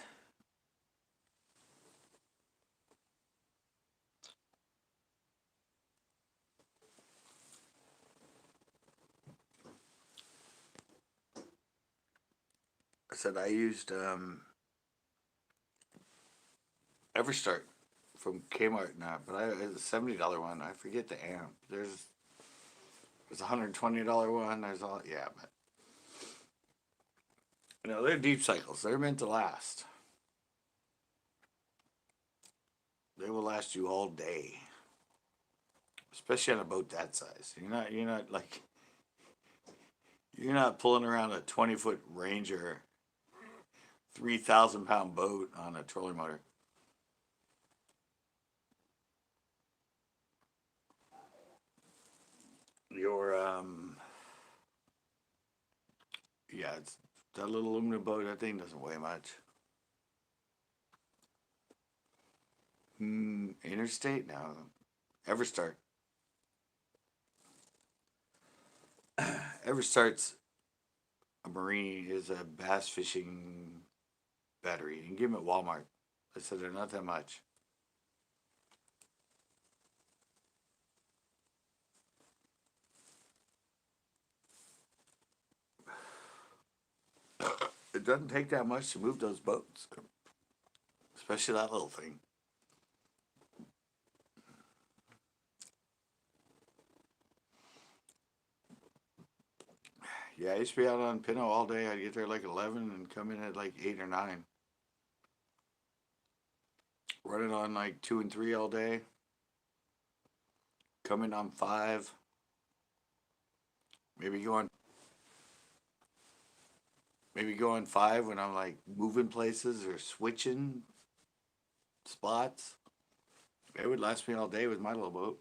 I said I used Everstart from Kmart now, but it's a $70 one. I forget the amp. There's a $120 one. There's all yeah, but they're deep cycles. They're meant to last. They will last you all day, especially on a boat that size. You're not like you're not pulling around a 20-foot Ranger 3,000 pound boat on a trolling motor. Your yeah, it's that little aluminum boat. That thing doesn't weigh much. Interstate? No. Everstart. Everstart's a marine is a bass fishing battery. You can get them at Walmart. I said they're not that much. It doesn't take that much to move those boats, especially that little thing. Yeah, I used to be out on Pinot all day. I'd get there like 11 and come in at like 8 or 9. Running on like 2 and 3 all day. Coming on 5. Maybe going maybe going 5 when I'm like moving places or switching spots. It would last me all day with my little boat.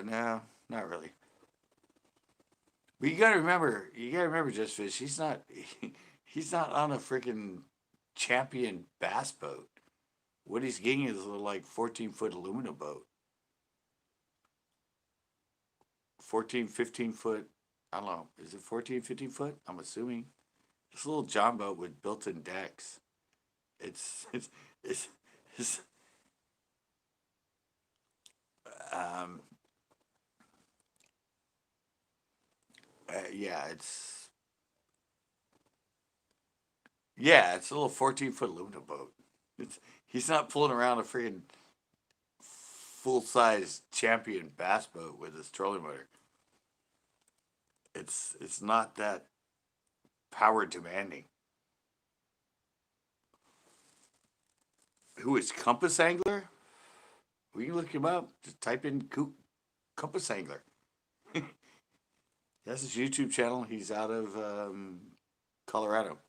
No, not really. But you gotta remember, Just Fish. He's not on a freaking champion bass boat. What he's getting is a little like 14-foot aluminum boat. 14, 15 foot. I don't know. Is it 14, 15 foot? I'm assuming. It's a little John boat with built-in decks. It's it's it's, it's um yeah, it's a little 14-foot aluminum boat. He's not pulling around a freaking full-size champion bass boat with his trolling motor. It's not that power demanding. Who is Compass Angler? We can look him up. Just type in Compass Angler. That's his YouTube channel. He's out of Colorado.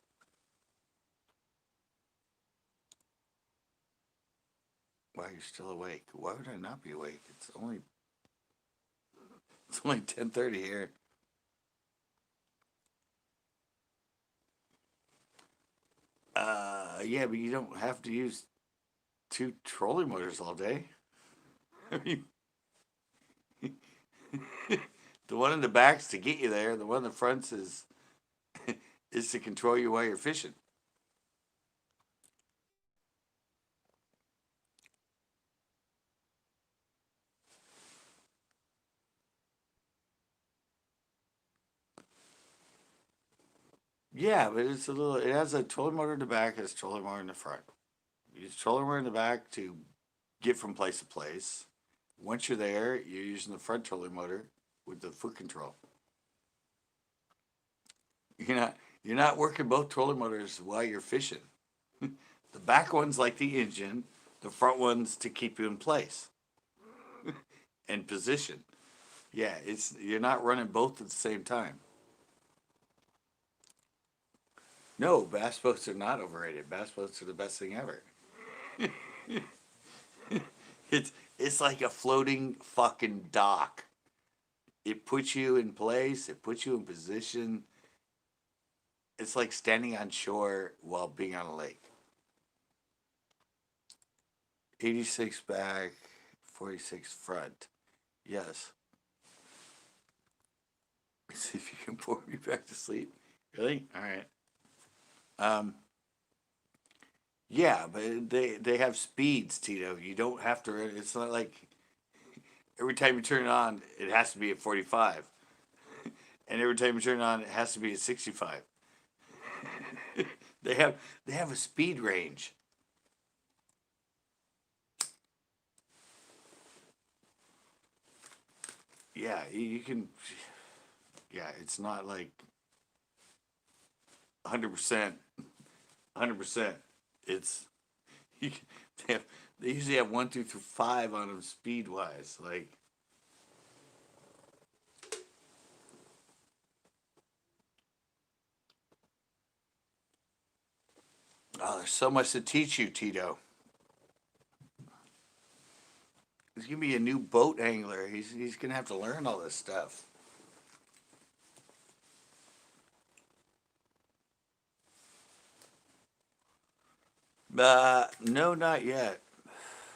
Why are you still awake? Why would I not be awake? It's only 10:30 here. Yeah, but you don't have to use 2 trolling motors all day. I mean, the one in the back's to get you there. The one in the front's is to control you while you're fishing. Yeah, but it's a little. It has a trolling motor in the back. It has a trolling motor in the front. You use trolling motor in the back to get from place to place. Once you're there, you're using the front trolling motor with the foot control. You're not working both trolling motors while you're fishing. The back one's like the engine. The front one's to keep you in place and position. Yeah, it's you're not running both at the same time. No, bass boats are not overrated. Bass boats are the best thing ever. It's like a floating fucking dock. It puts you in place. It puts you in position. It's like standing on shore while being on a lake. 86 back, 46 front. Yes. See if you can bore me back to sleep. Really? All right. Um, yeah, but they have speeds, Tito. You don't have to. It's not like every time you turn it on, it has to be at 45, and every time you turn it on, it has to be at 65. They have they have a speed range. Yeah, you can. Yeah, it's not like 100%. 100%. It's you can, they have they usually have 1, 2 through 5 on them speed wise. Like Oh, there's so much to teach you, Tito. He's gonna be a new boat angler. He's gonna have to learn all this stuff. No, not yet.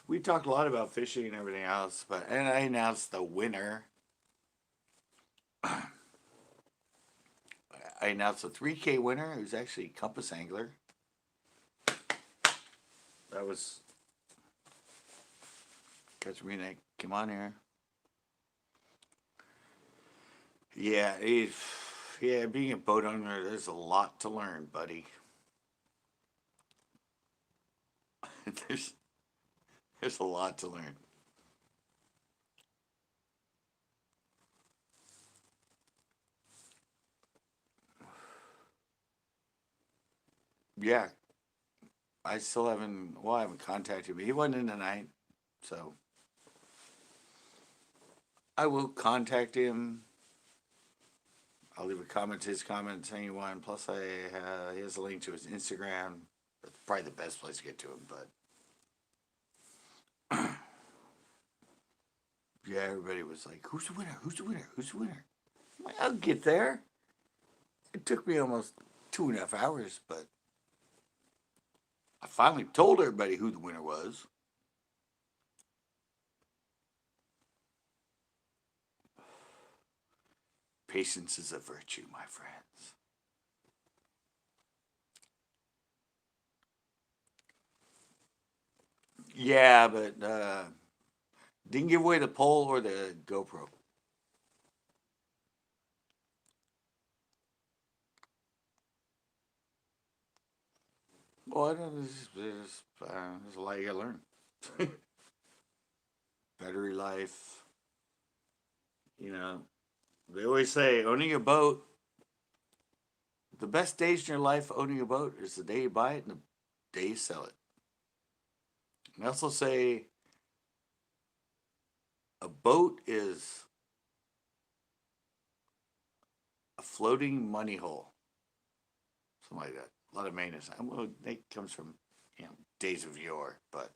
We talked a lot about fishing and everything else, but and I announced the winner. I announced the 3K winner, who's actually Compass Angler. That was Katrina. Come on here. Yeah, yeah. Being a boat owner, there's a lot to learn, buddy. there's there's a lot to learn. Yeah, I still haven't. Well, I haven't contacted him. He wasn't in tonight, so I will contact him. I'll leave a comment to his comment saying you won. Plus, he has a link to his Instagram. That's probably the best place to get to him. But yeah, everybody was like, "Who's the winner? Who's the winner? Who's the winner?" I'm like, I'll get there. It took me almost 2.5 hours, but I finally told everybody who the winner was. Patience is a virtue, my friends. Yeah, but didn't give away the pole or the GoPro. Well, I don't, there's a lot you gotta learn. Battery life, you know. They always say owning a boat, the best days in your life owning a boat is the day you buy it and the day you sell it. And they also say a boat is a floating money hole. Something like that. A lot of maintenance. Well, it comes from, days of yore, but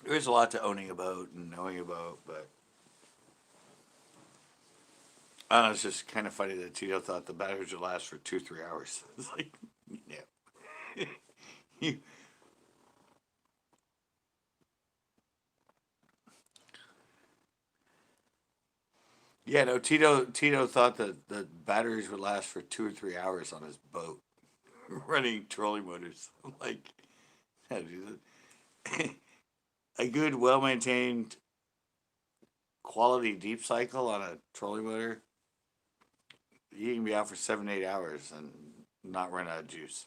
there is a lot to owning a boat and knowing a boat, but I don't know, it's just kind of funny that Tito thought the batteries would last for 2, 3 hours. It's like, yeah. You, yeah, no, Tito thought that the batteries would last for 2 or 3 hours on his boat running trolling motors. I'm like, yeah, a good, well maintained, quality deep cycle on a trolling motor, you can be out for 7, 8 hours and not run out of juice.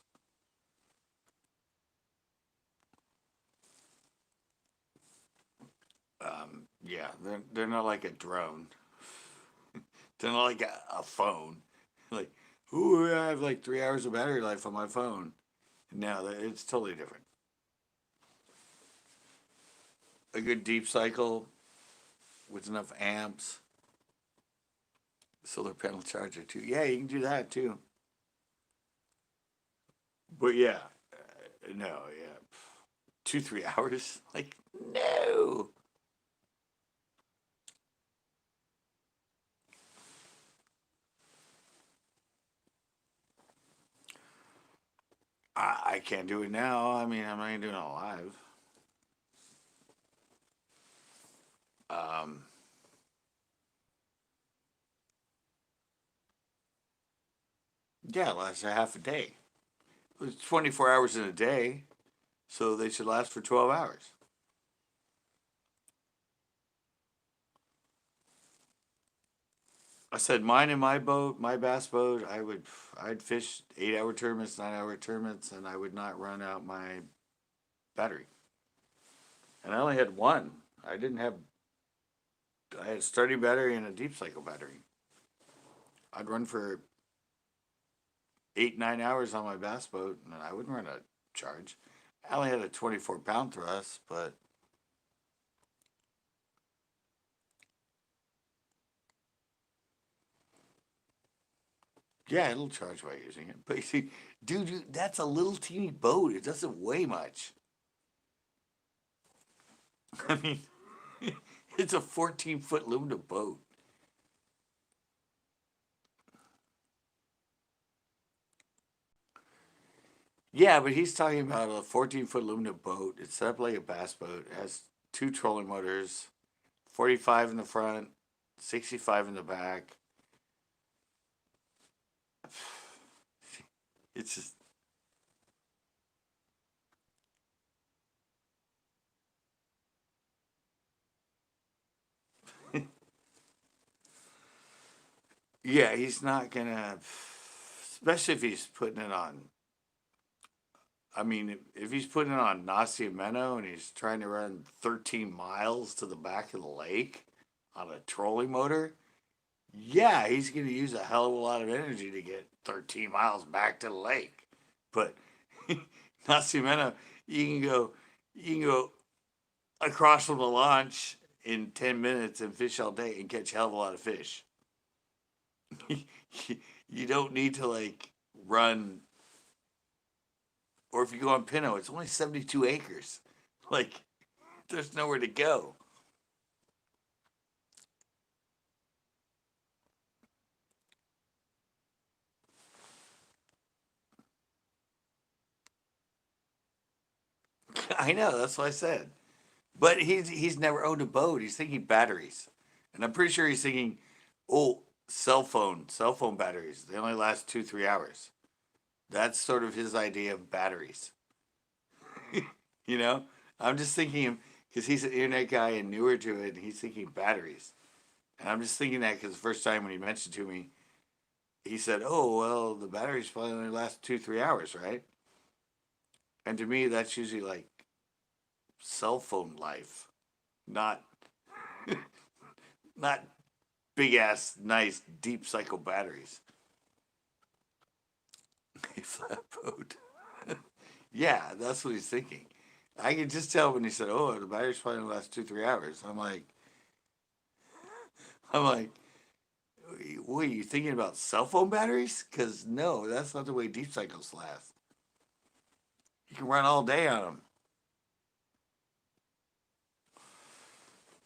Yeah, they're not like a drone. They're not like a phone. Like, ooh, I have like 3 hours of battery life on my phone. No, it's totally different. A good deep cycle with enough amps, solar panel charger too. Yeah, you can do that too. But yeah, no, yeah, 2, 3 hours. Like, no. I can't do it now. I mean, I'm not even doing it live. Um, yeah, it lasts a half a day. It's 24 hours in a day, so they should last for 12 hours. I said mine in my boat, my bass boat, I'd fish 8 hour tournaments, 9 hour tournaments, and I would not run out my battery. And I only had one. I didn't have. I had a starting battery and a deep cycle battery. I'd run for 8, 9 hours on my bass boat, and I wouldn't run a charge. I only had a 24 pound thrust, but Yeah, it'll charge by using it. But you see, dude, that's a little teeny boat. It doesn't weigh much. I mean, it's a 14-foot aluminum boat. Yeah, but he's talking about a 14-foot aluminum boat. It's set up like a bass boat. It has two trolling motors, 45 in the front, 65 in the back. It's just, yeah, he's not gonna, especially if he's putting it on. I mean, if he's putting it on Nacimiento and he's trying to run 13 miles to the back of the lake on a trolling motor, yeah, he's going to use a hell of a lot of energy to get 13 miles back to the lake. But Nacimiento, you can go, you can go across from the launch in 10 minutes and fish all day and catch a hell of a lot of fish. You don't need to like run, or if you go on Pinot, it's only 72 acres. Like, there's nowhere to go. I know, that's what I said. But he's never owned a boat. He's thinking batteries, and I'm pretty sure he's thinking, oh, cell phone batteries. They only last 2 3 hours. That's sort of his idea of batteries. You know, I'm just thinking because he's an internet guy and newer to it, and he's thinking batteries. And I'm just thinking that because the first time when he mentioned to me, he said, "Oh well, the batteries probably only last 2 3 hours, right?" And to me, that's usually like cell phone life, not not big ass, nice, deep cycle batteries. A flat boat. Yeah, that's what he's thinking. I could just tell when he said, "Oh, the battery's probably gonna last 2 3 hours." I'm like, what are you thinking about cell phone batteries? Because no, that's not the way deep cycles last. You can run all day on them.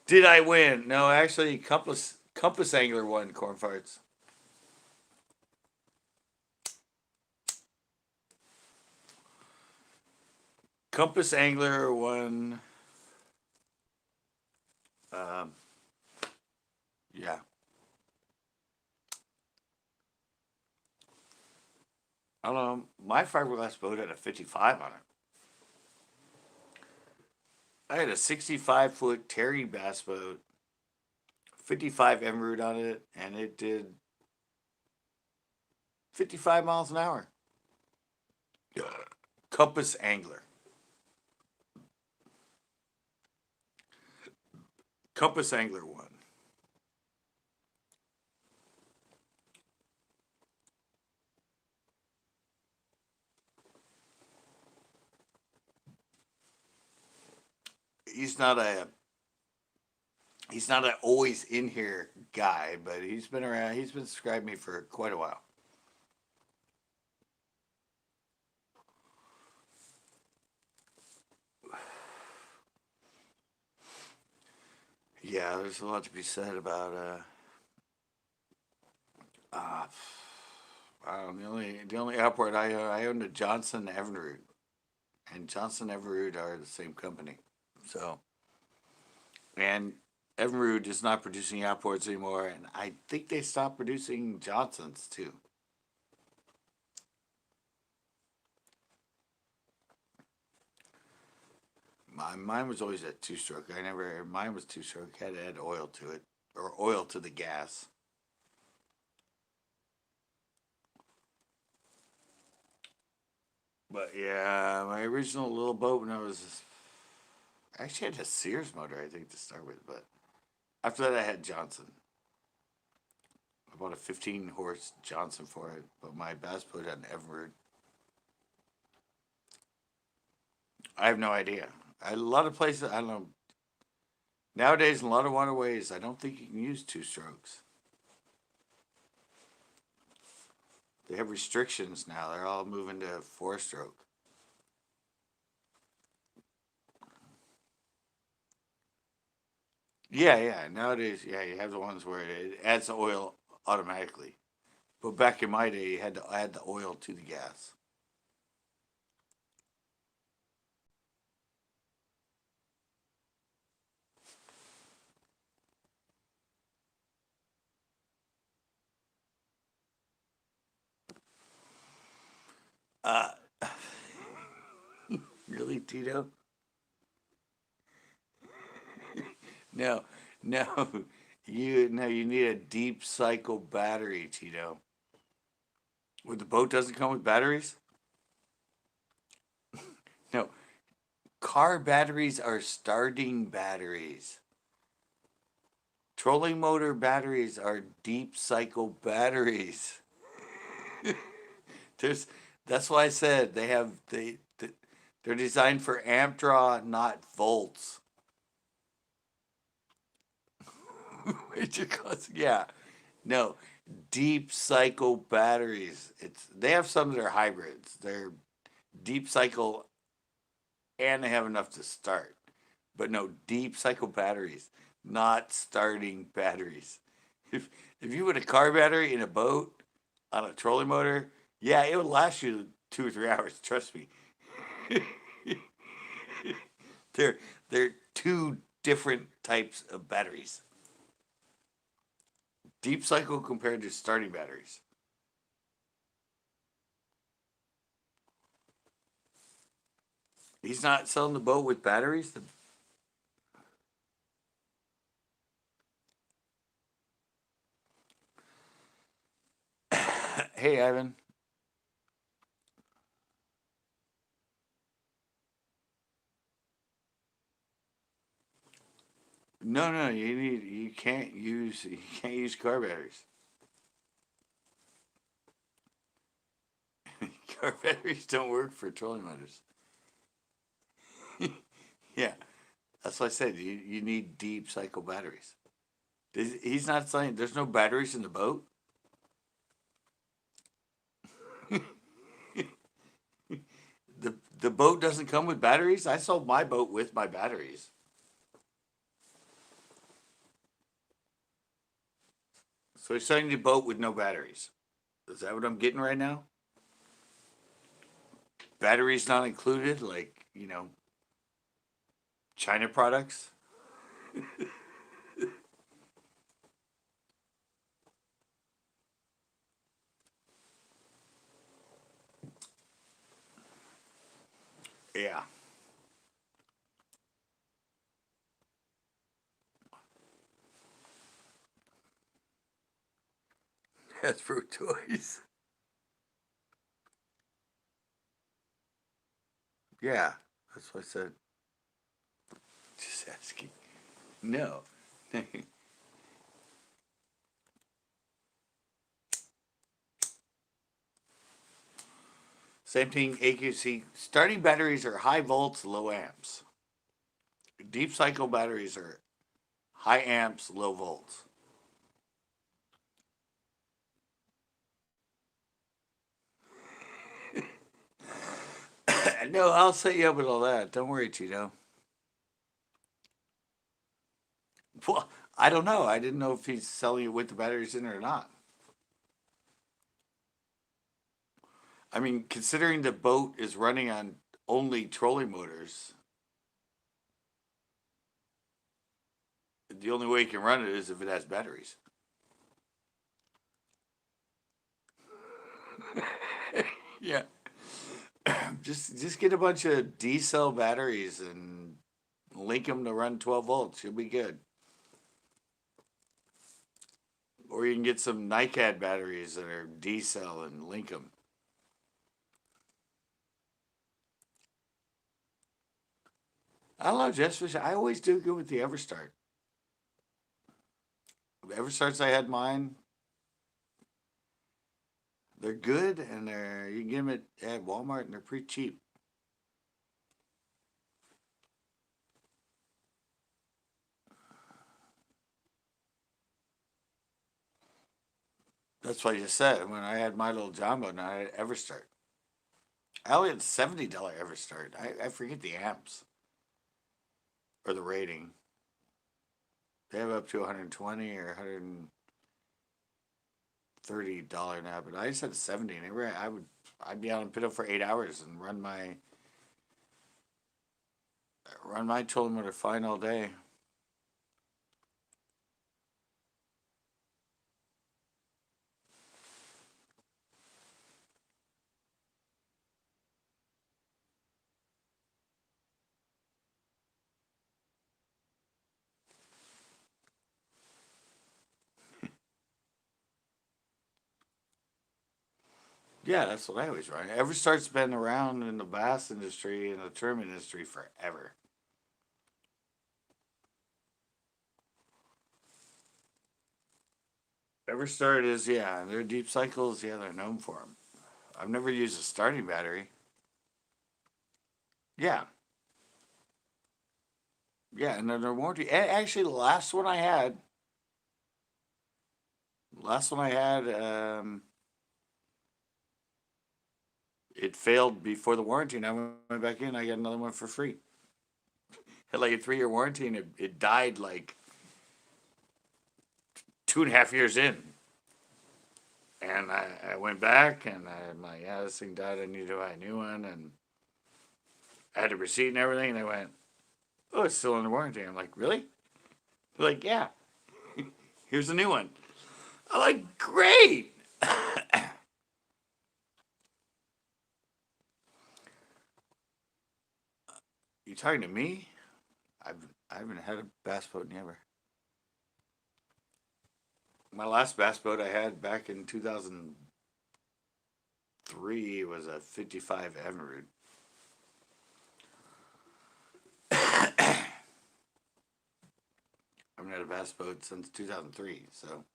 Did I win? No, actually, Compass Angler won corn farts. Compass Angler won. Um, yeah, I don't know. My fiberglass boat had a 55 on it. I had a 65-foot Terry bass boat, 55 emerald on it, and it did 55 miles an hour. Compass Angler. Compass Angler won. He's not a he's not an always in here guy, but he's been around. He's been subscribing me for quite a while. Yeah, there's a lot to be said about uh the only airport I own a Johnson Evinrude, and Johnson Evinrude are the same company. So and Evinrude is not producing airports anymore, and I think they stopped producing Johnsons too. Mine was always a two stroke. I never mine was two stroke. Had to add oil to it or oil to the gas. But yeah, my original little boat when I was I actually had a Sears motor I think to start with, but after that I had Johnson. I bought a 15 horse Johnson for it, but my bass boat had an Everett. I have no idea. A lot of places I don't know. Nowadays in a lot of waterways I don't think you can use two strokes. They have restrictions now. They're all moving to four-stroke. Yeah, yeah. Nowadays, yeah, you have the ones where it adds the oil automatically. But back in my day, you had to add the oil to the gas. Uh, really, Tito? No, no. You need a deep cycle battery, Tito. What, the boat doesn't come with batteries? No, car batteries are starting batteries. Trolling motor batteries are deep cycle batteries. There's that's why I said they're designed for amp draw, not volts. Yeah, no, deep cycle batteries. It's they have some that are hybrids. They're deep cycle and they have enough to start. But no, deep cycle batteries, not starting batteries. If you put a car battery in a boat on a trolling motor, yeah, it would last you 2 or 3 hours. Trust me. they're they're two different types of batteries. Deep cycle compared to starting batteries. He's not selling the boat with batteries. Hey, Ivan. No, no, you can't use car batteries. Car batteries don't work for trolling motors. Yeah, that's what I said. You need deep cycle batteries. He's not saying there's no batteries in the boat. The boat doesn't come with batteries. I sold my boat with my batteries. So he's selling the boat with no batteries. Is that what I'm getting right now? Batteries not included, like China products. Yeah, that's for toys. Yeah, that's what I said. Just asking. No. Same thing, AQC. Starting batteries are high volts, low amps. Deep cycle batteries are high amps, low volts. No, I'll set you up with all that. Don't worry, Cheeto. Well, I don't know. I didn't know if he's selling it with the batteries in it or not. I mean, considering the boat is running on only trolling motors, the only way you can run it is if it has batteries. Yeah. Just get a bunch of D cell batteries and link them to run 12 volts. You'll be good. Or you can get some NiCad batteries that are D cell and link them. I don't know, Jess. I always do good with the Everstart. The Everstarts I had mine, they're good and you can get them at Walmart and they're pretty cheap. That's what you said. When I had my little Jumbo, and I had Everstart. I only had $70 Everstart. I forget the amps or the rating. They have up to 120 or $130 now, but I just had 70, and I'd be out in Piddle for 8 hours and run my total motor fine all day. Yeah, that's what I always run. Everstart's been around in the bass industry and the tournament industry forever. Everstart is, yeah, their deep cycles, yeah, they're known for them. I've never used a starting battery. Yeah, yeah, and then their warranty. Actually, last one I had, it failed before the warranty, and I went back in. I got another one for free. Had like a 3 year warranty, and it died like 2.5 years in. And I went back, and yeah, this thing died. I needed to buy a new one, and I had a receipt and everything. And they went, "Oh, it's still under warranty." I'm like, "Really?" They're like, "Yeah, here's a new one." I'm like, "Great." You talking to me? I haven't had a bass boat never. My last bass boat I had back in 2003 was a 55 Evinrude. I haven't had a bass boat since 2003. So,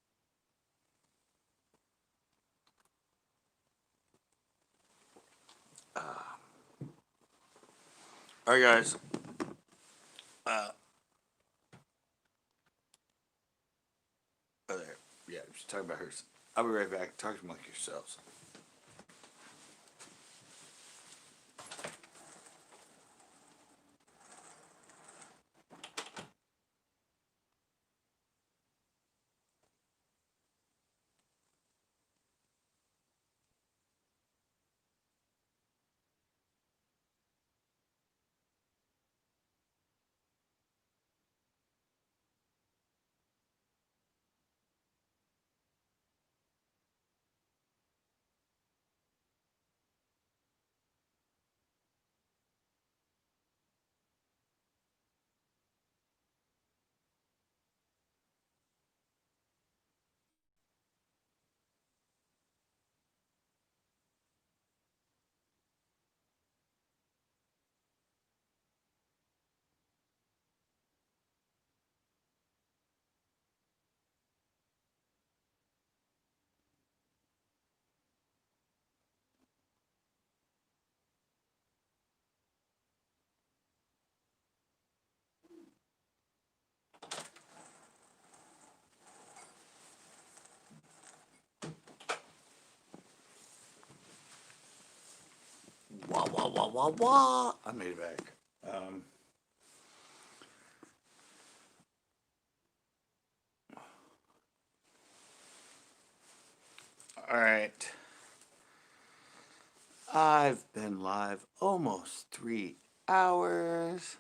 all right, guys. Uh, there. Yeah, just talking about hers. I'll be right back. Talk among yourselves. Wah wah wah wah wah. I made it back. Um, all right. I've been live almost 3 hours.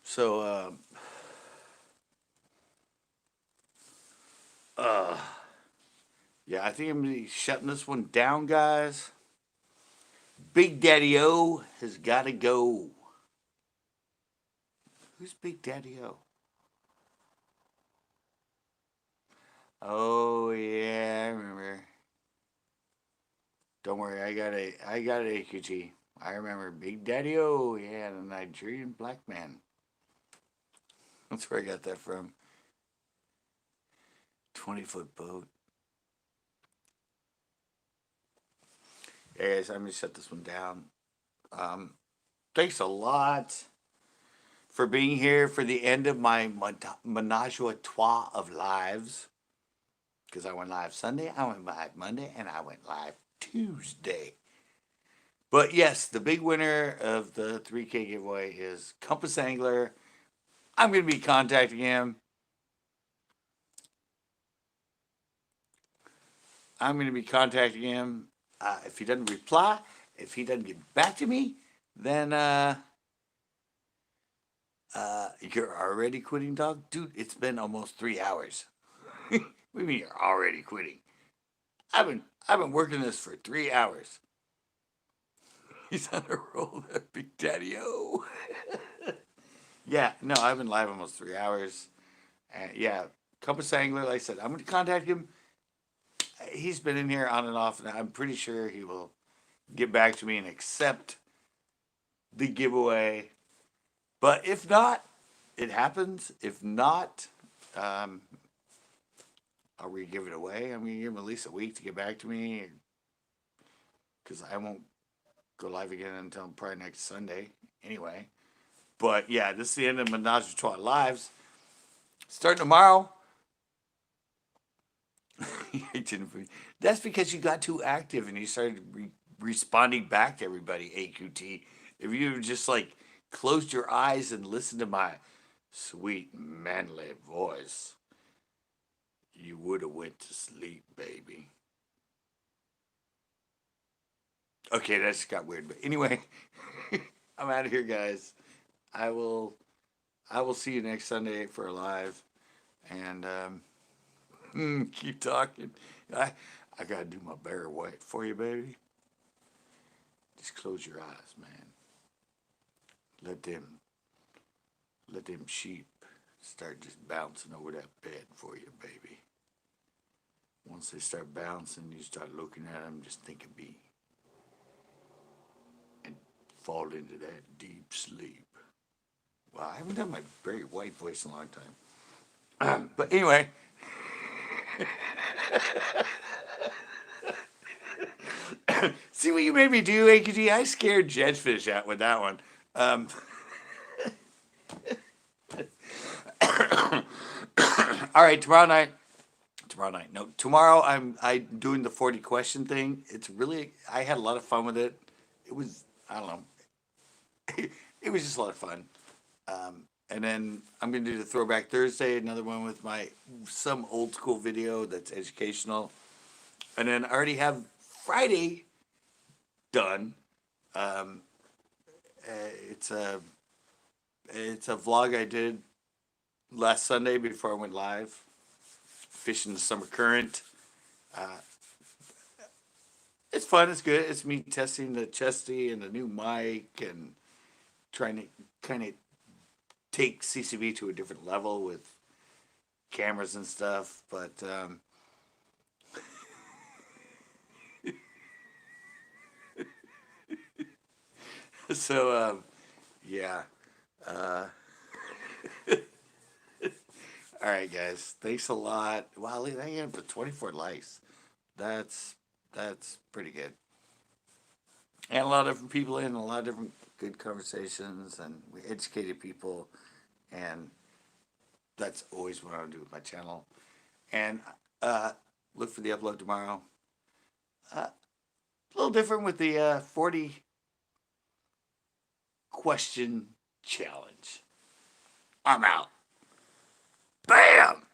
So, uh, yeah, I think I'm gonna be shutting this one down, guys. Big Daddy O has got to go. Who's Big Daddy O? Oh yeah, I remember. Don't worry, I got an AQT. I remember Big Daddy O. Yeah, the Nigerian black man. That's where I got that from. 20-foot boat. Yeah, guys, I'm gonna shut this one down. Um, thanks a lot. for being here for the end of my menage a trois of lives. Because I went live Sunday, I went live Monday, and I went live Tuesday. But yes, the big winner of the 3K giveaway is Compass Angler. I'm going to be contacting him. If he doesn't reply, if he doesn't get back to me, then you're already quitting, dog? Dude, it's been almost 3 hours. What do you mean you're already quitting? I've been working this for 3 hours. He's on a roll, that Big Daddy O. Yeah, no, I've been live almost 3 hours. And yeah, Compass Angler, like I said, I'm going to contact him. He's been in here on and off, and I'm pretty sure he will get back to me and accept the giveaway. But if not, it happens. If not, I'll re-give it away. I'm going to give him at least a week to get back to me, because I won't go live again until probably next Sunday anyway. But yeah, this is the end of Menage a Trois Lives. Starting tomorrow. That's because you got too active and you started responding back to everybody, AQT. If you just like closed your eyes and listened to my sweet manly voice, you would have went to sleep, baby. Okay, that just got weird. But anyway, I'm out of here, guys. I will see you next Sunday for a live, and keep talking. I gotta do my Barry White for you, baby. Just close your eyes, man. Let them sheep start just bouncing over that bed for you, baby. Once they start bouncing, you start looking at them, just think of me, and fall into that deep sleep. Wow, I haven't done my Barry White voice in a long time. But anyway. See what you made me do, AQT? I scared Jetfish out with that one. All right, tomorrow. No, tomorrow I'm doing the 40 question thing. It's really, I had a lot of fun with it. It was, I don't know. It was just a lot of fun. And then I'm going to do the Throwback Thursday, another one with some old school video that's educational. And then I already have Friday done. It's a vlog I did last Sunday before I went live, fishing the summer current. It's fun. It's good. It's me testing the chesty and the new mic and trying to kind of take CCB to a different level with cameras and stuff. But so yeah. All right, guys. Thanks a lot. Wow, I ended up with 24 likes. That's pretty good. And a lot of different people in, a lot of different good conversations, and we educated people, and that's always what I want to do with my channel. And look for the upload tomorrow. A little different with the 40 question challenge. I'm out. Bam!